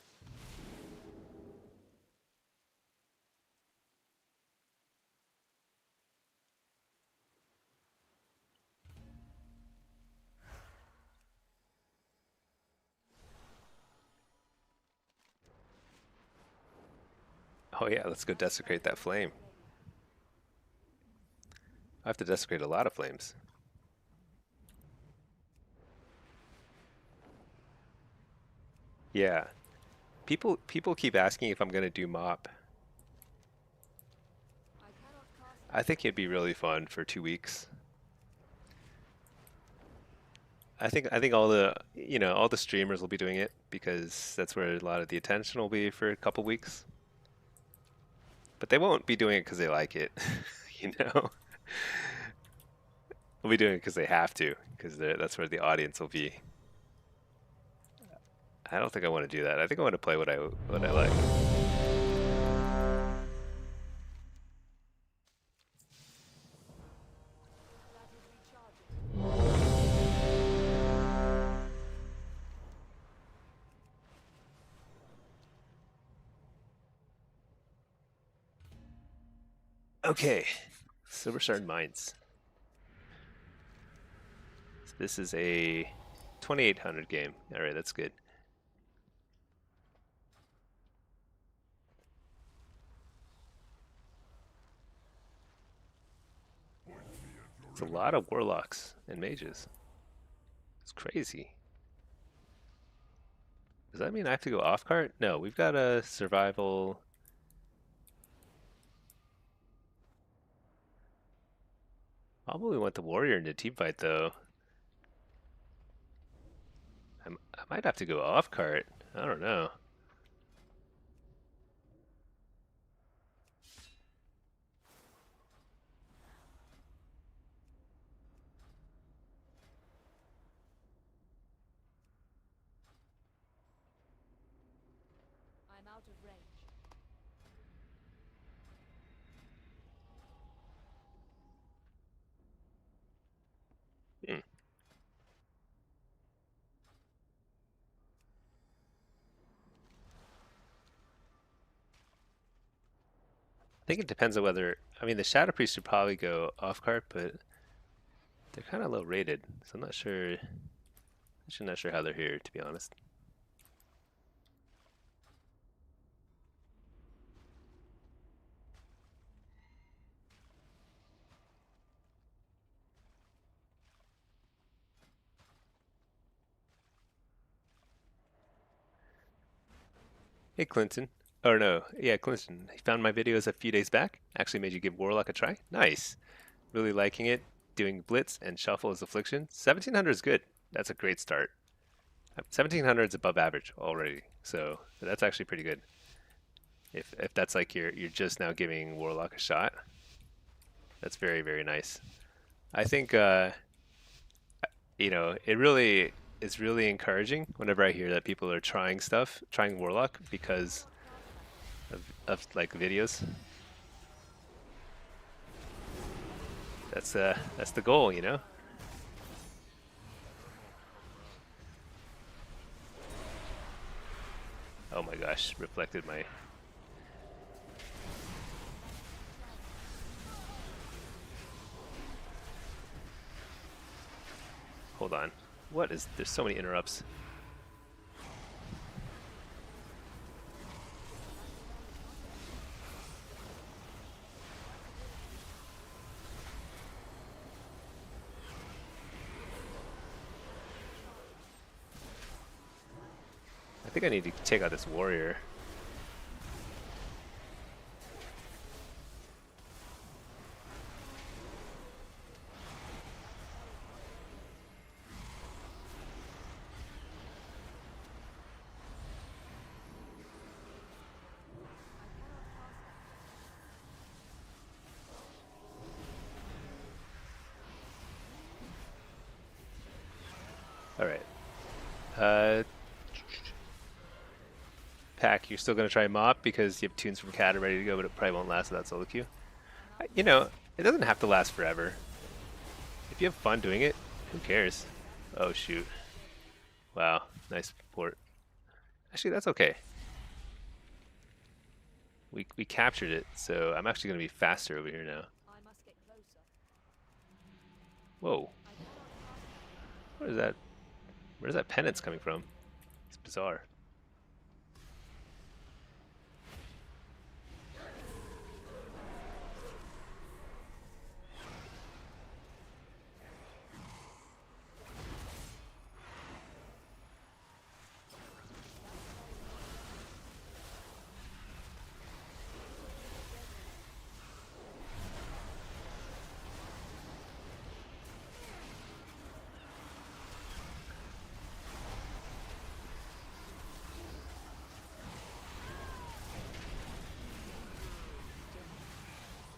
Oh yeah, let's go desecrate that flame. I have to desecrate a lot of flames. Yeah. People keep asking if I'm gonna do mop. I think it'd be really fun for 2 weeks. I think all the streamers will be doing it because that's where a lot of the attention will be for a couple weeks. But they won't be doing it because they like it, you know. They'll be doing it because they have to, because that's where the audience will be. I don't think I want to do that. I think I want to play what I like. Okay, Silver Shard Mines. This is a 2800 game. All right, that's good. It's a lot of warlocks and mages. It's crazy. Does that mean I have to go off cart? No, we've got a survival. Probably want the warrior in the team fight though. I might have to go off cart. I don't know. I'm out of range. Hmm. think it depends on whether, I mean, the Shadow Priest should probably go off cart, but they're kind of low rated, so I'm not sure. Actually, not sure how they're here, to be honest. Hey, Clinton. Oh, no. Yeah, Clinton. He found my videos a few days back. Actually made you give Warlock a try. Nice. Really liking it. Doing Blitz and Shuffle as Affliction. 1700 is good. That's a great start. 1700 is above average already, so that's actually pretty good. If that's like you're just now giving Warlock a shot, that's very, very nice. I think you know, it really is really encouraging whenever I hear that people are trying stuff, trying Warlock because of like videos. That's the goal, you know. Oh my gosh, reflected my. Hold on. What is, there's so many interrupts. I think I need to take out this warrior. All right. Pack, you're still going to try Mop because you have tunes from Cat ready to go, but it probably won't last without solo queue. You know, it doesn't have to last forever. If you have fun doing it, who cares? Oh, shoot. Wow, nice port. Actually, that's okay. We captured it, so I'm actually going to be faster over here now. Whoa. What is that? Where's that penance coming from? It's bizarre.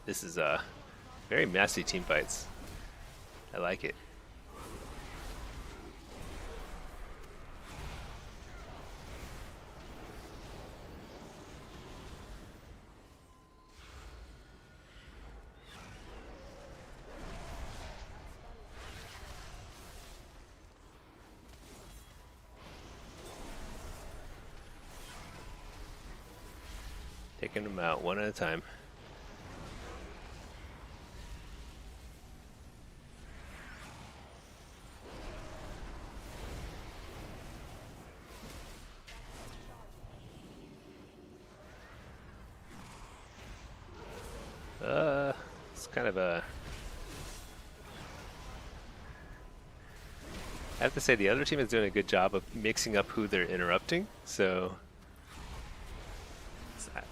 This is very messy team fights. I like it. Taking them out one at a time. It's kind of a... I have to say the other team is doing a good job of mixing up who they're interrupting. So,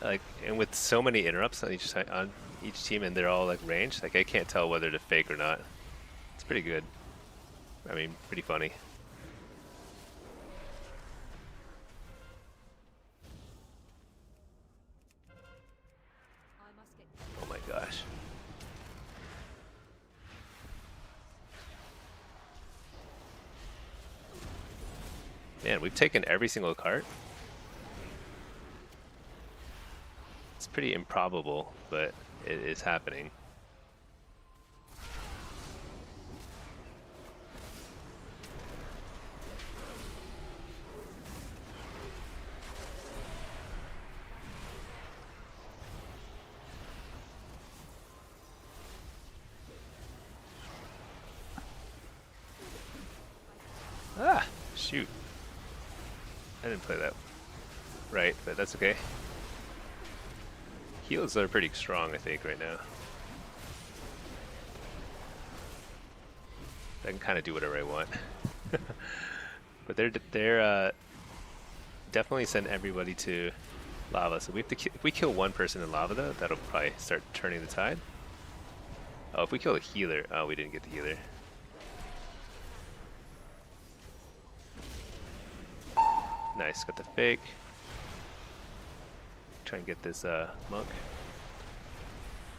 like, and with so many interrupts on each team, and they're all like ranged, like I can't tell whether to fake or not. It's pretty good. I mean, pretty funny. Oh my gosh. Man, we've taken every single cart. It's pretty improbable, but it is happening. shoot. I didn't play that right, but that's okay. Heals are pretty strong, I think, right now. I can kind of do whatever I want. But they're definitely send everybody to lava. So we have to if we kill one person in lava though, that'll probably start turning the tide. Oh, if we kill a healer, oh, we didn't get the healer. Nice, got the fake. Try and get this monk.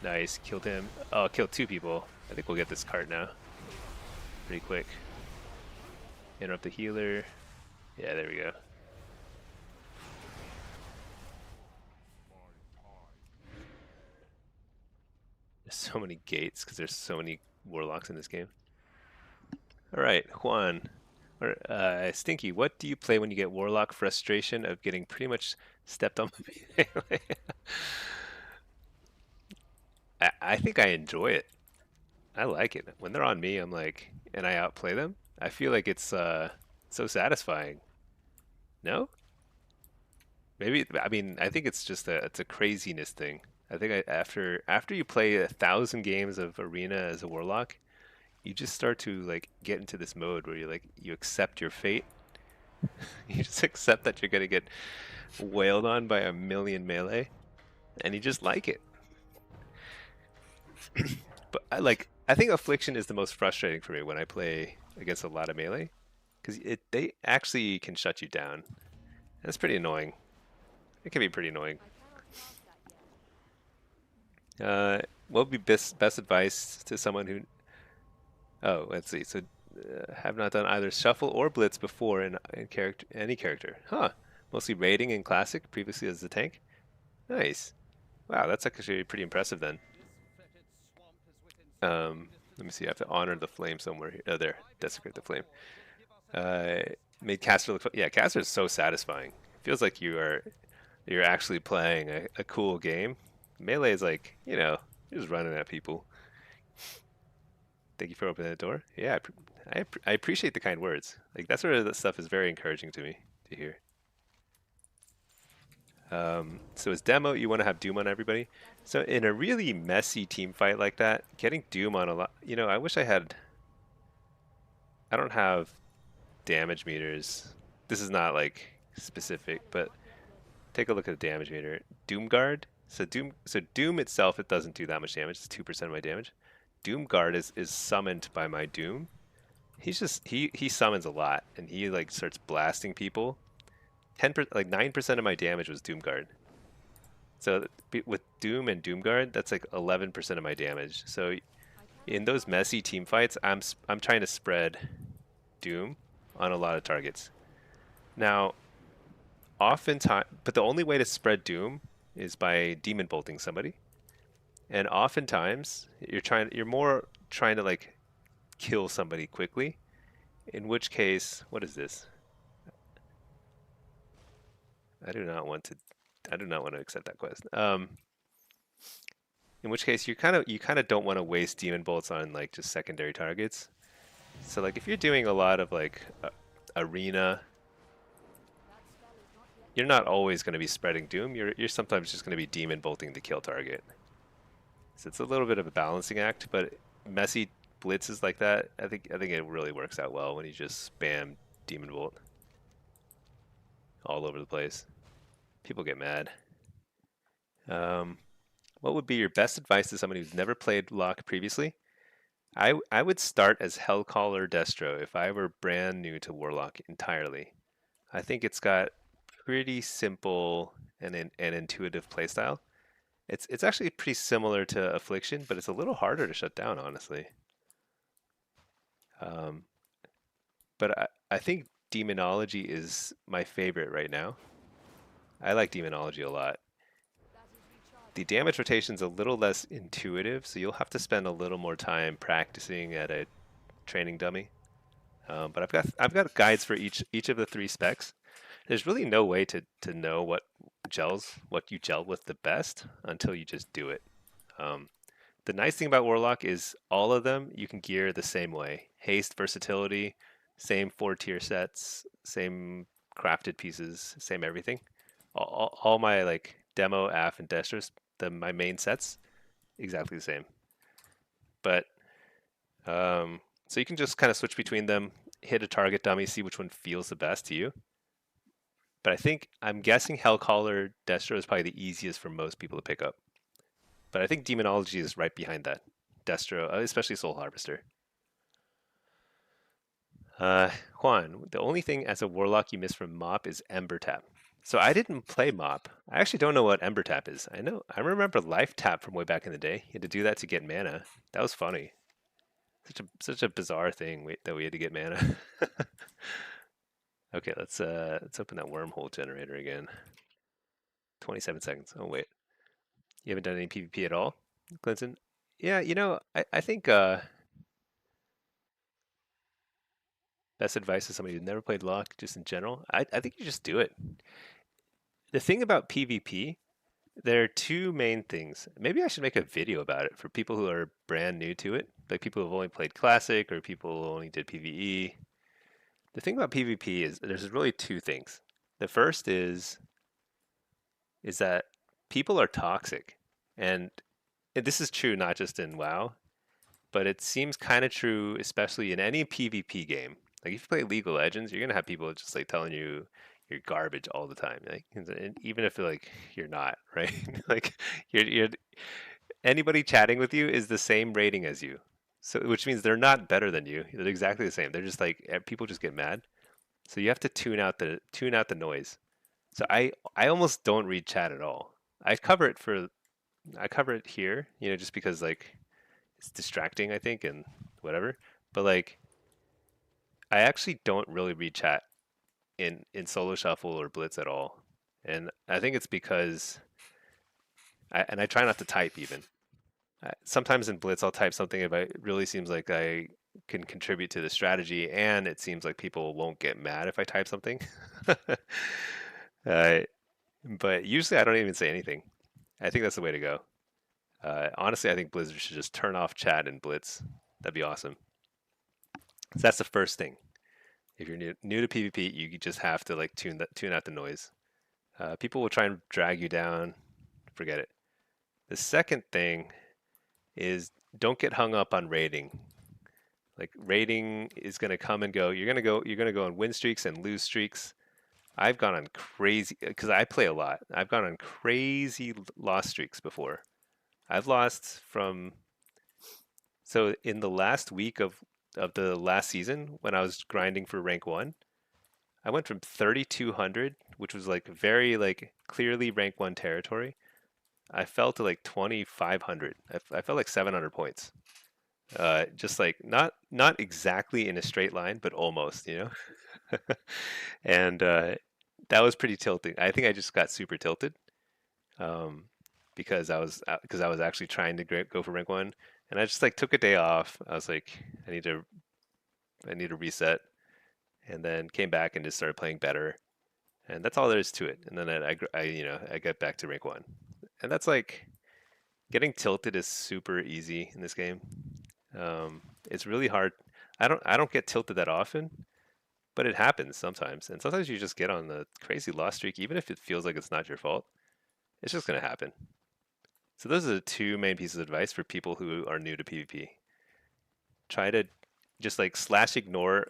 Nice, killed him. Oh, killed 2 people. I think we'll get this cart now. Pretty quick. Interrupt the healer. Yeah, there we go. There's so many gates because there's so many warlocks in this game. Alright, Juan. Or, Stinky, what do you play when you get warlock frustration of getting pretty much stepped on by melee? I think I enjoy it. I like it. When they're on me, I'm like, and I outplay them, I feel like it's so satisfying. No? Maybe, I mean, I think it's just it's a craziness thing. I think after you play 1,000 games of Arena as a warlock, you just start to like get into this mode where you accept your fate. You just accept that you're gonna get wailed on by 1,000,000 melee, and you just like it. But I think affliction is the most frustrating for me when I play against a lot of melee, because they actually can shut you down. That's pretty annoying. It can be pretty annoying. What would be best advice to someone who? Oh, let's see. So, have not done either shuffle or blitz before in any character. Huh. Mostly raiding in classic, previously as the tank. Nice. Wow, that's actually pretty impressive then. Let me see. I have to honor the flame somewhere here. Oh, there. Desecrate the flame. Made caster look. Yeah, caster is so satisfying. It feels like you're actually playing a cool game. Melee is like, you're just running at people. Thank you for opening the door. Yeah, I appreciate the kind words. Like, that sort of stuff is very encouraging to me to hear. So as demo, you want to have Doom on everybody. So in a really messy team fight like that, getting Doom on a lot, I wish I don't have damage meters. This is not like specific, but take a look at the damage meter. Doom Guard. So Doom itself, it doesn't do that much damage. It's 2% of my damage. Doom Guard is summoned by my Doom. He's just he summons a lot, and he like starts blasting people. 10%, like 9% of my damage was Doom Guard. So with Doom and Doom Guard, that's like 11% of my damage. So in those messy team fights, I'm trying to spread Doom on a lot of targets. Now, oftentimes, but the only way to spread Doom is by demon bolting somebody. And oftentimes, you're more trying to like kill somebody quickly. In which case, what is this? I do not want to accept that quest. In which case, you kind of don't want to waste demon bolts on like just secondary targets. So like if you're doing a lot of like arena, you're not always going to be spreading Doom. You're sometimes just going to be demon bolting the kill target. So it's a little bit of a balancing act, but messy blitzes like that, I think it really works out well when you just spam demon bolt all over the place. People get mad. What would be your best advice to someone who's never played Lock previously? I would start as Hellcaller Destro if I were brand new to Warlock entirely. I think it's got pretty simple and intuitive playstyle. It's actually pretty similar to Affliction, but it's a little harder to shut down, honestly. But I think Demonology is my favorite right now. I like Demonology a lot. The damage rotation's a little less intuitive, so you'll have to spend a little more time practicing at a training dummy. But I've got guides for each of the 3 specs. There's really no way to know what you gel with the best until you just do it. The nice thing about Warlock is all of them you can gear the same way. Haste, versatility, same 4 tier sets, same crafted pieces, same everything. All my like demo, aff, and destros, my main sets, exactly the same. But so you can just kind of switch between them, hit a target dummy, see which one feels the best to you. But I'm guessing Hellcaller Destro is probably the easiest for most people to pick up. But I think Demonology is right behind that. Destro, especially Soul Harvester. Juan, the only thing as a Warlock you miss from Mop is Ember Tap. So I didn't play Mop. I actually don't know what Ember Tap is. I remember Life Tap from way back in the day. You had to do that to get mana. That was funny. Such a bizarre thing that we had to get mana. Okay, let's open that wormhole generator again. 27 seconds. Oh wait. You haven't done any PvP at all, Clinton? Yeah, I think best advice to somebody who's never played Lock, just in general, I think you just do it. The thing about PvP, there are two main things. Maybe I should make a video about it for people who are brand new to it, like people who've only played Classic or people who only did PvE. The thing about PvP is there's really two things. The first is that people are toxic, and this is true not just in WoW, but it seems kind of true, especially in any PvP game. Like if you play League of Legends, you're gonna have people just like telling you you're garbage all the time. Like, and even if like you're not, right? Like you're anybody chatting with you is the same rating as you, so which means they're not better than you. They're exactly the same. They're just like people just get mad. So you have to tune out the noise. So I almost don't read chat at all. I cover it here, just because like it's distracting, I think, and whatever. But like I actually don't really read chat in solo shuffle or blitz at all. And I think it's because I try not to type even. Sometimes in blitz I'll type something if it really seems like I can contribute to the strategy, and it seems like people won't get mad if I type something. uh, but usually I don't even say anything. I think that's the way to go. Honestly, I think Blizzard should just turn off chat in blitz. That'd be awesome. So that's the first thing. If you're new to PvP, you just have to like tune out the noise. People will try and drag you down. Forget it. The second thing is don't get hung up on rating. Like rating is going to come and go. You're going to go on win streaks and lose streaks. I've gone on crazy because I play a lot. I've gone on crazy loss streaks before. I've lost from so in the last week of the last season when I was grinding for rank 1, I went from 3,200, which was like very like clearly rank 1 territory. I fell to like 2,500. I felt like 700 points. Just like not exactly in a straight line, but almost, and that was pretty tilting. I think I just got super tilted because I was actually trying to go for rank 1, and I just like took a day off. I was like, I need to reset, and then came back and just started playing better, and that's all there is to it. And then I get back to rank 1, and that's like getting tilted is super easy in this game. It's really hard. I don't get tilted that often, but it happens sometimes, and sometimes you just get on the crazy loss streak, even if it feels like it's not your fault. It's just gonna happen. So those are the two main pieces of advice for people who are new to PvP. Try to just like slash ignore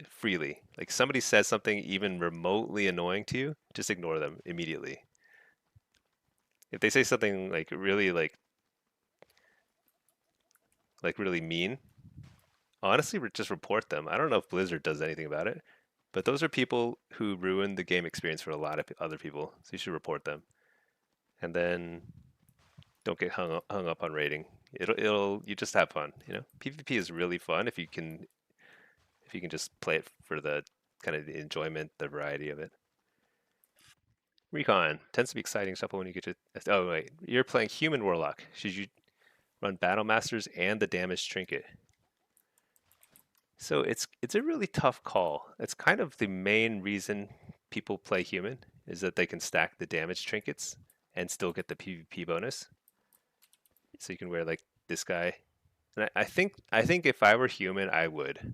freely. Like somebody says something even remotely annoying to you, just ignore them immediately. If they say something like really really mean, honestly, just report them. I don't know if Blizzard does anything about it, but those are people who ruin the game experience for a lot of other people. So you should report them, and then don't get hung up on rating. You just have fun. PvP is really fun if you can just play it for the kind of the enjoyment, the variety of it. Recon tends to be exciting stuff when you get to. Oh wait, you're playing human warlock. Should you run battle masters and the damage trinket? So it's a really tough call. It's kind of the main reason people play human is that they can stack the damage trinkets and still get the PvP bonus. So you can wear like this guy. And I think if I were human, I would.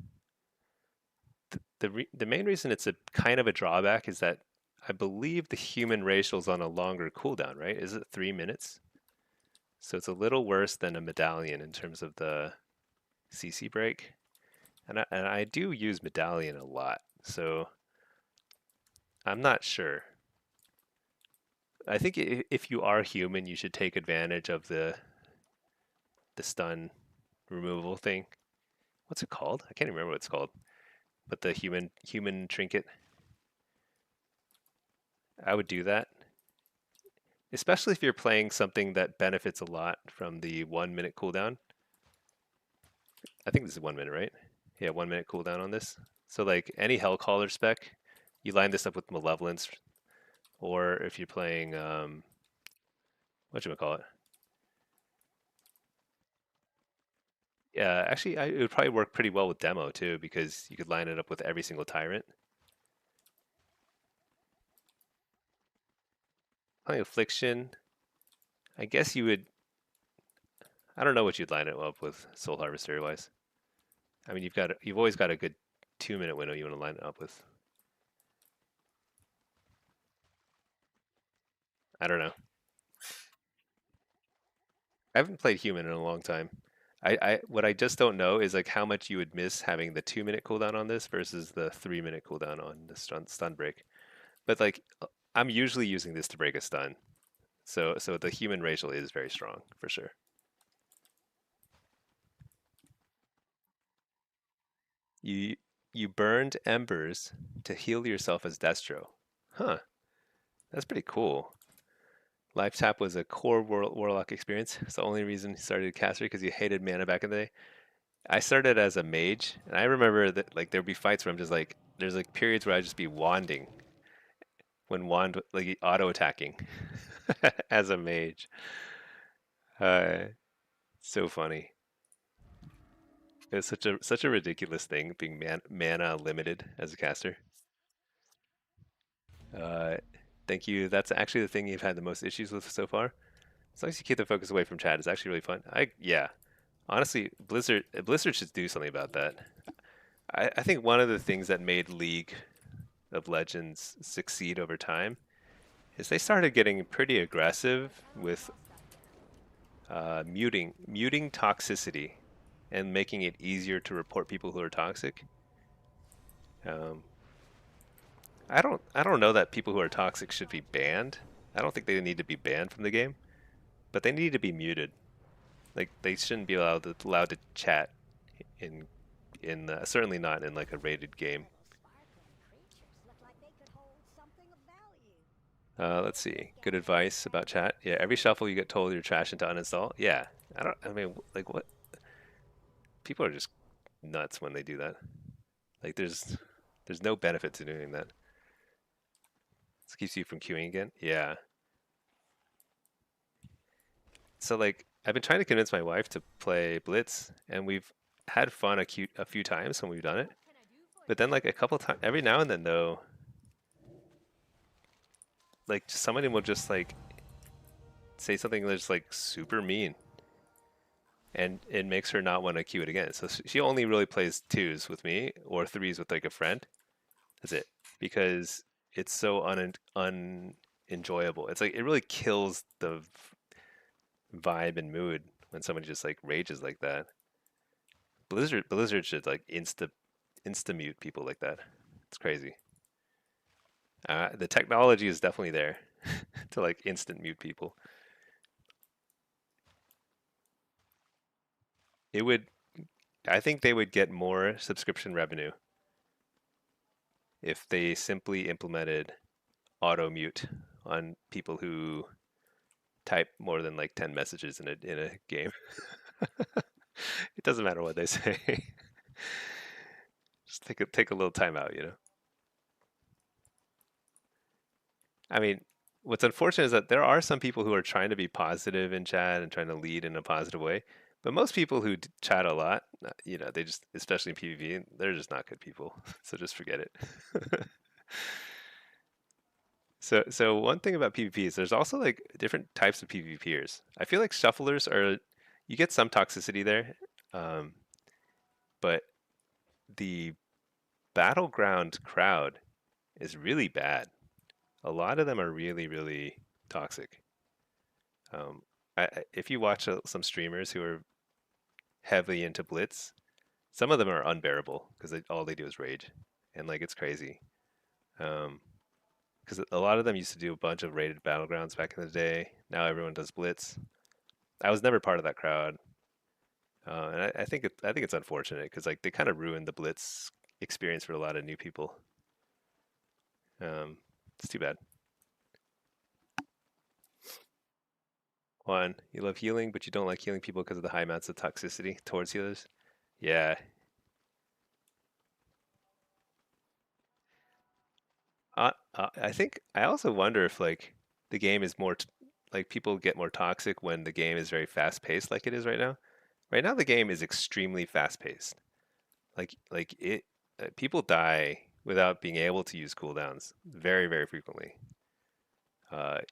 the main reason it's a kind of a drawback is that I believe the human racial is on a longer cooldown, right? Is it 3 minutes? So it's a little worse than a medallion in terms of the CC break. And I do use medallion a lot, so I'm not sure. I think if you are human, you should take advantage of the stun removal thing. What's it called? I can't remember what it's called. But the human trinket. I would do that. Especially if you're playing something that benefits a lot from the 1 minute cooldown. I think this is 1 minute, right? Yeah, 1 minute cooldown on this. So like any Hellcaller spec, you line this up with Malevolence, or if you're playing whatchamacallit? Yeah, actually it would probably work pretty well with Demo too, because you could line it up with every single Tyrant. Playing Affliction, I guess you would. I don't know what you'd line it up with Soul Harvester wise. I mean, you've always got a good 2 minute window you want to line it up with. I don't know. I haven't played human in a long time. What I just don't know is like how much you would miss having the 2 minute cooldown on this versus the 3 minute cooldown on the stun break. But like I'm usually using this to break a stun. So the human racial is very strong for sure. You burned embers to heal yourself as Destro. Huh. That's pretty cool. Live tap was a core Warlock experience. It's the only reason he started caster because you hated mana back in the day. I started as a mage, and I remember that like there'd be fights where I'm just like, there's like periods where I'd just be wanding when wand like auto attacking as a mage. Uh, so funny. It's such a ridiculous thing being mana limited as a caster. Uh, thank you. That's actually the thing you've had the most issues with so far. As long as you keep the focus away from chat, it's actually really fun. Yeah. Honestly, Blizzard should do something about that. I think one of the things that made League of Legends succeed over time is they started getting pretty aggressive with muting toxicity and making it easier to report people who are toxic. I don't know that people who are toxic should be banned. I don't think they need to be banned from the game, but they need to be muted. Like they shouldn't be allowed to chat in certainly not in like a rated game. Let's see. Good advice about chat. Yeah, every shuffle you get told you're trash and to uninstall. Yeah, I mean, like what? People are just nuts when they do that. Like there's no benefit to doing that. This keeps you from queuing again. Yeah. So like I've been trying to convince my wife to play Blitz, and we've had fun a few times when we've done it. But then like a couple times, every now and then though, like somebody will just like say something that's like super mean, and it makes her not want to queue it again. So she only really plays 2s with me or 3s with like a friend. That's it, because it's so unenjoyable. It's like it really kills the vibe and mood when somebody just like rages like that. Blizzard should like insta mute people like that. It's crazy. The technology is definitely there to like instant mute people. I think they would get more subscription revenue if they simply implemented auto mute on people who type more than like 10 messages in a game. It doesn't matter what they say. Just take a little time out, you know. I mean, what's unfortunate is that there are some people who are trying to be positive in chat and trying to lead in a positive way, but most people who chat a lot, you know, they just, especially in PvP, they're just not good people. So just forget it. So one thing about PvP is there's also like different types of PvPers. I feel like shufflers are, you get some toxicity there, but the Battleground crowd is really bad. A lot of them are really, really toxic. If you watch some streamers who are heavily into Blitz, some of them are unbearable because all they do is rage, and like it's crazy. Because a lot of them used to do a bunch of rated battlegrounds back in the day. Now everyone does Blitz. I was never part of that crowd, and I think it's unfortunate because like they kind of ruined the Blitz experience for a lot of new people. It's too bad. Juan, you love healing, but you don't like healing people because of the high amounts of toxicity towards healers. Yeah. I think I also wonder if like the game is more like people get more toxic when the game is very fast paced, like it is right now. Right now, the game is extremely fast paced. Like it, people die without being able to use cooldowns very, very frequently.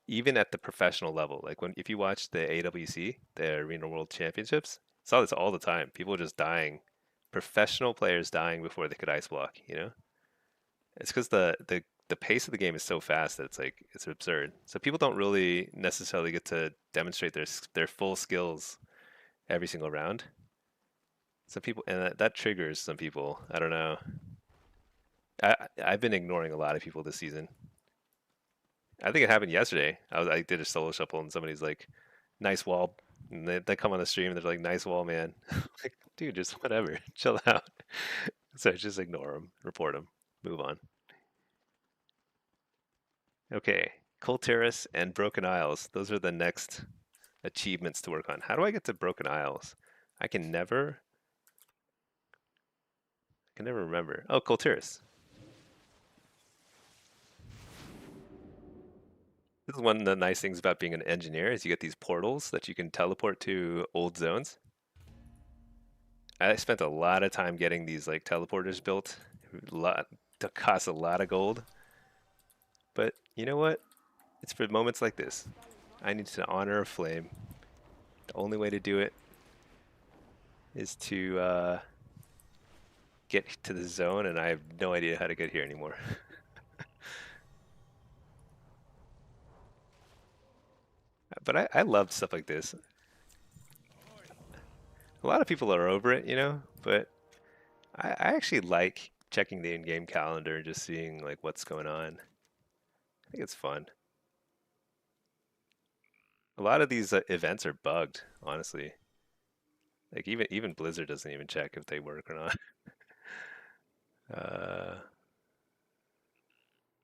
Even at the professional level, like if you watch the AWC, the Arena World Championships, saw this all the time. People just dying, professional players dying before they could ice block. You know, it's because the pace of the game is so fast that it's absurd. So people don't really necessarily get to demonstrate their full skills every single round. Some people, and that triggers some people. I don't know. I've been ignoring a lot of people this season. I think it happened yesterday. I did a solo shuffle and somebody's like, "Nice wall," and they come on the stream and they're like, "Nice wall, man." Like, dude, just whatever, chill out. So just ignore them, report them, move on. Okay, Cold Terrace and Broken Isles. Those are the next achievements to work on. How do I get to Broken Isles? I can never remember. Oh, Cold Terrace. This is one of the nice things about being an engineer is you get these portals that you can teleport to old zones. I spent a lot of time getting these like teleporters built. That cost a lot of gold. But you know what? It's for moments like this. I need to honor a flame. The only way to do it is to get to the zone, and I have no idea how to get here anymore. But I love stuff like this. A lot of people are over it, you know, but I actually like checking the in-game calendar and just seeing like what's going on. I think it's fun. A lot of these events are bugged, honestly. Like even Blizzard doesn't even check if they work or not.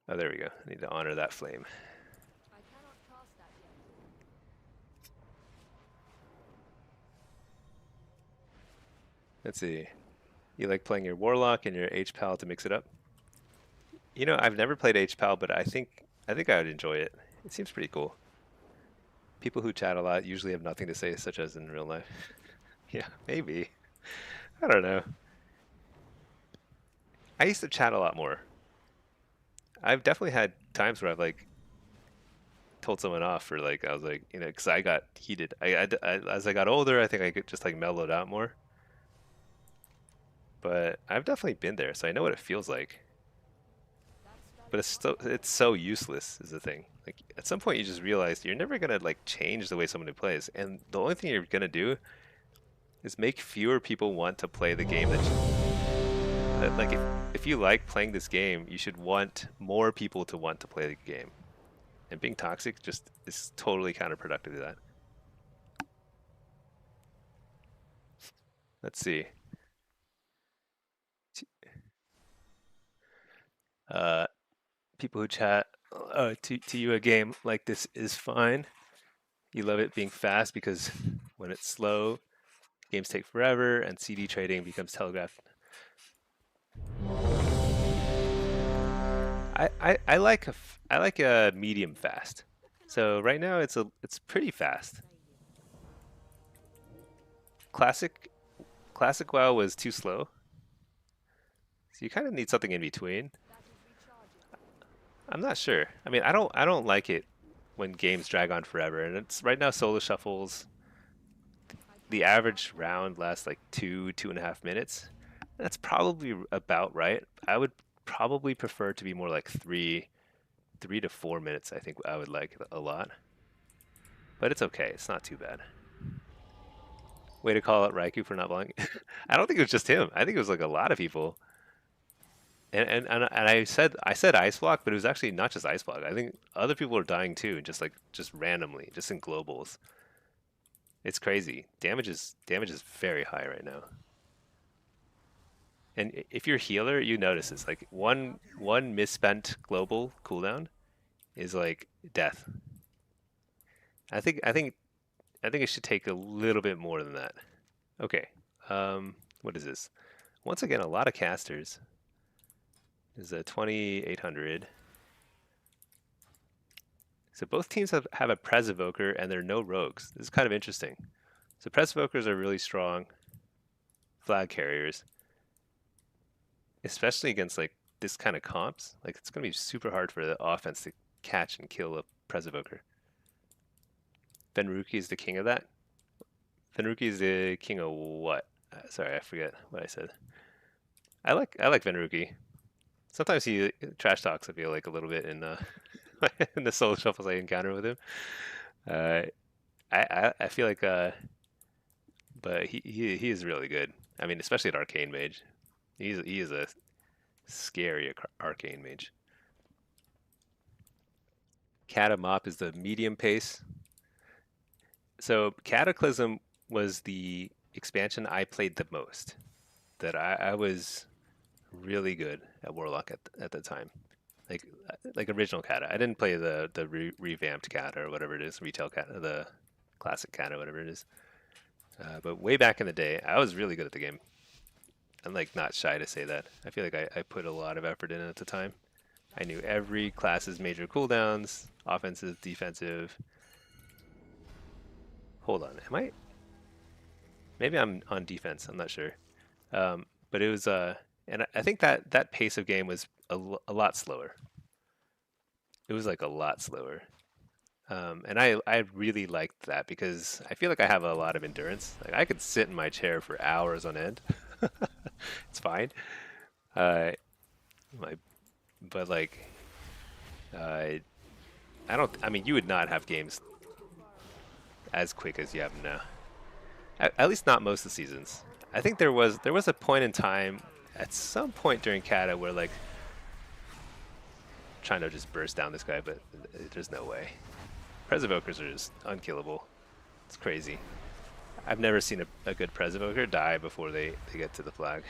Oh, there we go. I need to honor that flame. I cannot cast that yet. Let's see. You like playing your Warlock and your H-Pal to mix it up? You know, I've never played H-Pal, but I think I would enjoy it. It seems pretty cool. People who chat a lot usually have nothing to say, such as in real life. Yeah, maybe. I don't know. I used to chat a lot more. I've definitely had times where I've like told someone off, or like I was like, you know, because I got heated. As I got older, I think I could just like mellowed out more. But I've definitely been there, so I know what it feels like. But it's so useless is the thing. Like at some point you just realize you're never gonna like change the way somebody plays, and the only thing you're gonna do is make fewer people want to play the game that you, like if you like playing this game, you should want more people to want to play the game. And being toxic just is totally counterproductive to that. Let's see. People who chat to you a game like this is fine. You love it being fast because when it's slow, games take forever and CD trading becomes telegraphed. I like a medium fast. So right now it's pretty fast. Classic WoW was too slow. So you kind of need something in between. I'm not sure. I mean, I don't like it when games drag on forever. And it's right now solo shuffles. The average round lasts like 2.5 minutes. That's probably about right. I would probably prefer to be more like 3 to 4 minutes. I think I would like a lot, but it's okay. It's not too bad. Way to call out Raikou for not blocking. I don't think it was just him. I think it was like a lot of people. And I said ice block, but it was actually not just ice block. I think other people are dying too, just randomly, just in globals. It's crazy. Damage is very high right now. And if you're a healer, you notice it's like one misspent global cooldown is like death. I think it should take a little bit more than that. Okay. What is this? Once again, a lot of casters. This is a 2800. So both teams have a Prez Evoker and there are no rogues. This is kind of interesting. So Prez Evokers are really strong flag carriers, especially against like this kind of comps. Like it's going to be super hard for the offense to catch and kill a Prez Evoker. Fenruki is the king of that. Fenruki is the king of what? Sorry, I forget what I said. I like Fenruki. Sometimes he trash talks. I feel like a little bit in the in the solo shuffles I encounter with him. I feel like, but he is really good. I mean, especially at Arcane Mage, he is a scary Arcane Mage. Catamop is the medium pace. So Cataclysm was the expansion I played the most. That I was really good at Warlock at the time. Like original Kata. I didn't play the revamped Kata or whatever it is, retail Kata, the classic Kata, whatever it is. But way back in the day, I was really good at the game. I'm like not shy to say that. I feel like I put a lot of effort in at the time. I knew every class's major cooldowns, offensive, defensive. Hold on, am I? Maybe I'm on defense. I'm not sure. But it was and I think that pace of game was a lot slower. It was like a lot slower. And I really liked that because I feel like I have a lot of endurance. Like I could sit in my chair for hours on end. It's fine. Uh, but like, I don't. I mean, you would not have games as quick as you have now. At least not most of the seasons. I think there was a point in time, at some point during Kata, where like trying to just burst down this guy, but there's no way. Prez Evokers are just unkillable. It's crazy. I've never seen a good Prez Evoker die before they get to the flag.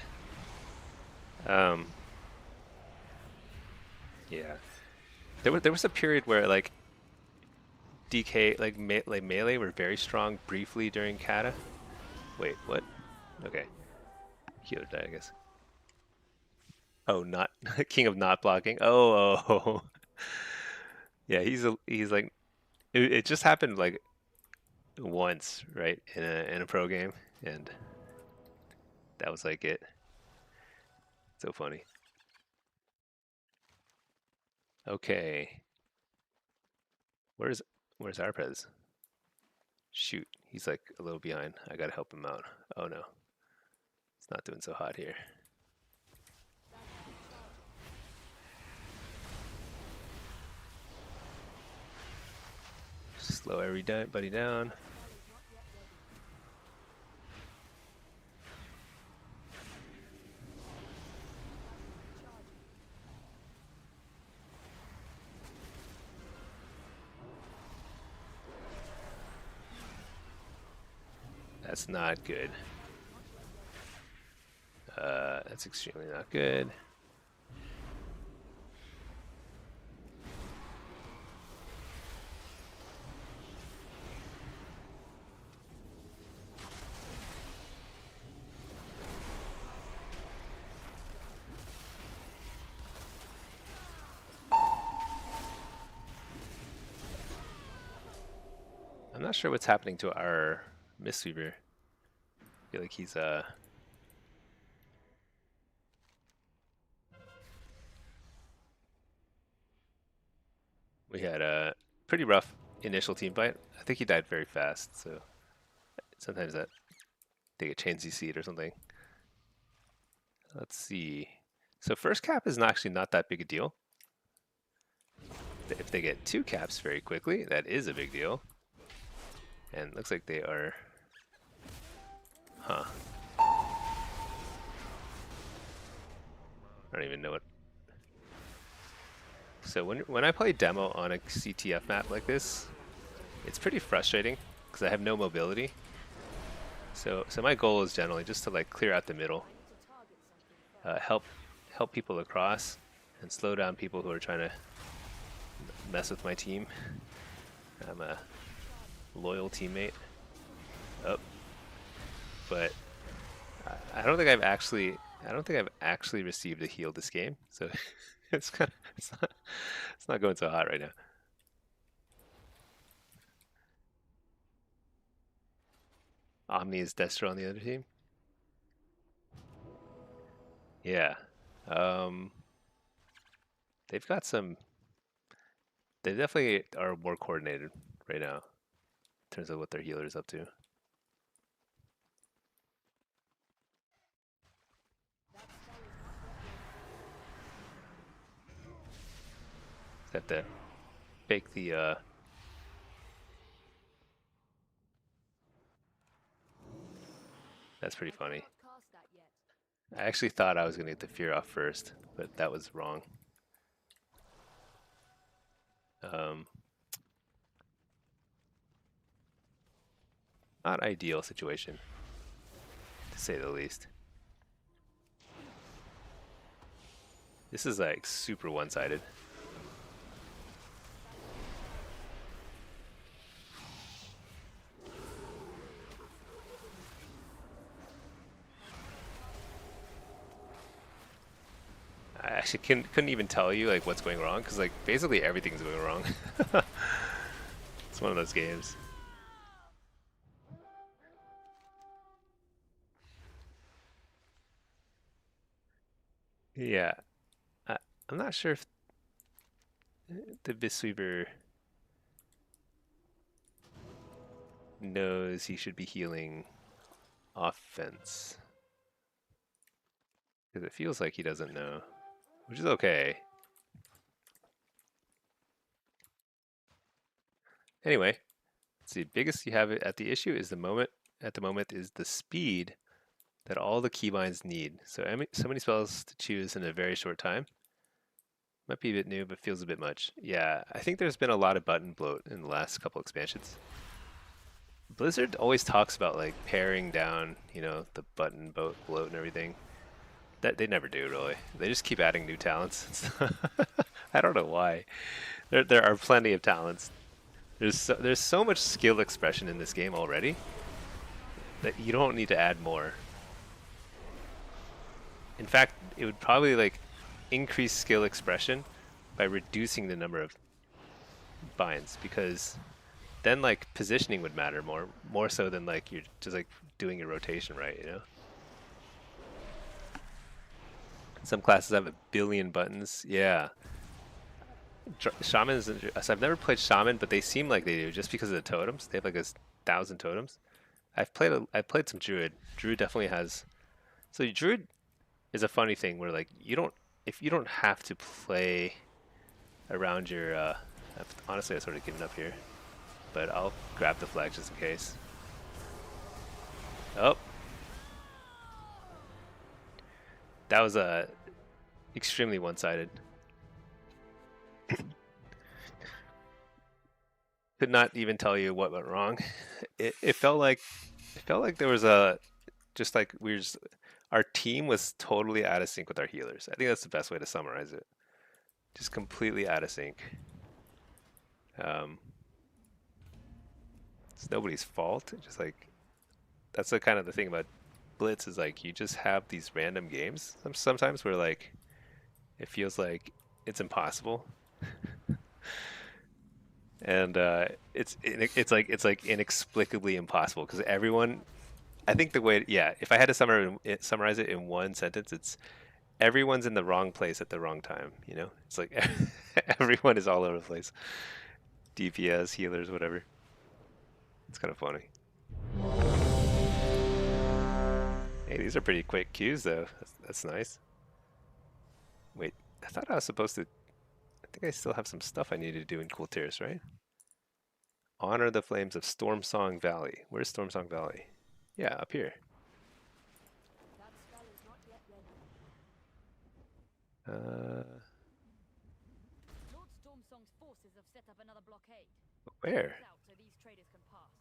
Yeah. There was a period where like DK like melee were very strong briefly during Kata. Wait, what? Okay. Healer died, I guess. Oh, not king of not blocking. Oh. Yeah, he's like it just happened like once, right, in a pro game, and that was like it. So funny. Okay. Where's our Prez? Shoot, he's like a little behind. I gotta help him out. Oh no, it's not doing so hot here. Slow everybody down. That's not good. That's extremely not good. I'm not sure what's happening to our Mistweaver. I feel like he's we had a pretty rough initial team fight. I think he died very fast, so sometimes that they get chain CC'd or something. Let's see. So first cap is actually not that big a deal. If they get 2 caps very quickly, that is a big deal. And it looks like they are... Huh. I don't even know what... So when I play demo on a CTF map like this, it's pretty frustrating because I have no mobility. So my goal is generally just to like clear out the middle, help people across, and slow down people who are trying to mess with my team. I'm a loyal teammate. Oh, but I don't think I've actually received a heal this game, so it's not going so hot right now. Omni is Destro on the other team. Yeah, they've got some. They definitely are more coordinated right now in terms of what their healer is up to. Have to fake the That's pretty funny. I actually thought I was going to get the fear off first, but that was wrong. Not ideal situation, to say the least. This is like super one-sided. I actually couldn't even tell you like what's going wrong because like basically everything's going wrong. It's one of those games. Yeah, I'm not sure if the Bisweaver knows he should be healing offense. Because it feels like he doesn't know, which is okay. Anyway, let's see. Biggest you have at the issue is the moment. At the moment is the speed that all the keybinds need. So many spells to choose in a very short time. Might be a bit new, but feels a bit much. Yeah, I think there's been a lot of button bloat in the last couple expansions. Blizzard always talks about like paring down, you know, the button bloat and everything. That they never do really. They just keep adding new talents. I don't know why. There are plenty of talents. There's so much skill expression in this game already that you don't need to add more. In fact, it would probably like increase skill expression by reducing the number of binds, because then like positioning would matter more so than like you're just like doing your rotation right, you know? Some classes have 1 billion buttons. Yeah. Shamans, so I've never played Shaman, but they seem like they do just because of the totems. They have like 1,000 totems. I've played some Druid. Druid definitely has. So Druid is a funny thing where like if you don't have to play around your honestly I sort of given up here, but I'll grab the flag just in case. Oh, that was extremely one-sided. Could not even tell you what went wrong. It felt like there was just like our team was totally out of sync with our healers. I think that's the best way to summarize it. Just completely out of sync. It's nobody's fault. Just like that's the kind of the thing about Blitz is like you just have these random games sometimes where like it feels like it's impossible. And it's like inexplicably impossible because everyone, I think the way, yeah, if I had to summarize it in one sentence, it's everyone's in the wrong place at the wrong time, you know? It's like everyone is all over the place. DPS, healers, whatever. It's kind of funny. Hey, these are pretty quick queues though. That's nice. Wait, I thought I was supposed to. I think I still have some stuff I need to do in Cool Tears, right? Honor the flames of Stormsong Valley. Where's Stormsong Valley? Yeah, up here. That spell is not yet ready. Lord Stormsong's forces have set up another blockade. Where? It's out so these traders can pass.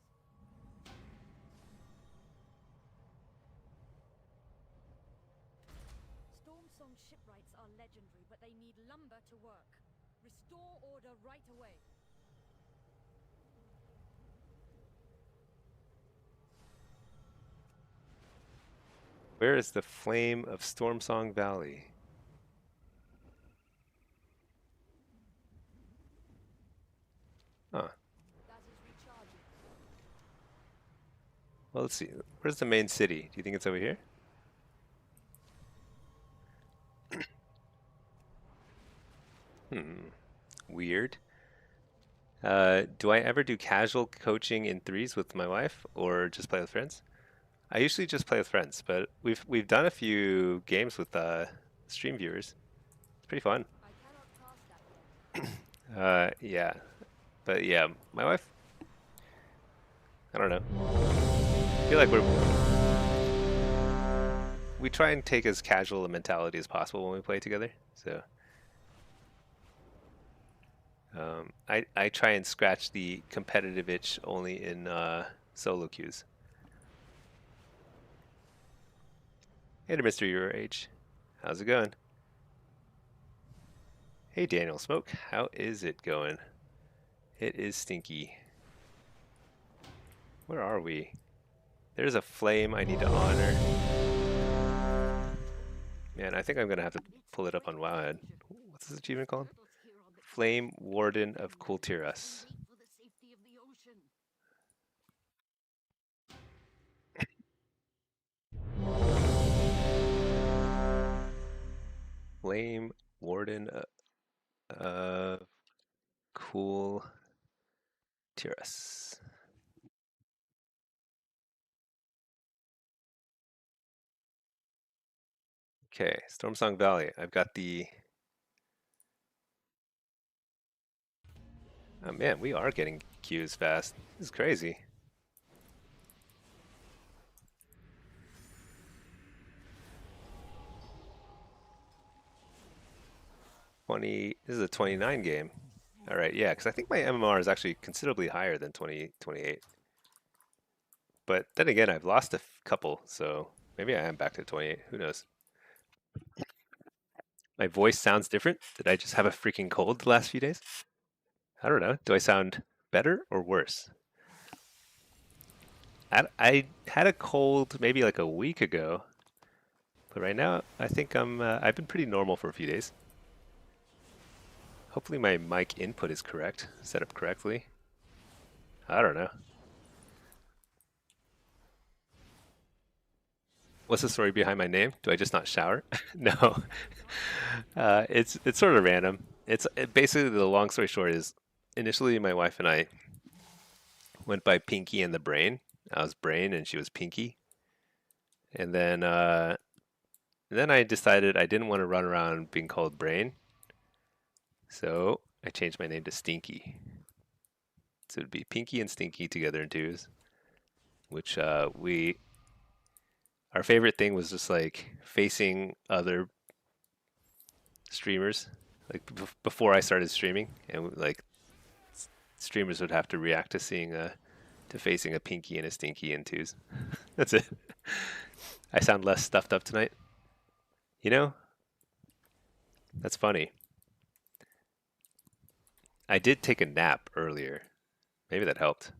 Stormsong shipwrights are legendary, but they need lumber to work. Restore order right away. Where is the flame of Stormsong Valley? Huh. That is recharging. Well, let's see. Where's the main city? Do you think it's over here? Weird. Do I ever do casual coaching in threes with my wife or just play with friends? I usually just play with friends, but we've done a few games with stream viewers. It's pretty fun. I cannot cast that yet. Yeah. But yeah, my wife, I don't know. I feel like we try and take as casual a mentality as possible when we play together. So I try and scratch the competitive itch only in solo queues. Hey there, Mr. Your Age. How's it going? Hey, Daniel Smoke. How is it going? It is stinky. Where are we? There's a flame I need to honor. Man, I think I'm going to have to pull it up on Wowhead. What's this achievement called? Flame Warden of Kultiras. For the safety of the ocean. Flame Warden of Cool Tiras. Okay, Stormsong Valley. I've got the. Oh man, we are getting queues fast. This is crazy. This is a 29 game. All right, yeah, because I think my MMR is actually considerably higher than 28. But then again, I've lost a couple, so maybe I am back to 28. Who knows? My voice sounds different. Did I just have a freaking cold the last few days? I don't know. Do I sound better or worse? I had a cold maybe like a week ago, but right now I think I've been pretty normal for a few days. Hopefully my mic input is correct, set up correctly. I don't know. What's the story behind my name? Do I just not shower? No. It's sort of random. Basically the long story short is initially my wife and I went by Pinky and the Brain. I was Brain and she was Pinky. And then I decided I didn't want to run around being called Brain. So I changed my name to Stinky. So it'd be Pinky and Stinky together in twos, which our favorite thing was just like facing other streamers, like before I started streaming, and like streamers would have to react to facing a Pinky and a Stinky in twos. That's it. I sound less stuffed up tonight. You know, that's funny. I did take a nap earlier. Maybe that helped.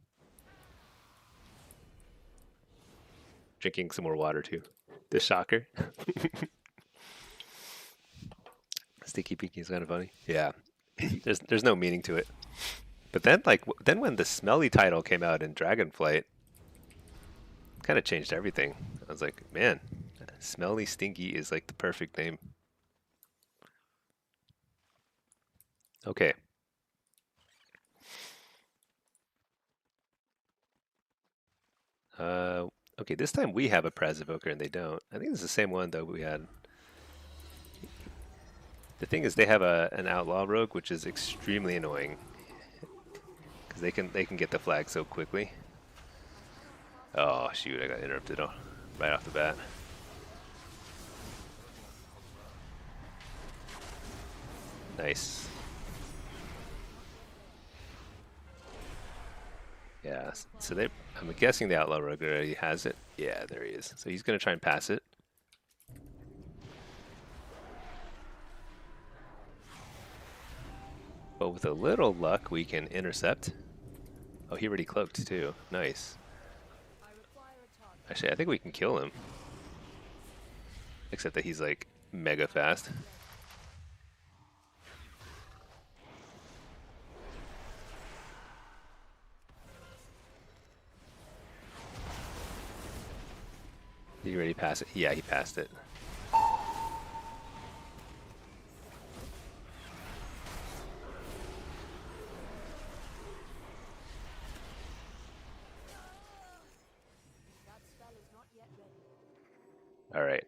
Drinking some more water too. The shocker. Sticky Pinky is kind of funny. Yeah. There's no meaning to it. But then when the smelly title came out in Dragonflight, kind of changed everything. I was like, man, Smelly Stinky is like the perfect name. Okay. Okay, this time we have a Praz Evoker and they don't. I think it's the same one though we had. The thing is, they have an Outlaw Rogue, which is extremely annoying because they can get the flag so quickly. Oh shoot! I got interrupted right off the bat. Nice. Yeah. So I'm guessing the Outlaw Rogue already has it. Yeah, there he is. So he's gonna try and pass it. But with a little luck, we can intercept. Oh, he already cloaked too. Nice. Actually, I think we can kill him. Except that he's like mega fast. Did he already pass it? Yeah, he passed it. All right.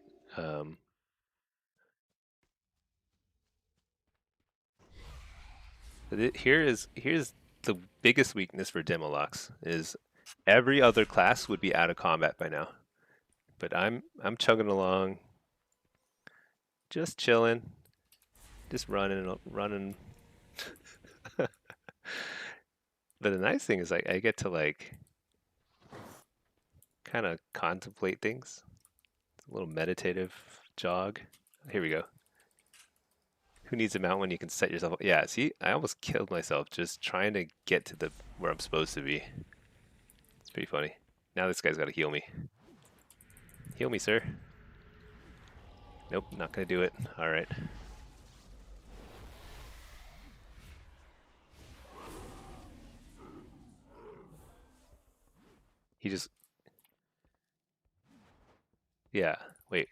Here's the biggest weakness for Demolox is every other class would be out of combat by now. But I'm chugging along, just chilling, just running. But the nice thing is I get to like kind of contemplate things. It's a little meditative jog. Here we go. Who needs a mount when you can set yourself up? Yeah, see, I almost killed myself just trying to get to where I'm supposed to be. It's pretty funny. Now this guy's got to heal me. Heal me, sir. Nope, not gonna do it. All right. He just... Yeah, wait.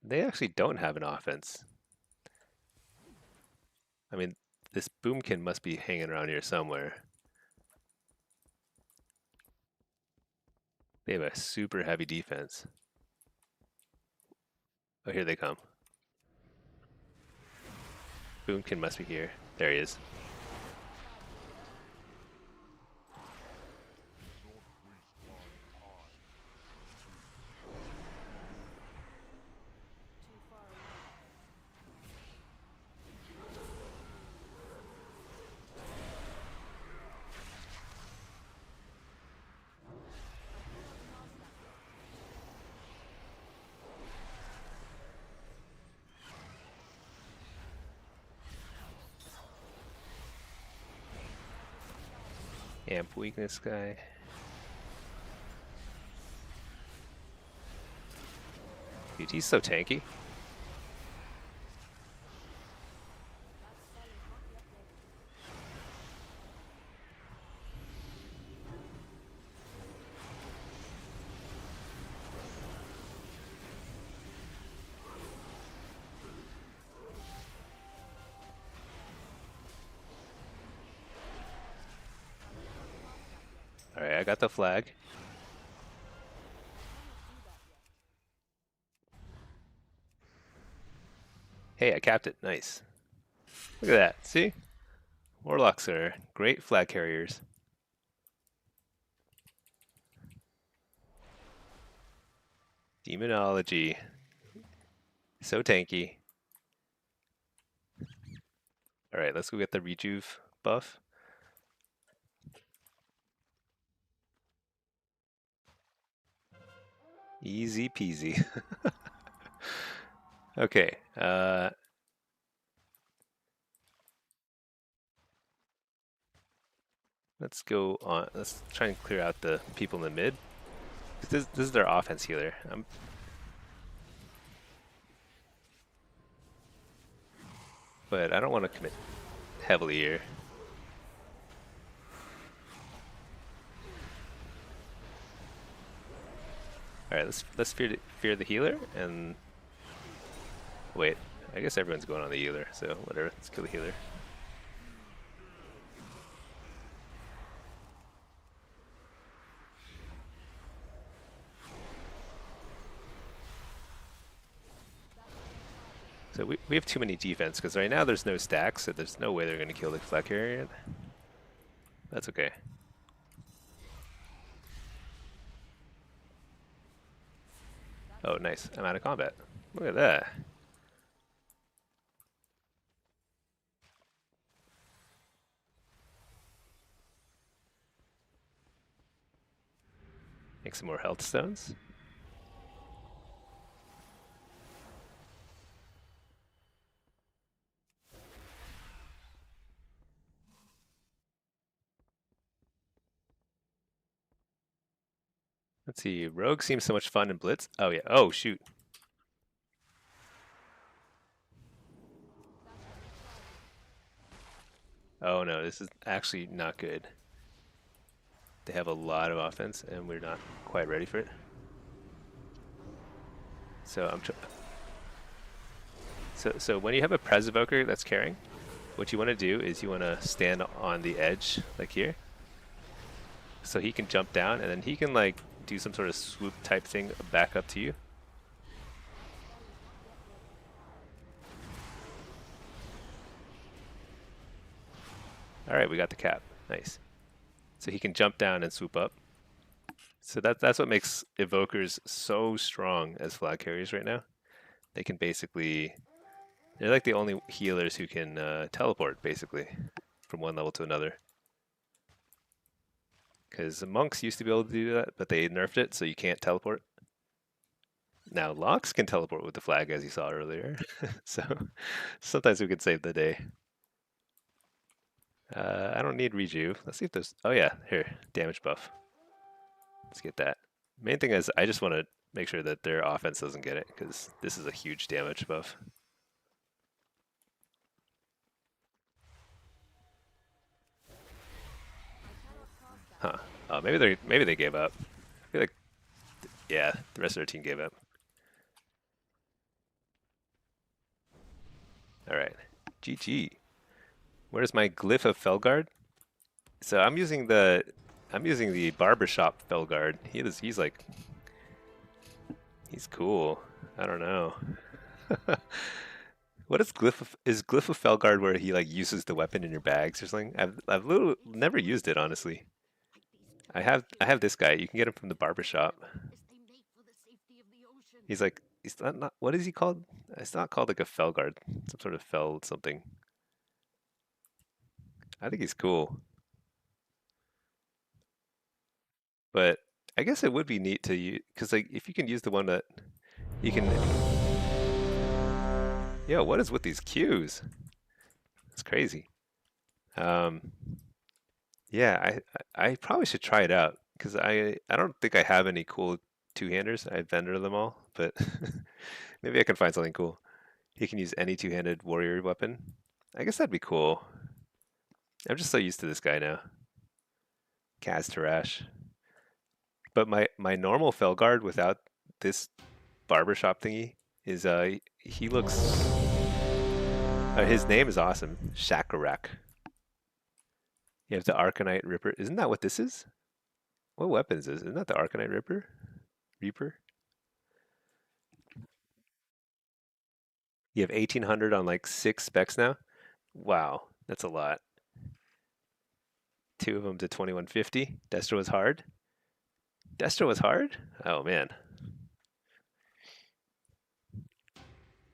They actually don't have an offense. I mean, this Boomkin must be hanging around here somewhere. They have a super heavy defense. Oh, here they come. Boomkin must be here. There he is. Amp weakness guy. Dude, he's so tanky. Alright, I got the flag. Hey, I capped it. Nice. Look at that. See? Warlocks are great flag carriers. Demonology. So tanky. Alright, let's go get the rejuve buff. Easy peasy. Okay, let's go on. Let's try and clear out the people in the mid. This is their offense healer. But I don't want to commit heavily here. All right, let's fear the healer and wait. I guess everyone's going on the healer, so whatever. Let's kill the healer. So we have too many defense, because right now there's no stacks, so there's no way they're going to kill the flag carrier yet. That's okay. Oh, nice. I'm out of combat. Look at that. Make some more health stones. Let's see. Rogue seems so much fun in Blitz. Oh, yeah. Oh, shoot. Oh, no. This is actually not good. They have a lot of offense, and we're not quite ready for it. So So when you have a Pres Evoker that's carrying, what you want to do is you want to stand on the edge, like here. So he can jump down, and then he can like do some sort of swoop type thing back up to you. All right, we got the cap. Nice. So he can jump down and swoop up. So that's what makes Evokers so strong as flag carriers right now. They can basically, they're like the only healers who can teleport basically from one level to another. Because the monks used to be able to do that, but they nerfed it, so you can't teleport. Now locks can teleport with the flag, as you saw earlier. So sometimes we could save the day. I don't need rejuve. Let's see if there's... Oh yeah, here, damage buff. Let's get that. Main thing is I just want to make sure that their offense doesn't get it, because this is a huge damage buff. Huh. Oh, maybe they gave up. I feel like, yeah, the rest of their team gave up. All right, GG. Where's my glyph of Felguard? So I'm using the barbershop Felguard. He's like, he's cool. I don't know. What is Glyph of Felguard where he like uses the weapon in your bags or something? I've never used it honestly. I have this guy. You can get him from the barbershop. He's like, he's not what is he called? It's not called like a Felguard. Some sort of Fel something. I think he's cool. But I guess it would be neat to use, because like if you can use the one that you can. Yo, what is with these queues? It's crazy. Yeah, I probably should try it out, because I don't think I have any cool two-handers. I vendor them all, but maybe I can find something cool. He can use any two-handed warrior weapon. I guess that'd be cool. I'm just so used to this guy now. Kaz Tarash. But my normal Felguard without this barbershop thingy is he looks his name is awesome. Shakarak. You have the Arcanite Ripper. Isn't that what this is? What weapon is this? Isn't that the Arcanite Ripper? Reaper? You have 1800 on like 6 specs now? Wow, that's a lot. 2 of them to 2150. Destro was hard? Destro was hard? Oh man.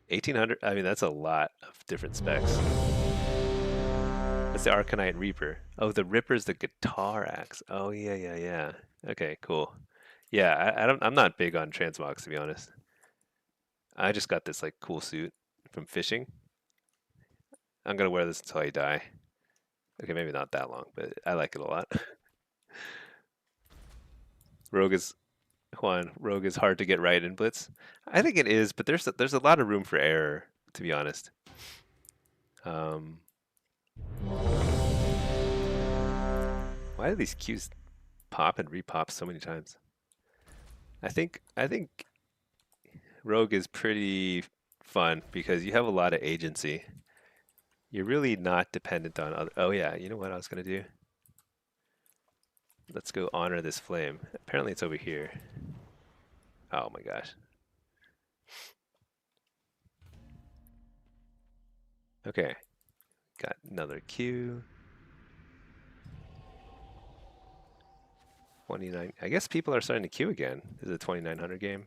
1800, I mean that's a lot of different specs. That's the Arcanite Reaper. Oh, the Ripper's the guitar axe. Oh yeah. Okay, cool. Yeah, I'm not big on transmogs to be honest. I just got this like cool suit from fishing. I'm gonna wear this until I die. Okay, maybe not that long, but I like it a lot. Rogue is hard to get right in Blitz. I think it is, but there's a lot of room for error, to be honest. Why do these Qs pop and repop so many times? I think Rogue is pretty fun because you have a lot of agency. You're really not dependent on other. Oh yeah, you know what I was gonna do? Let's go honor this flame. Apparently it's over here. Oh my gosh. Okay, got another queue. 29. I guess people are starting to queue again. This is a 2900 game.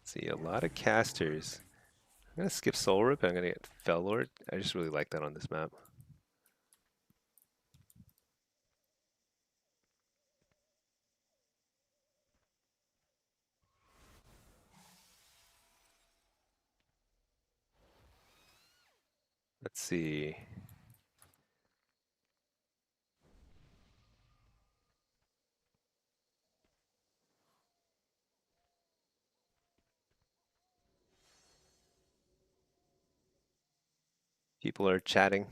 See, a lot of casters. I'm gonna skip Soul Rip. I'm gonna get Fell Lord. I just really like that on this map. Let's see. People are chatting.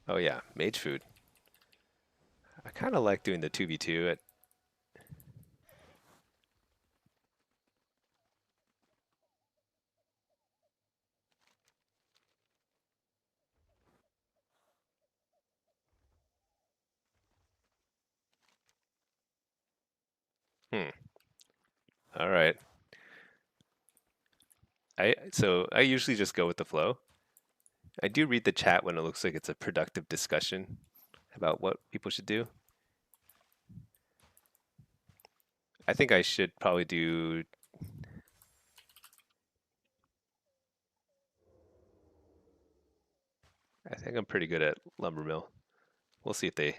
Oh yeah, Mage Food. I kind of like doing the 2v2 at All right. I usually just go with the flow. I do read the chat when it looks like it's a productive discussion about what people should do. I think I should probably do. I think I'm pretty good at Lumber Mill. We'll see if they.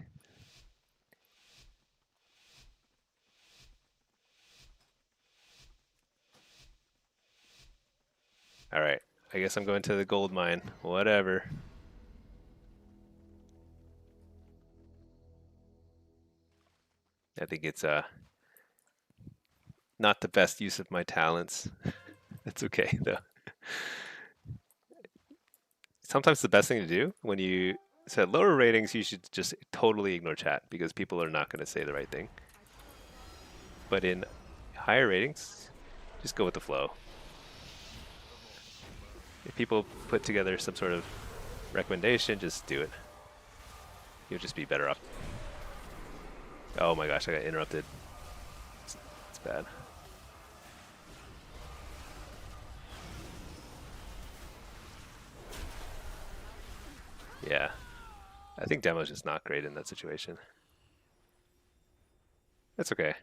All right. I guess I'm going to the gold mine. Whatever. I think it's not the best use of my talents. That's okay though. Sometimes the best thing to do when you set lower ratings, you should just totally ignore chat because people are not going to say the right thing. But in higher ratings, just go with the flow. If people put together some sort of recommendation, just do it. You'll just be better off. Oh my gosh, I got interrupted. It's bad. Yeah. I think demo's just not great in that situation. That's okay.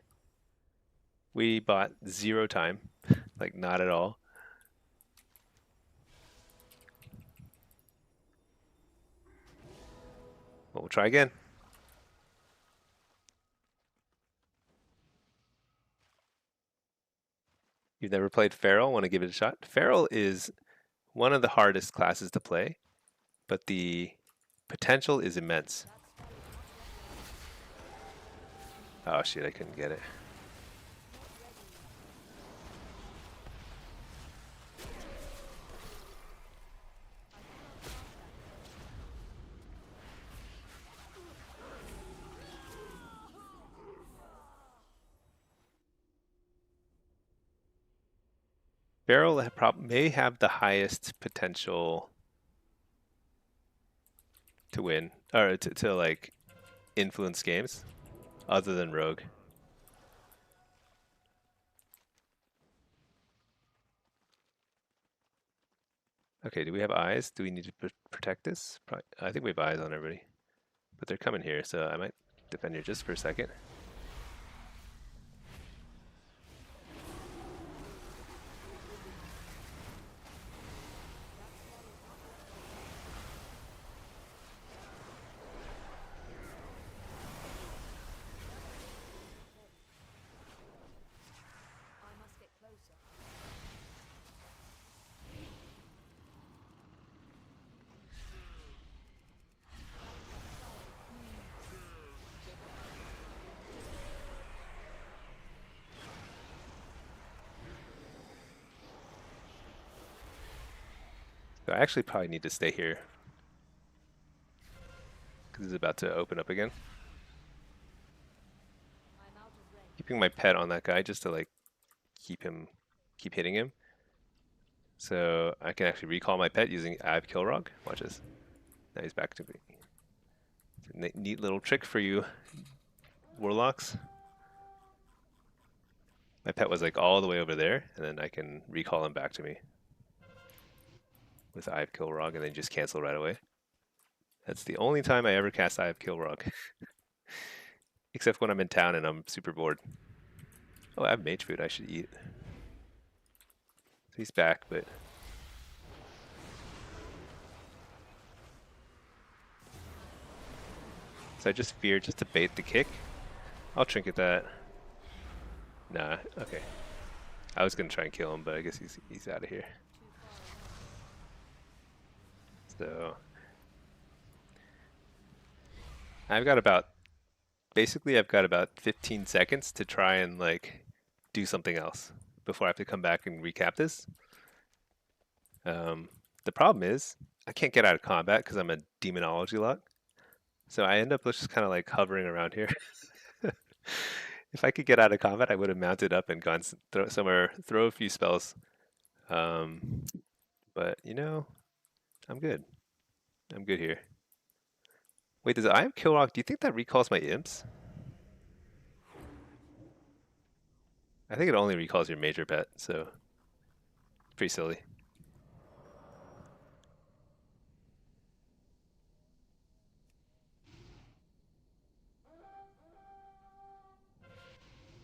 We bought 0 time. Like, not at all. Well, we'll try again. You've never played Feral? Want to give it a shot? Feral is one of the hardest classes to play, but the potential is immense. Oh shit, I couldn't get it. Feral may have the highest potential to win, or to like influence games, other than Rogue. Okay, do we have eyes? Do we need to protect this? Probably, I think we have eyes on everybody. But they're coming here, so I might defend here just for a second. So I actually probably need to stay here because it's about to open up again. Keeping my pet on that guy just to like keep keep hitting him. So I can actually recall my pet using I have Kilrog. Watch this. Now he's back to me. It's a neat little trick for you Warlocks. My pet was like all the way over there, and then I can recall him back to me with I have Kilrog, and then just cancel right away. That's the only time I ever cast I have Kilrog. Except when I'm in town and I'm super bored. Oh, I have mage food I should eat. So he's back, but... So I just fear just to bait the kick. I'll trinket that. Nah, okay. I was gonna try and kill him, but I guess he's out of here. So I've got about basically I've got about 15 seconds to try and like do something else before I have to come back and recap this. The problem is I can't get out of combat because I'm a demonology lock. So I end up just kind of like hovering around here. If I could get out of combat, I would have mounted up and gone throw a few spells. But you know, I'm good. I'm good here. Wait, does I have Kilrock? Do you think that recalls my imps? I think it only recalls your major pet, so pretty silly.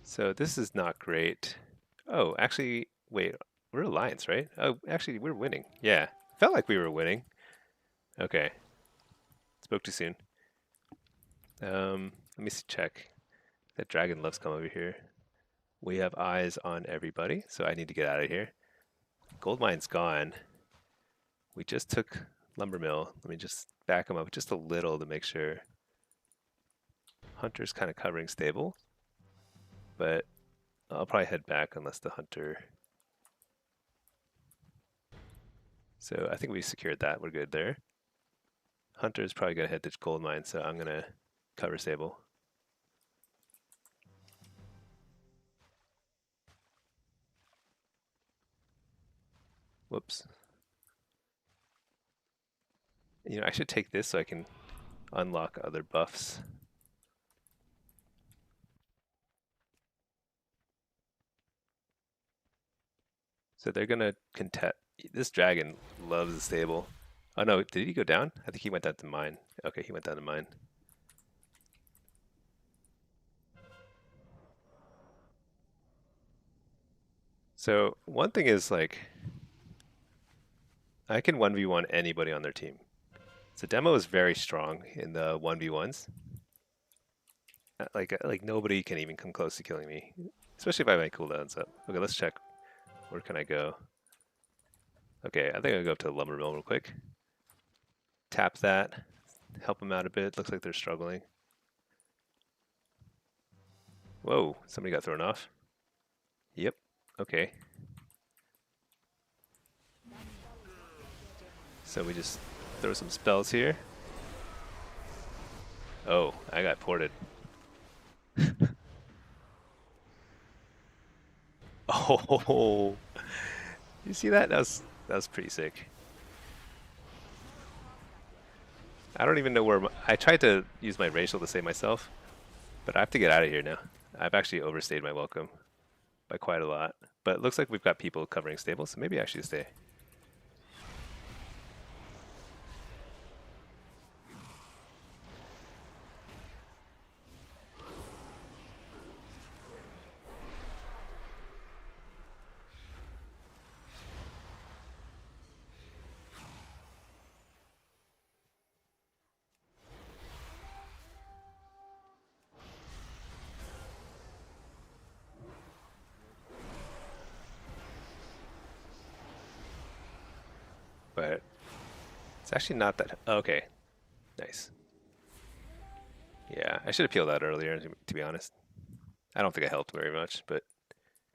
So this is not great. Oh, actually, wait, we're Alliance, right? Oh, actually, we're winning. Yeah, felt like we were winning. Okay, spoke too soon. Let me check. That dragon loves come over here. We have eyes on everybody, so I need to get out of here. Gold mine's gone. We just took lumber mill. Let me just back him up just a little to make sure. Hunter's kind of covering stable, but I'll probably head back unless the hunter. So I think we secured that. We're good there. Hunter's probably gonna head to gold mine, so I'm gonna cover stable. Whoops. You know, I should take this so I can unlock other buffs. So they're gonna contest. This dragon loves the stable. Oh no, did he go down? I think he went down to mine. Okay, he went down to mine. So one thing is like, I can 1v1 anybody on their team. So demo is very strong in the 1v1s. Like nobody can even come close to killing me, especially if I have my cooldowns up. Okay, let's check. Where can I go? Okay, I think I'll go up to the lumber mill real quick. Tap that, help them out a bit. Looks like they're struggling. Whoa, somebody got thrown off. Yep, okay. So we just throw some spells here. Oh, I got ported. Oh, you see that? That was pretty sick. I don't even know where I tried to use my racial to save myself, but I have to get out of here now. I've actually overstayed my welcome by quite a lot. But it looks like we've got people covering stable, so maybe I should stay. But it's actually not that. Okay, nice. Yeah, I should have peeled that earlier, to be honest. I don't think I helped very much, but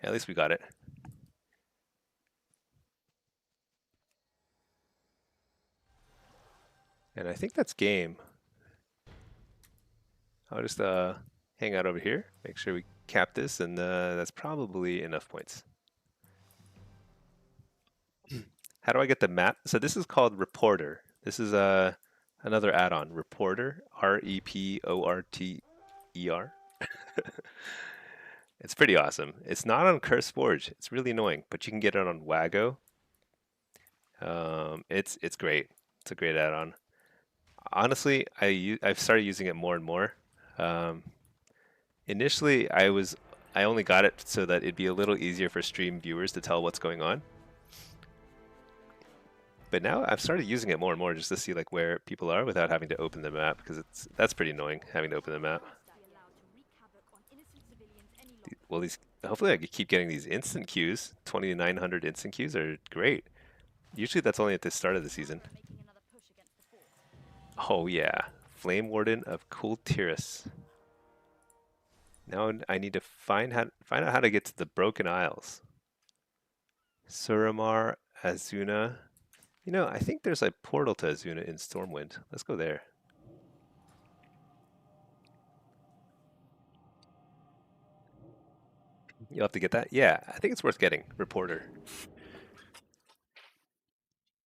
at least we got it. And I think that's game. I'll just hang out over here, make sure we cap this, and that's probably enough points. How do I get the map? So this is called Reporter. This is another add-on, Reporter, Reporter. It's pretty awesome. It's not on Curse Forge. It's really annoying, but you can get it on Wago. It's great. It's a great add-on. Honestly, I've started using it more and more. Um, initially, I only got it so that it'd be a little easier for stream viewers to tell what's going on. But now I've started using it more and more just to see like where people are without having to open the map, because that's pretty annoying having to open the map. Well, hopefully I could keep getting these instant queues. 2,900 instant queues are great. Usually that's only at the start of the season. Oh yeah, Flame Warden of Kultiris. Now I need to find out how to get to the Broken Isles. Suramar, Azuna. You know, I think there's a portal to Azuna in Stormwind. Let's go there. You'll have to get that? Yeah, I think it's worth getting. Reporter.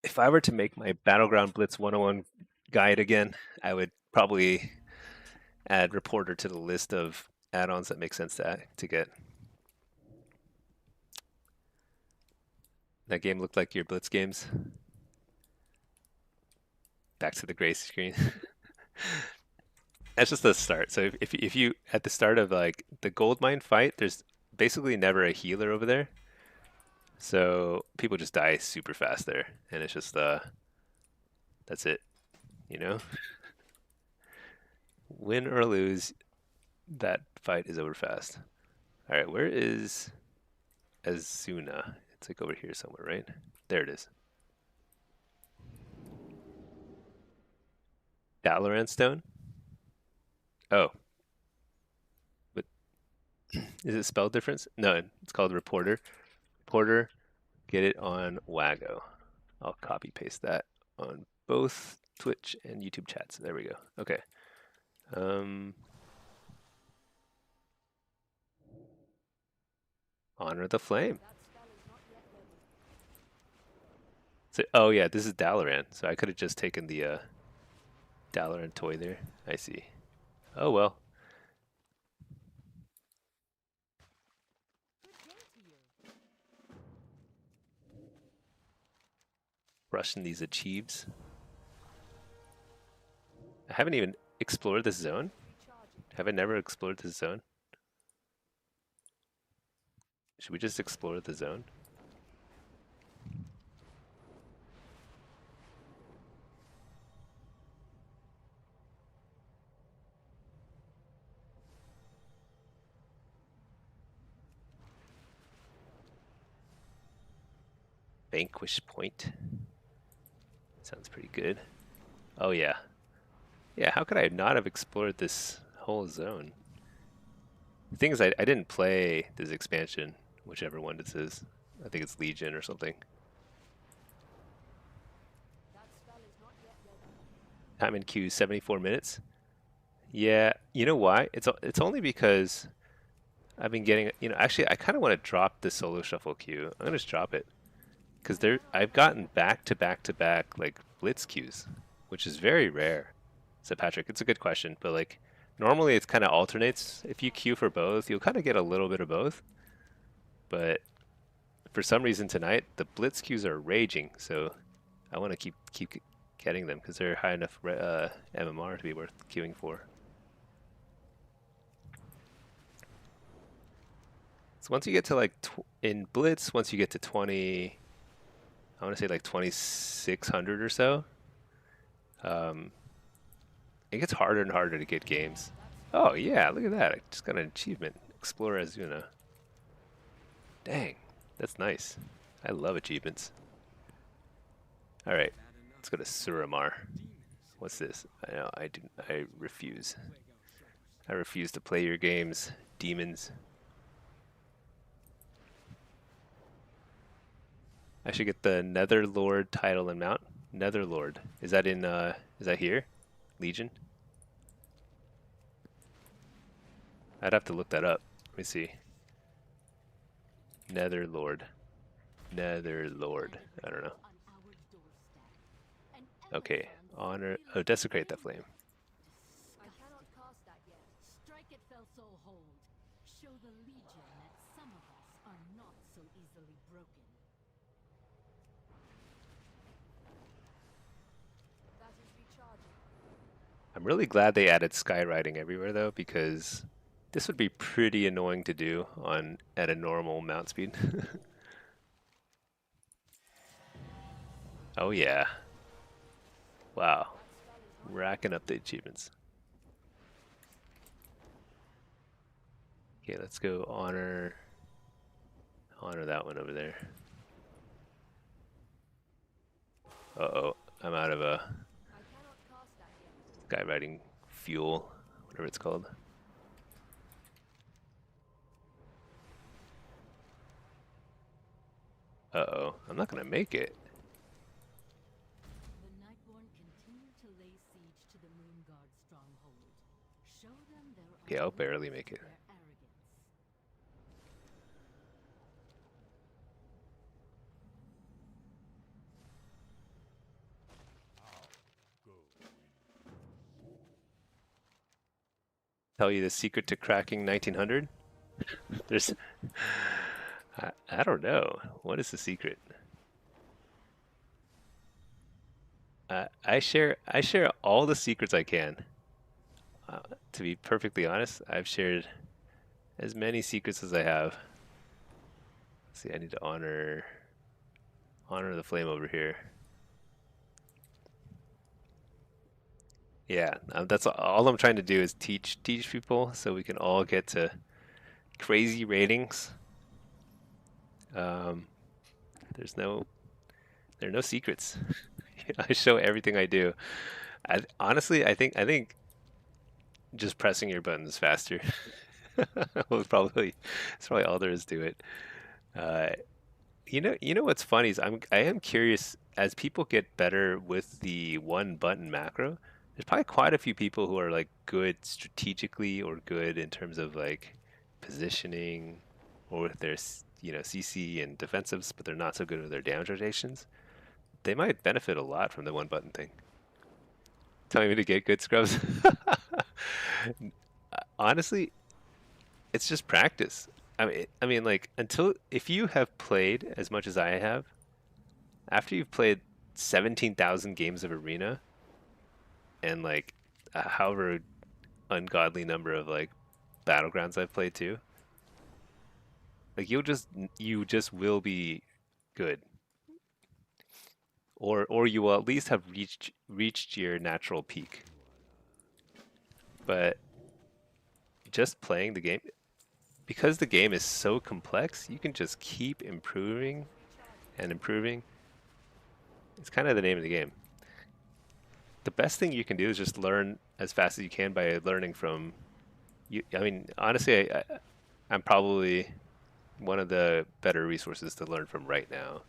If I were to make my Battleground Blitz 101 guide again, I would probably add Reporter to the list of add-ons that make sense to get. That game looked like your Blitz games. Back to the gray screen. That's just the start. So if you at the start of like the gold mine fight, there's basically never a healer over there. So people just die super fast there, and it's just that's it, you know? Win or lose, that fight is over fast. All right, where is Azuna? It's like over here somewhere, right? There it is. Dalaran Stone? Oh. But is it spelled difference? No, it's called Reporter. Reporter, get it on Wago. I'll copy paste that on both Twitch and YouTube chats. There we go. Okay. Honor the Flame. So, oh yeah, this is Dalaran. So I could have just taken the Dalaran toy there. I see. Oh well. Rushing these achieves. I haven't even explored this zone. Have I never explored this zone? Should we just explore the zone? Vanquish Point. Sounds pretty good. Oh yeah. Yeah, how could I not have explored this whole zone? The thing is, I didn't play this expansion, whichever one this is. I think it's Legion or something. Time in queue 74 minutes. Yeah, you know why? It's only because I've been getting, you know, actually I kind of want to drop the solo shuffle queue. I'm gonna just drop it because I've gotten back to back to back like blitz queues, which is very rare. So Patrick, it's a good question, but like normally it's kind of alternates. If you queue for both, you'll kind of get a little bit of both. But for some reason tonight, the blitz queues are raging, so I want to keep getting them because they're high enough MMR to be worth queuing for. So once you get to like in blitz, once you get to 20, I want to say like 2,600 or so, it gets harder and harder to get games. Oh yeah, look at that! I just got an achievement. Explore Azuna. Dang, that's nice. I love achievements. All right, let's go to Suramar. What's this? I know I refuse. I refuse to play your games, demons. I should get the Netherlord title and mount. Netherlord. Is that in is that here? Legion? I'd have to look that up. Let me see. Netherlord. Netherlord. I don't know. Okay, honor. Oh, desecrate the flame. I cannot cast that yet. Strike it, fell soul hold. Show the Legion that some of us are not so easily broken. That is recharging. I'm really glad they added skywriting everywhere though, because this would be pretty annoying to do on at a normal mount speed. Oh yeah. Wow. Racking up the achievements. Okay, let's go honor that one over there. Uh-oh, I'm out of I cannot cast that yet. skywriting fuel, whatever it's called. Uh-oh, I'm not gonna make it. The Nightborn continue to lay siege to the Moonguard stronghold. Show them their Okay, I'll barely make it. their arrogance. Tell you the secret to cracking 1900? There's... I don't know. What is the secret? I share all the secrets I can. To be perfectly honest, I've shared as many secrets as I have. Let's see, I need to honor the flame over here. Yeah, that's all I'm trying to do is teach people so we can all get to crazy ratings. There are no secrets. I show everything I do. Honestly, I think just pressing your buttons faster. Well, it's probably all there is to it. You know what's funny is I am curious as people get better with the one button macro. There's probably quite a few people who are like good strategically or good in terms of like positioning or with their CC and defensives, but they're not so good with their damage rotations. They might benefit a lot from the one button thing. Telling me to get good scrubs. Honestly, it's just practice. I mean, like if you have played as much as I have, after you've played 17,000 games of Arena, and like however ungodly number of like Battlegrounds I've played too, like you just will be good, or you will at least have reached your natural peak. But just playing the game, because the game is so complex, you can just keep improving and improving. It's kind of the name of the game. The best thing you can do is just learn as fast as you can by learning from you. I mean, honestly, I'm probably one of the better resources to learn from right now,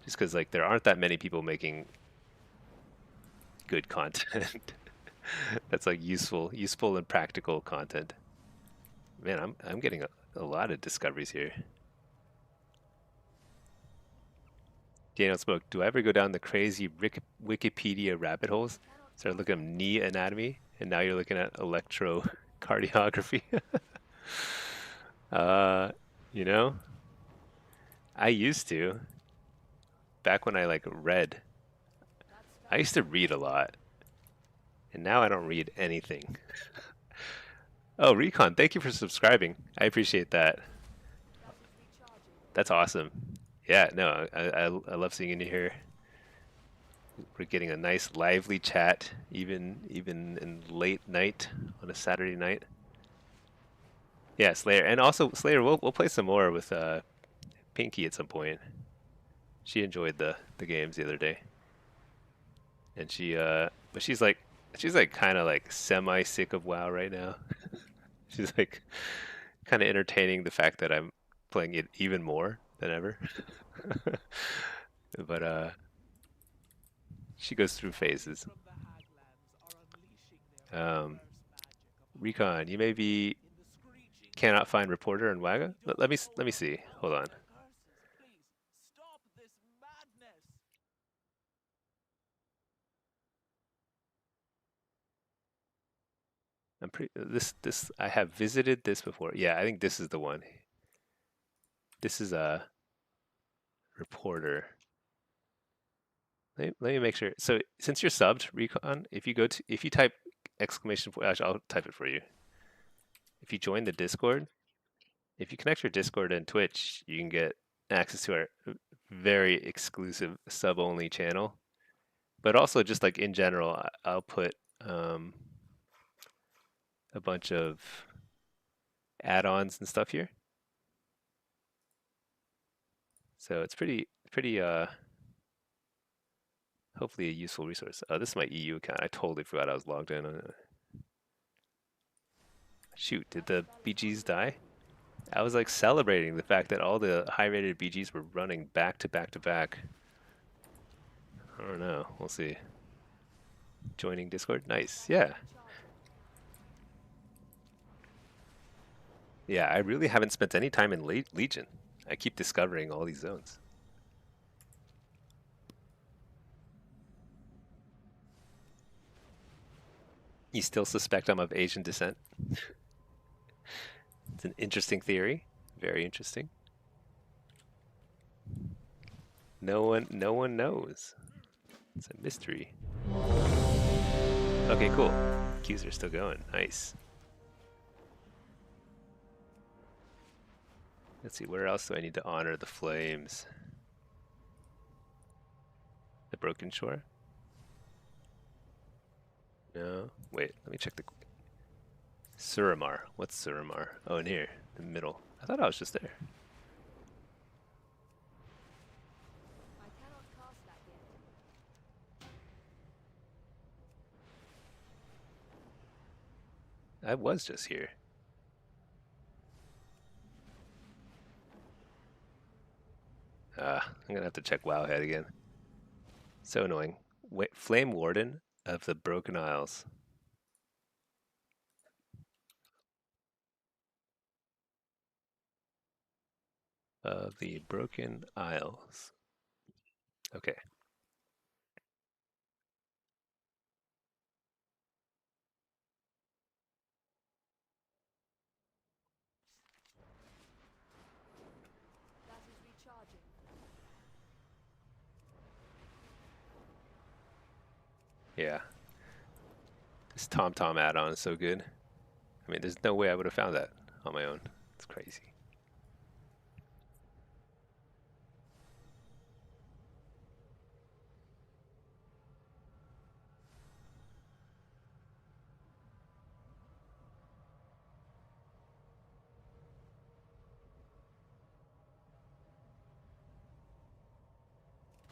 just because like there aren't that many people making good content that's like useful and practical content. Man, I'm getting a lot of discoveries here. Daniel Smoke, do I ever go down the crazy Wikipedia rabbit holes? Start looking at knee anatomy, and now you're looking at electrocardiography. You know, I used to, back when I like read. I used to read a lot, and now I don't read anything. Oh, Recon, thank you for subscribing. I appreciate that. That's awesome. Yeah, no, I love seeing you here. We're getting a nice lively chat, even in late night on a Saturday night. Yeah, Slayer, and also Slayer, we'll play some more with Pinky at some point. She enjoyed the games the other day, and but she's like kind of like semi sick of WoW right now. She's like kind of entertaining the fact that I'm playing it even more than ever. But she goes through phases. Recon, you maybe cannot find reporter in Waga. Let me see. Hold on. I'm pretty this I have visited this before. Yeah, I think this is the one. This is a reporter. Let me make sure. So since you're subbed, Recon, if you type exclamation point, actually, I'll type it for you. If you join the Discord, if you connect your Discord and Twitch, you can get access to our very exclusive sub-only channel. But also, just like in general, I'll put a bunch of add-ons and stuff here. So it's pretty hopefully a useful resource. Oh, this is my EU account. I totally forgot I was logged in on it. Shoot, did the BGs die? I was like celebrating the fact that all the high-rated BGs were running back to back to back. I don't know. We'll see. Joining Discord? Nice. Yeah. Yeah, I really haven't spent any time in Legion. I keep discovering all these zones. You still suspect I'm of Asian descent? It's an interesting theory. Very interesting. No one knows. It's a mystery. Okay, cool. Queues are still going. Nice. Let's see, where else do I need to honor the flames? The Broken Shore? No. Wait, let me check the... Suramar. What's Suramar? Oh, in here. The middle. I thought I was just there. I cannot cast that yet. I was just here. I'm gonna have to check Wowhead again. So annoying. Wait, Flame Warden of the Broken Isles. Of the Broken Isles. Okay. That is recharging. Yeah. This TomTom add-on is so good. I mean, there's no way I would have found that on my own. It's crazy.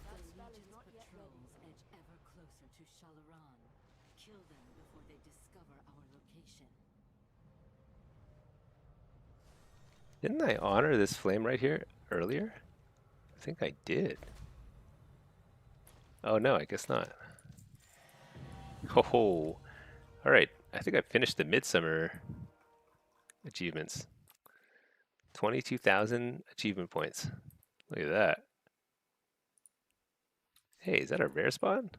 That spell is not yet ready. Patrols edge ever closer to Shalaran. Kill them before they discover our location. Didn't I honor this flame right here earlier? I think I did. Oh no, I guess not. Oh, all right. I think I finished the Midsummer achievements. 22,000 achievement points. Look at that. Hey, is that a rare spawn?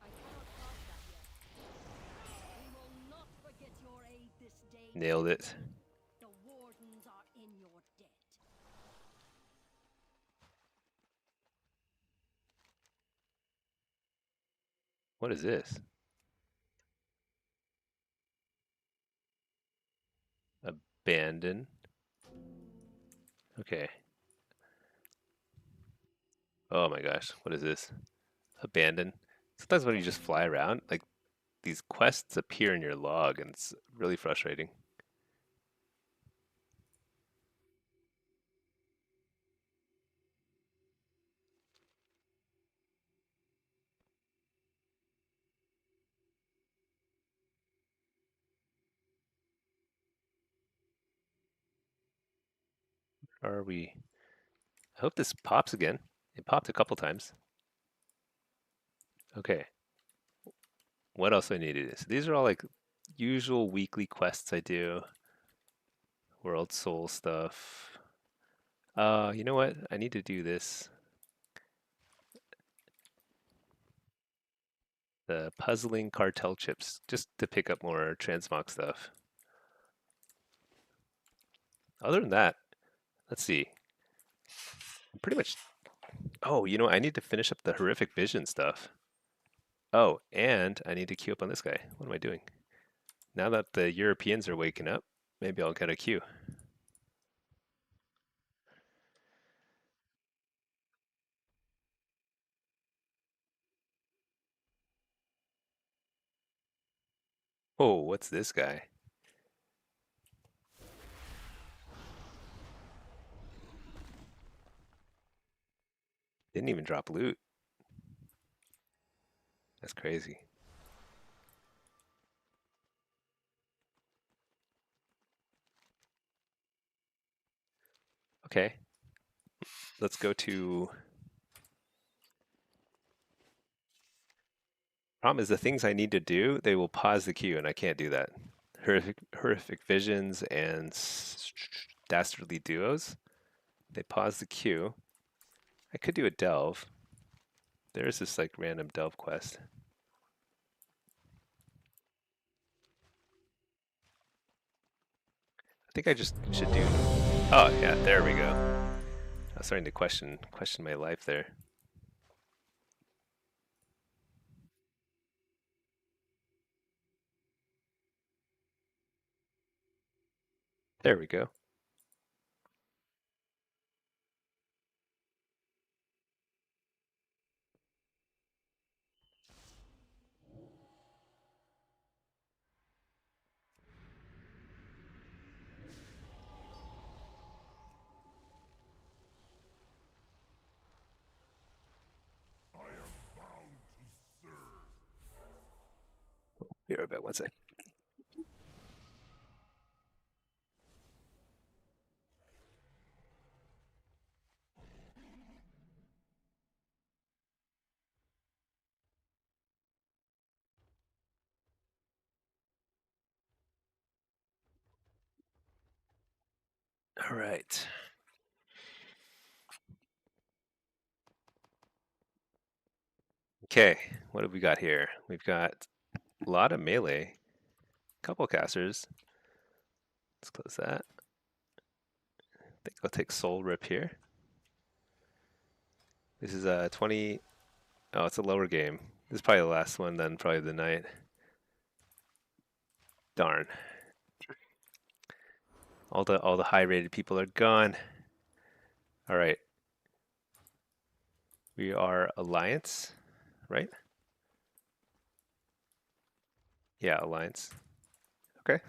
I cannot cast that yet. We will not forget your aid this day. Nailed it. The wardens are in your debt. What is this? Abandon. Okay. Oh my gosh, what is this? Abandon. Sometimes when you just fly around, like these quests appear in your log and it's really frustrating. Are we? I hope this pops again. It popped a couple times. Okay. What else do I need to do? So these are all like usual weekly quests I do. World Soul stuff. You know what? I need to do this. The puzzling cartel chips, just to pick up more transmog stuff. Other than that, let's see. Pretty much. Oh, you know, I need to finish up the horrific vision stuff. Oh, and I need to queue up on this guy. What am I doing? Now that the Europeans are waking up, maybe I'll get a queue. Oh, what's this guy? Didn't even drop loot. That's crazy. Okay. Let's go to... Problem is the things I need to do, they will pause the queue, and I can't do that. Horrific visions and dastardly duos, they pause the queue. I could do a delve. There is this like random delve quest. I think I just should do... Oh yeah, there we go. I was starting to question my life there. There we go. Be right back, one sec. All right. Okay, what have we got here? We've got a lot of melee, couple casters. Let's close that. I think I'll take Soul Rip here. This is a 20. Oh, it's a lower game. This is probably the last one, then probably the night. Darn. All the high rated people are gone. All right. We are Alliance, right? Yeah, Alliance. Okay.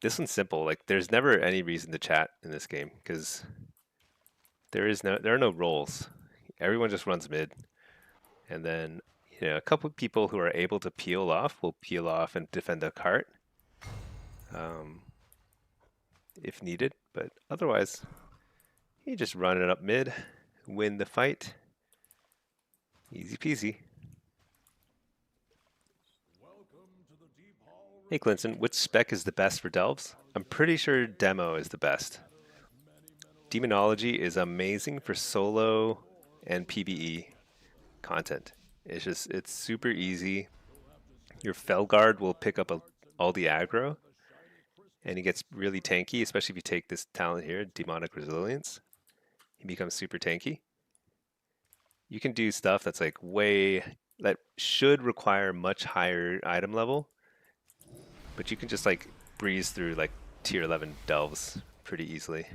This one's simple. Like, there's never any reason to chat in this game because there are no roles. Everyone just runs mid, and then a couple of people who are able to peel off will peel off and defend a cart, if needed. But otherwise, you just run it up mid, win the fight, easy peasy. Hey Clinton, which spec is the best for delves? I'm pretty sure demo is the best. Demonology is amazing for solo and PvE content. It's super easy. Your Felguard will pick up all the aggro, and he gets really tanky, especially if you take this talent here, Demonic Resilience. He becomes super tanky. You can do stuff that's like that should require much higher item level, but you can just like breeze through like tier 11 delves pretty easily.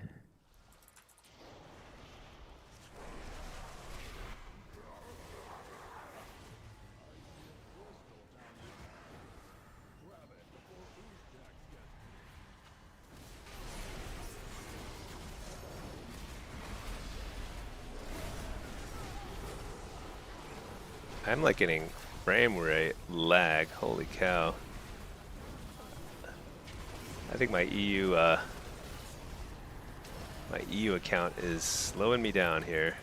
I'm like getting frame rate lag. Holy cow. I think my EU account is slowing me down here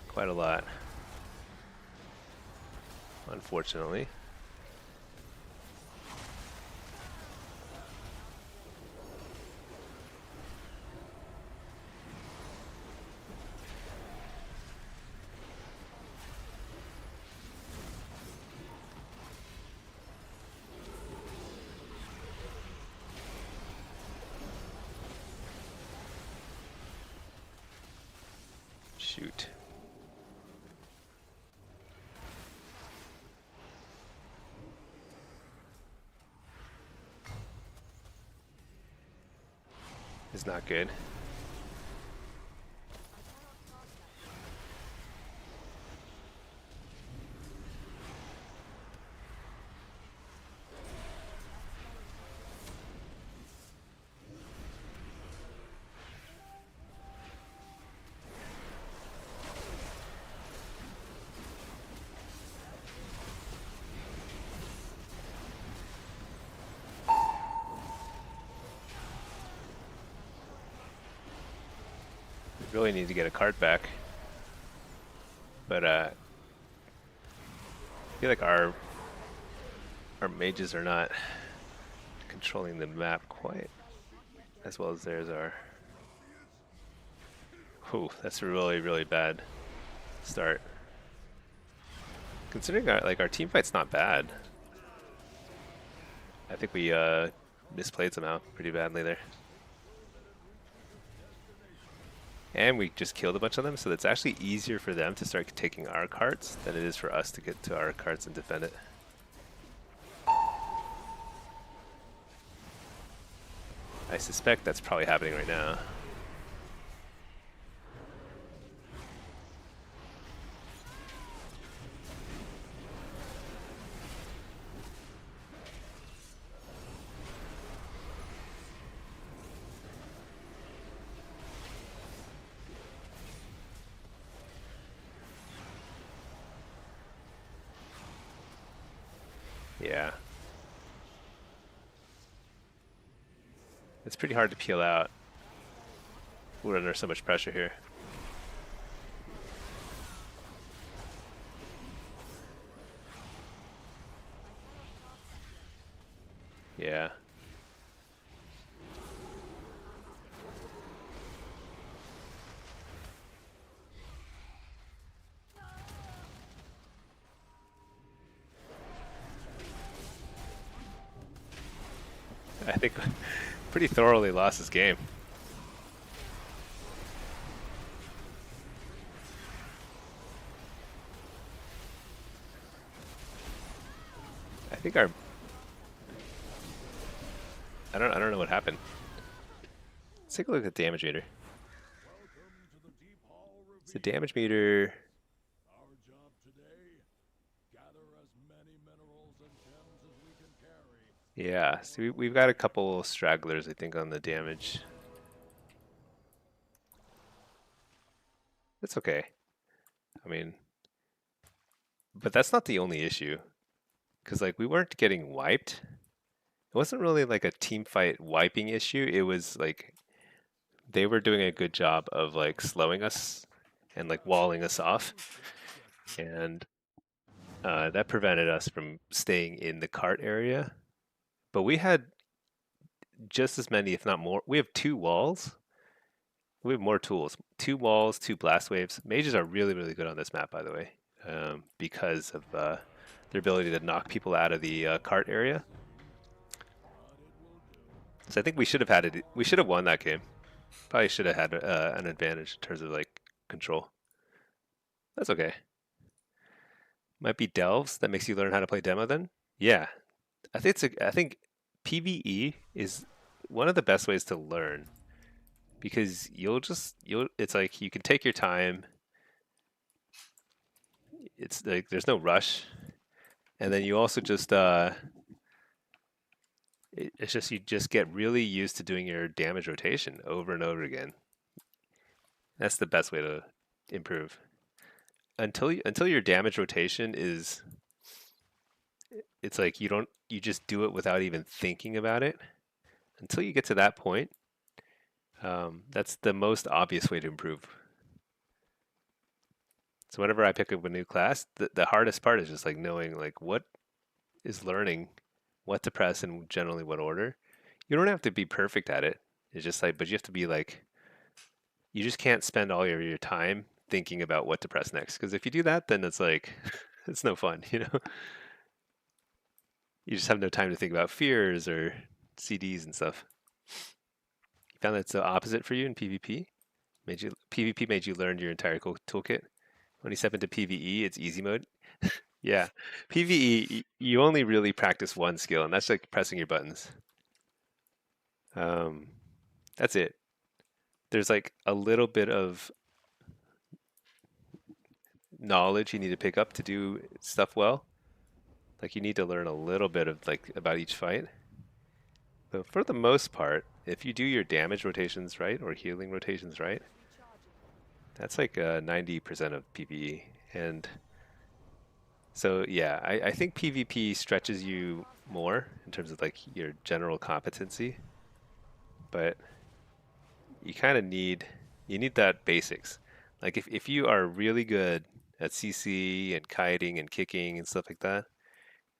quite a lot, unfortunately. Shoot. Is not good. Really need to get a cart back, but I feel like our mages are not controlling the map quite as well as theirs are. Whew, that's a really bad start. Considering our team fight's not bad, I think we misplayed somehow pretty badly there. And we just killed a bunch of them, so it's actually easier for them to start taking our carts than it is for us to get to our carts and defend it. I suspect that's probably happening right now. Yeah. It's pretty hard to peel out. We're under so much pressure here. Yeah. I think pretty thoroughly lost this game. I think our I don't know what happened. Let's take a look at the damage meter. It's the damage meter. Our job today, gather as many minerals and gems as we can carry. Yeah, so we've got a couple stragglers, I think, on the damage. It's okay. I mean, but that's not the only issue. Because, like, we weren't getting wiped. It wasn't really like a team fight wiping issue. It was like they were doing a good job of like slowing us and like walling us off. And that prevented us from staying in the cart area. But we had just as many, if not more. We have 2 walls. We have more tools. 2 walls, 2 blast waves. Mages are really good on this map, by the way, because of their ability to knock people out of the cart area. So I think we should have had it. We should have won that game. Probably should have had an advantage in terms of like control. That's okay. Might be delves that makes you learn how to play demo. Then yeah, I think PvE is one of the best ways to learn because it's like you can take your time. It's like there's no rush, and then you also just it's just you just get really used to doing your damage rotation over and over again. That's the best way to improve. Until your damage rotation is, it's like you just do it without even thinking about it. Until you get to that point, that's the most obvious way to improve. So whenever I pick up a new class, the hardest part is just like knowing like what is learning, what to press and generally what order. You don't have to be perfect at it. It's just like, but you have to be like, you just can't spend all your time thinking about what to press next. Because if you do that, then it's like, it's no fun, you know? You just have no time to think about fears or CDs and stuff. You found that's the opposite for you in PvP? PvP made you learn your entire toolkit. When you step into PvE, it's easy mode. Yeah, PvE you only really practice one skill, and that's like pressing your buttons. Um, that's it. There's like a little bit of knowledge you need to pick up to do stuff well. Like you need to learn a little bit of like about each fight. But for the most part, if you do your damage rotations right or healing rotations right, that's like 90% of PvE. And so yeah, I think PvP stretches you more in terms of like your general competency, but you kind of need that basics. Like if you are really good at CC and kiting and kicking and stuff like that,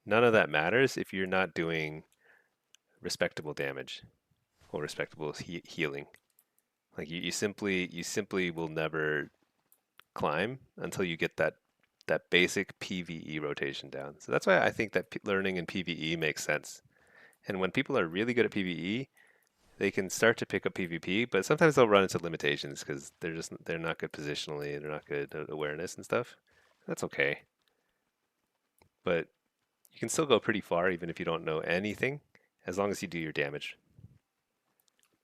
none of that matters if you're not doing respectable damage or respectable healing. Like you simply will never climb until you get that basic PvE rotation down. So that's why I think that learning in PvE makes sense. And when people are really good at PvE, they can start to pick up PvP, but sometimes they'll run into limitations because they're not good positionally, they're not good at awareness and stuff. That's okay, but you can still go pretty far even if you don't know anything, as long as you do your damage.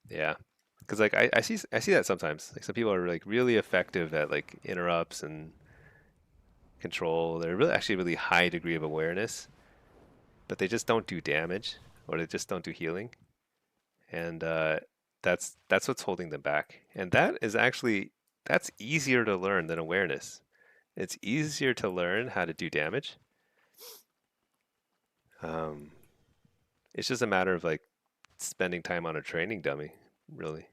Yeah, because like I see that sometimes. Like some people are like really effective at like interrupts and control. They're really actually really high degree of awareness, but they just don't do damage or they just don't do healing, and that's what's holding them back. And that's easier to learn than awareness. It's easier to learn how to do damage. Um, it's just a matter of like spending time on a training dummy, really.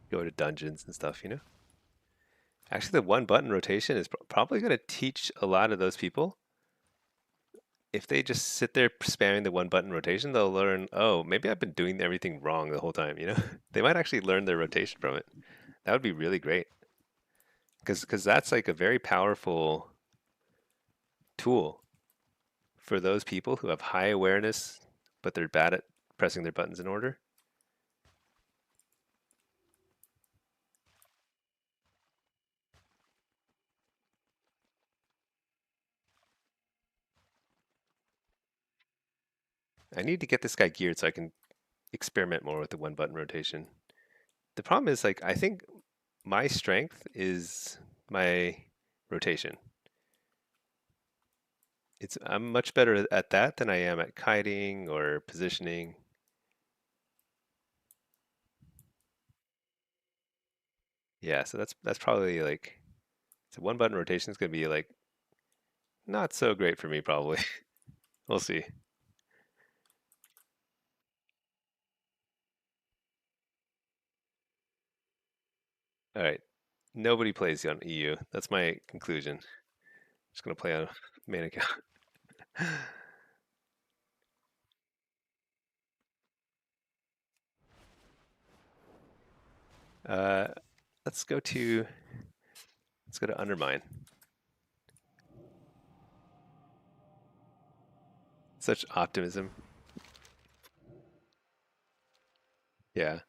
Go to dungeons and stuff, you know. Actually, the one button rotation is probably going to teach a lot of those people. If they just sit there spamming the one button rotation, they'll learn, oh, maybe I've been doing everything wrong the whole time, you know? They might actually learn their rotation from it. That would be really great. Because that's like a very powerful tool for those people who have high awareness, but they're bad at pressing their buttons in order. I need to get this guy geared so I can experiment more with the one button rotation. The problem is like I think my strength is my rotation. I'm much better at that than I am at kiting or positioning. Yeah, so that's probably like so one button rotation is gonna be like not so great for me probably. We'll see. All right. Nobody plays on EU. That's my conclusion. Just gonna play on main account. Uh, let's go to undermine. Such optimism. Yeah.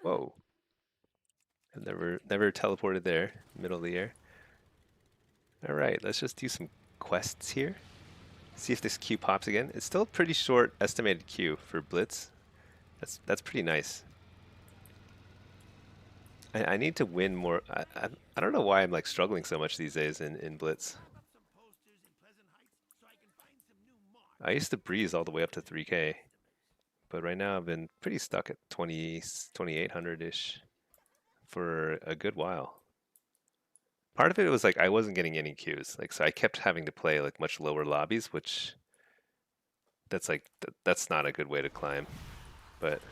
Whoa. I've never teleported there, middle of the air. All right, let's just do some quests here. See if this queue pops again. It's still a pretty short estimated queue for Blitz. That's pretty nice. I need to win more. I don't know why I'm like struggling so much these days in Blitz. I used to breeze all the way up to 3K, but right now I've been pretty stuck at 2800-ish for a good while. Part of it was like I wasn't getting any queues, like so I kept having to play like much lower lobbies, which that's like that's not a good way to climb. But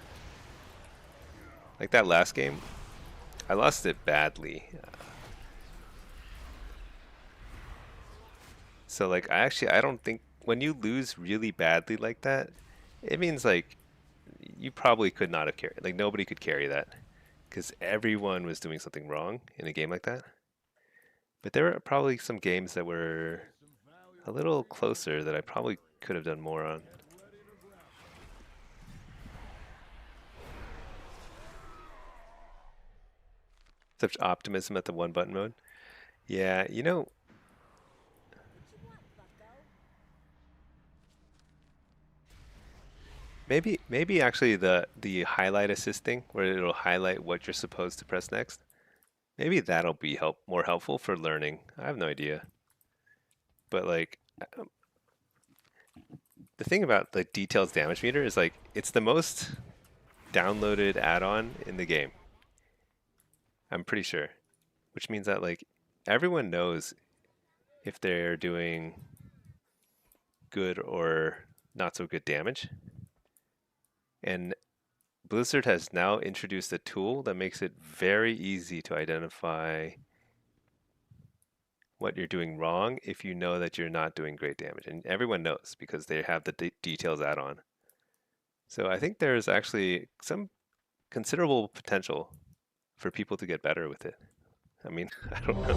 like that last game, I lost it badly. So like I don't think when you lose really badly like that, it means like you probably could not have carried. Like nobody could carry that because everyone was doing something wrong in a game like that. But there were probably some games that were a little closer that I probably could have done more on. Such optimism at the one button mode. Yeah, you know, maybe actually the highlight assisting where it'll highlight what you're supposed to press next. Maybe that'll be more helpful for learning. I have no idea. But like the thing about the details damage meter is like it's the most downloaded add-on in the game. I'm pretty sure. Which means that like everyone knows if they're doing good or not so good damage. And Blizzard has now introduced a tool that makes it very easy to identify what you're doing wrong if you know that you're not doing great damage. And everyone knows because they have the details add-on. So I think there's actually some considerable potential for people to get better with it. I mean, I don't know.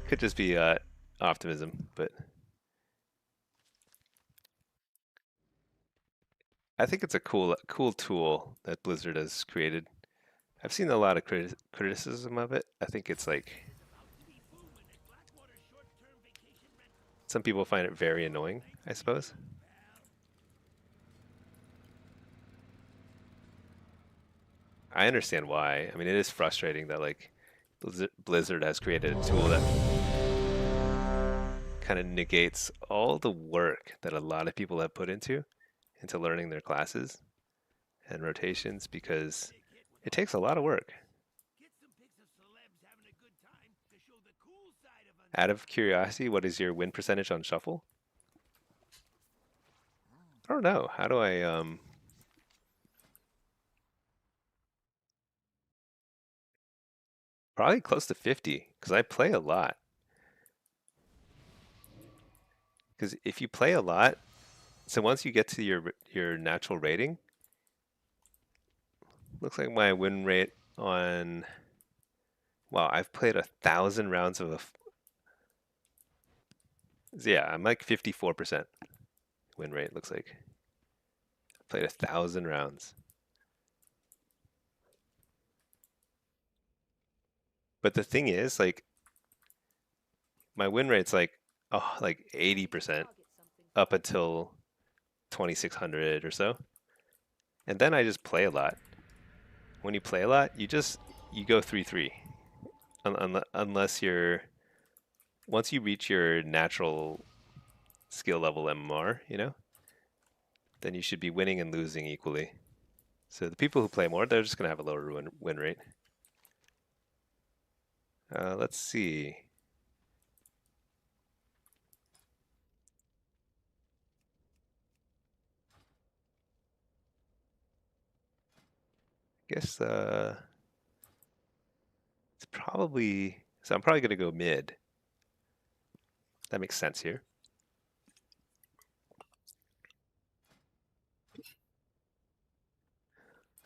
Could just be optimism, but I think it's a cool tool that Blizzard has created. I've seen a lot of criticism of it. I think it's like some people find it very annoying, I suppose. I understand why. I mean, it is frustrating that like Blizzard has created a tool that kind of negates all the work that a lot of people have put into learning their classes and rotations because it takes a lot of work. Out of curiosity, what is your win percentage on shuffle? I don't know. How do I probably close to 50 because I play a lot. Because if you play a lot, so once you get to your natural rating, looks like my win rate on, wow, I've played 1,000 rounds of yeah, I'm like 54% win rate, looks like. Played 1,000 rounds. But the thing is, like, my win rate's like, oh, like 80% up until 2,600 or so. And then I just play a lot. When you play a lot, you go 3-3. Unless once you reach your natural skill level MMR, you know, then you should be winning and losing equally. So the people who play more, they're just going to have a lower win rate. Let's see. I guess it's probably, so I'm probably going to go mid. That makes sense here.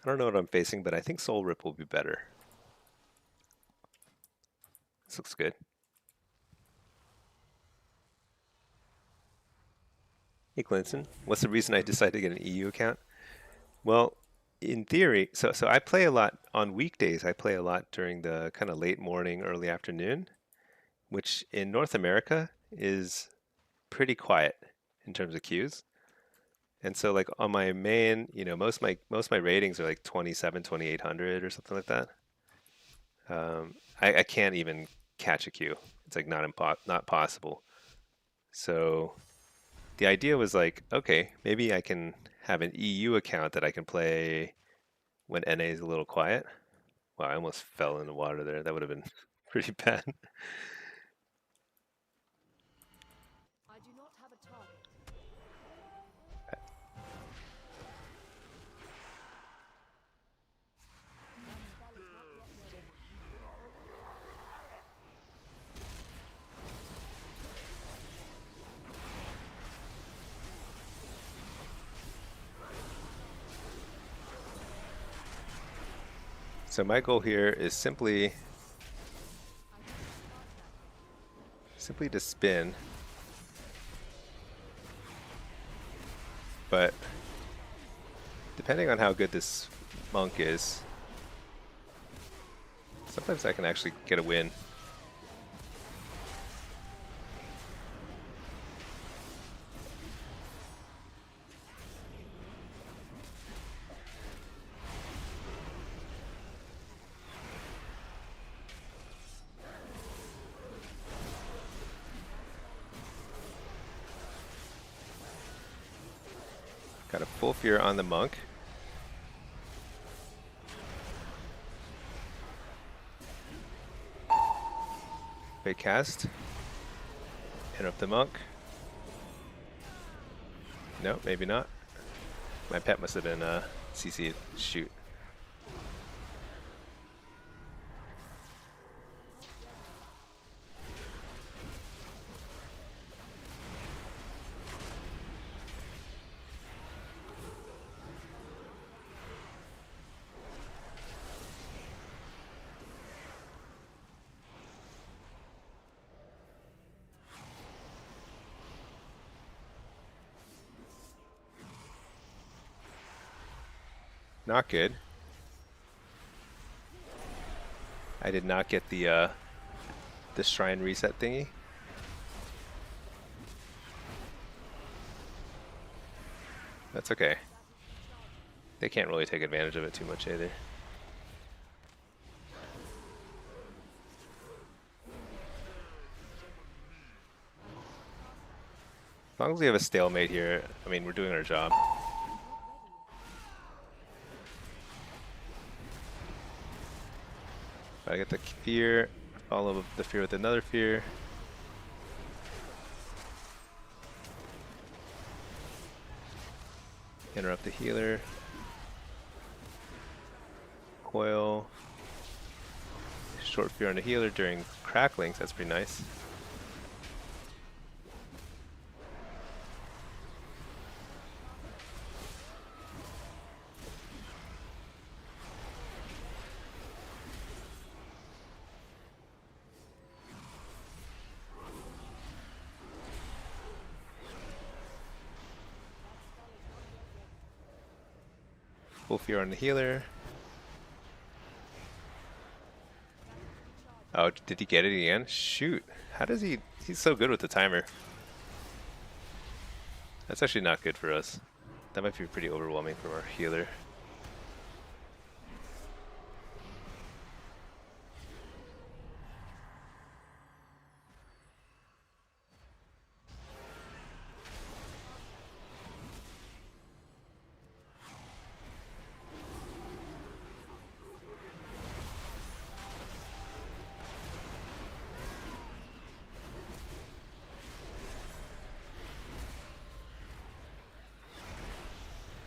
I don't know what I'm facing, but I think Soul Rip will be better. This looks good. Hey Clinton, what's the reason I decided to get an EU account? Well, in theory, so I play a lot on weekdays. I play a lot during the kind of late morning, early afternoon, which in North America is pretty quiet in terms of queues. And so like on my main, you know, most of my ratings are like 27, 2800 or something like that. I can't even catch a queue. It's like not possible. So the idea was like, okay, maybe I can have an EU account that I can play when NA is a little quiet. Wow, I almost fell in the water there. That would have been pretty bad. I do not have a target. So my goal here is simply to spin, but depending on how good this monk is, sometimes I can actually get a win. Got a full fear on the monk. Fake cast. Interrupt the monk. No, maybe not. My pet must have been CC'd. Shoot. Not good. I did not get the shrine reset thingy. That's okay. They can't really take advantage of it too much either. As long as we have a stalemate here, I mean, we're doing our job. I get the fear, follow the fear with another fear. Interrupt the healer. Coil. Short fear on the healer during cracklings, that's pretty nice. Full fear on the healer. Oh, did he get it again? Shoot. How does he... He's so good with the timer. That's actually not good for us. That might be pretty overwhelming for our healer.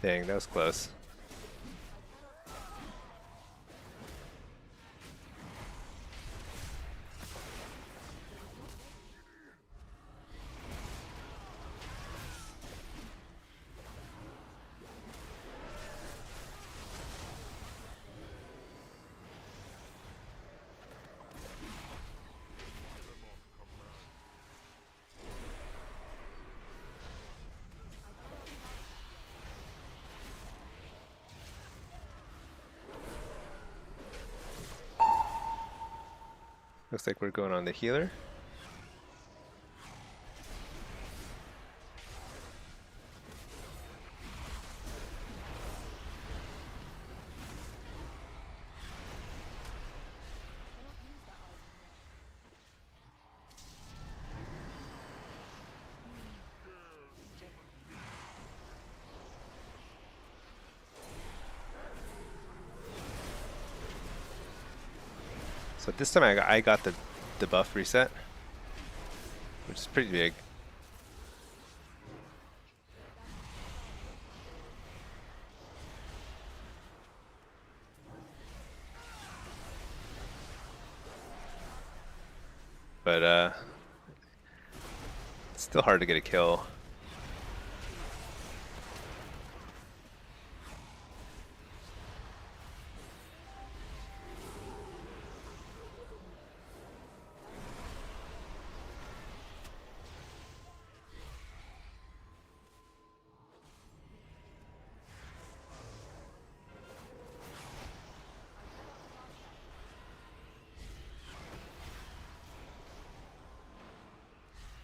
Dang, that was close. Looks like we're going on the healer. So this time I got the buff reset, which is pretty big. But it's still hard to get a kill.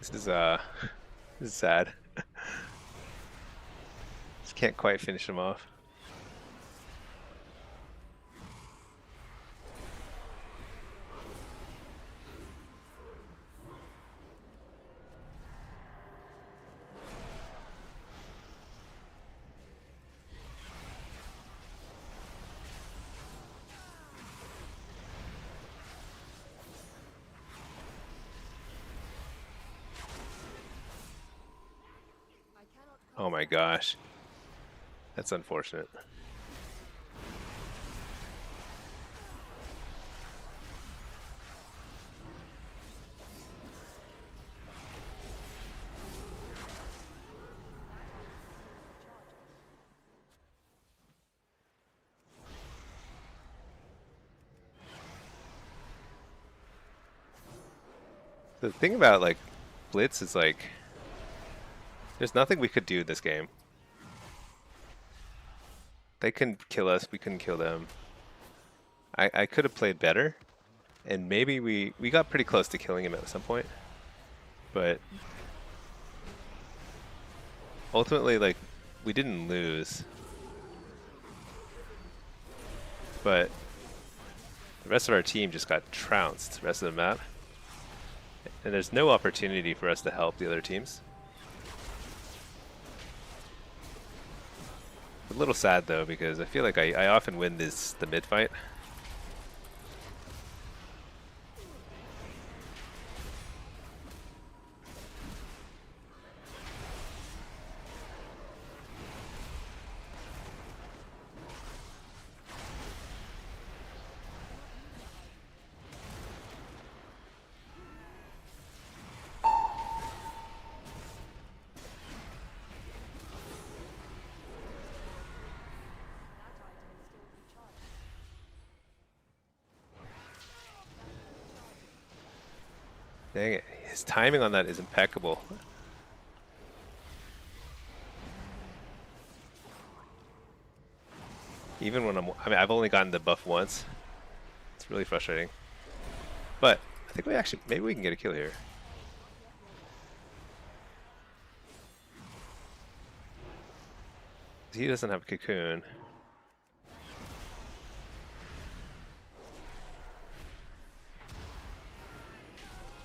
This is this is sad. Just can't quite finish him off. Oh my gosh. That's unfortunate. The thing about like Blitz is like there's nothing we could do this game. They can kill us, we couldn't kill them. I could have played better, and maybe we got pretty close to killing him at some point. But ultimately, like, we didn't lose. But the rest of our team just got trounced the rest of the map. And there's no opportunity for us to help the other teams. A little sad though, because I feel like I often win the mid fight. Dang it, his timing on that is impeccable. Even when I mean, I've only gotten the buff once. It's really frustrating. But I think maybe we can get a kill here. He doesn't have a cocoon.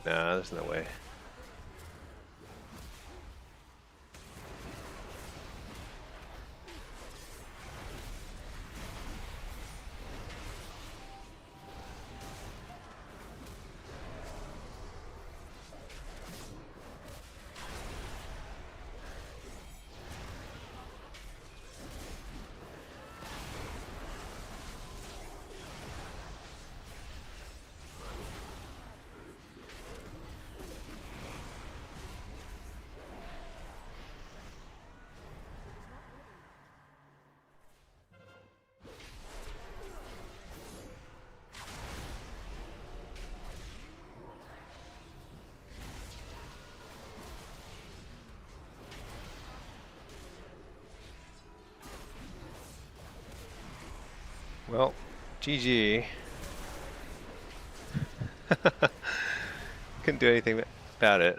Nah, there's no way. Well, GG. Couldn't do anything about it.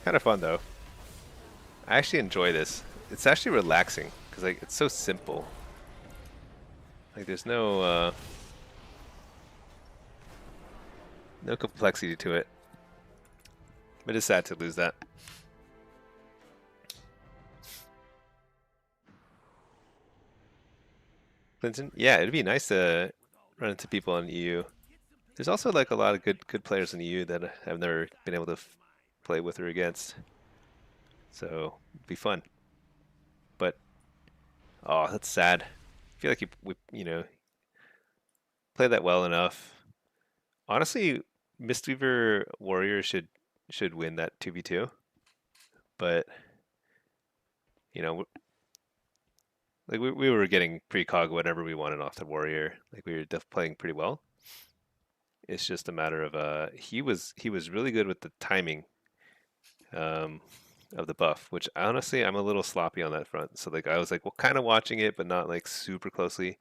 Kind of fun though. I actually enjoy this. It's actually relaxing because like it's so simple. Like there's no complexity to it. But it's sad to lose that. Clinton? Yeah, it'd be nice to run into people in EU. There's also like a lot of good players in EU that I've never been able to play with or against. So it'd be fun. But oh, that's sad. I feel like we played that well enough. Honestly, Mistweaver Warrior should win that 2v2. But like we were getting precog whatever we wanted off the Warrior. Like we were playing pretty well. It's just a matter of he was really good with the timing. of the buff, which honestly I'm a little sloppy on that front. So like I was like, well, kind of watching it, but not like super closely.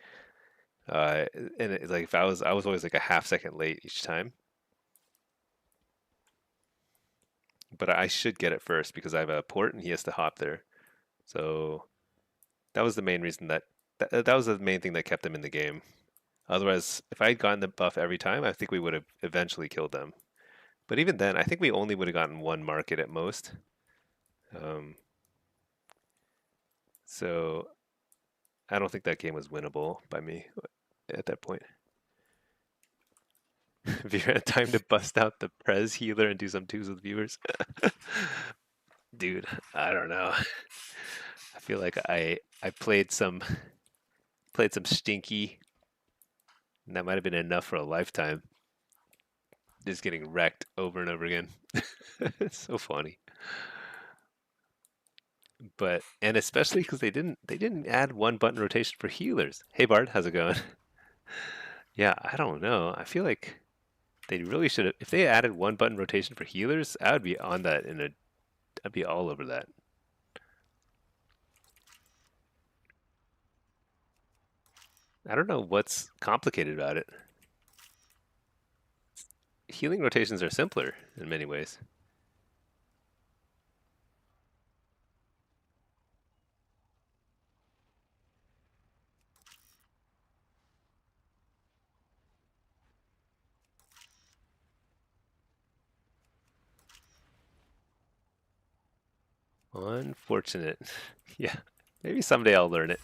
And it's like if I was always like a half second late each time. But I should get it first because I have a port and he has to hop there. So that was the main reason that was the main thing that kept them in the game. Otherwise, if I had gotten the buff every time, I think we would have eventually killed them. But even then, I think we only would have gotten one market at most. Um, so I don't think that game was winnable by me at that point. If you had time to bust out the Prez healer and do some twos with viewers, dude, I don't know. I feel like I played some stinky, and that might have been enough for a lifetime. Just getting wrecked over and over again. It's so funny. But and especially because they didn't add one button rotation for healers. Hey Bart, how's it going? Yeah, I don't know. I feel like they really should have. If they added one button rotation for healers, I would be on that I'd be all over that. I don't know what's complicated about it. Healing rotations are simpler in many ways. Unfortunate. Yeah, maybe someday I'll learn it.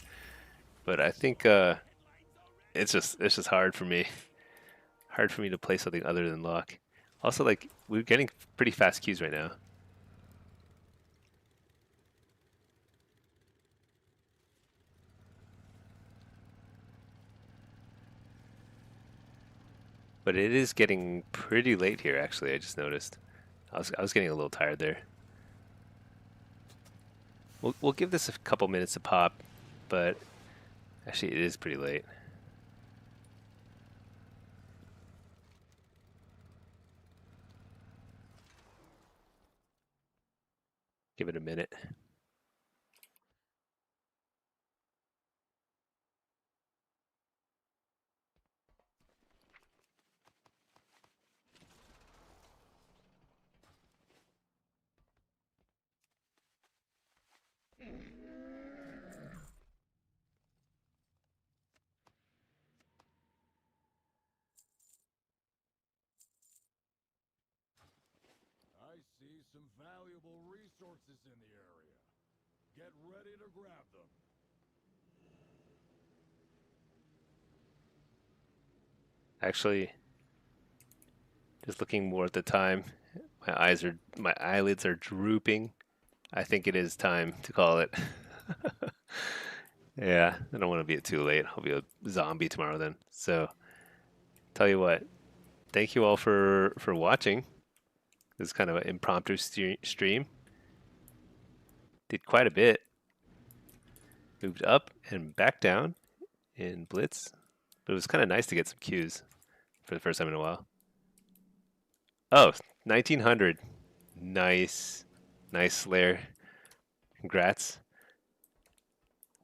But I think it's just hard for me to play something other than lock. Also, like we're getting pretty fast queues right now. But it is getting pretty late here, actually. I just noticed. I was getting a little tired there. We'll give this a couple minutes to pop, but actually it is pretty late. Give it a minute. I see some valuable resources in the area. Get ready to grab them. Actually, just looking more at the time, my eyelids are drooping. I think it is time to call it. Yeah, I don't want to be it too late. I'll be a zombie tomorrow then. So, tell you what, thank you all for watching. This is kind of an impromptu stream. Did quite a bit. Moved up and back down in Blitz, but it was kind of nice to get some cues for the first time in a while. Oh, 1900. Nice. Nice Slayer. Congrats.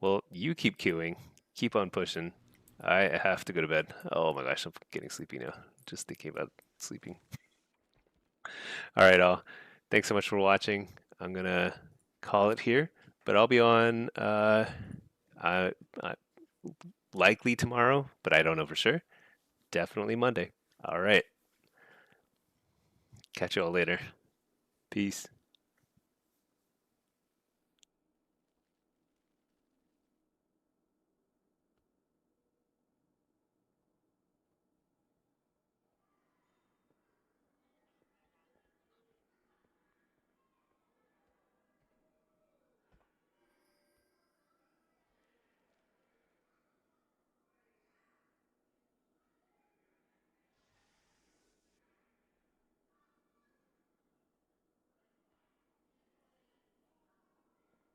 Well, you keep queuing. Keep on pushing. I have to go to bed. Oh my gosh, I'm getting sleepy now. Just thinking about sleeping. All right, all. Thanks so much for watching. I'm going to call it here, but I'll be on uh, likely tomorrow, but I don't know for sure. Definitely Monday. All right. Catch you all later. Peace.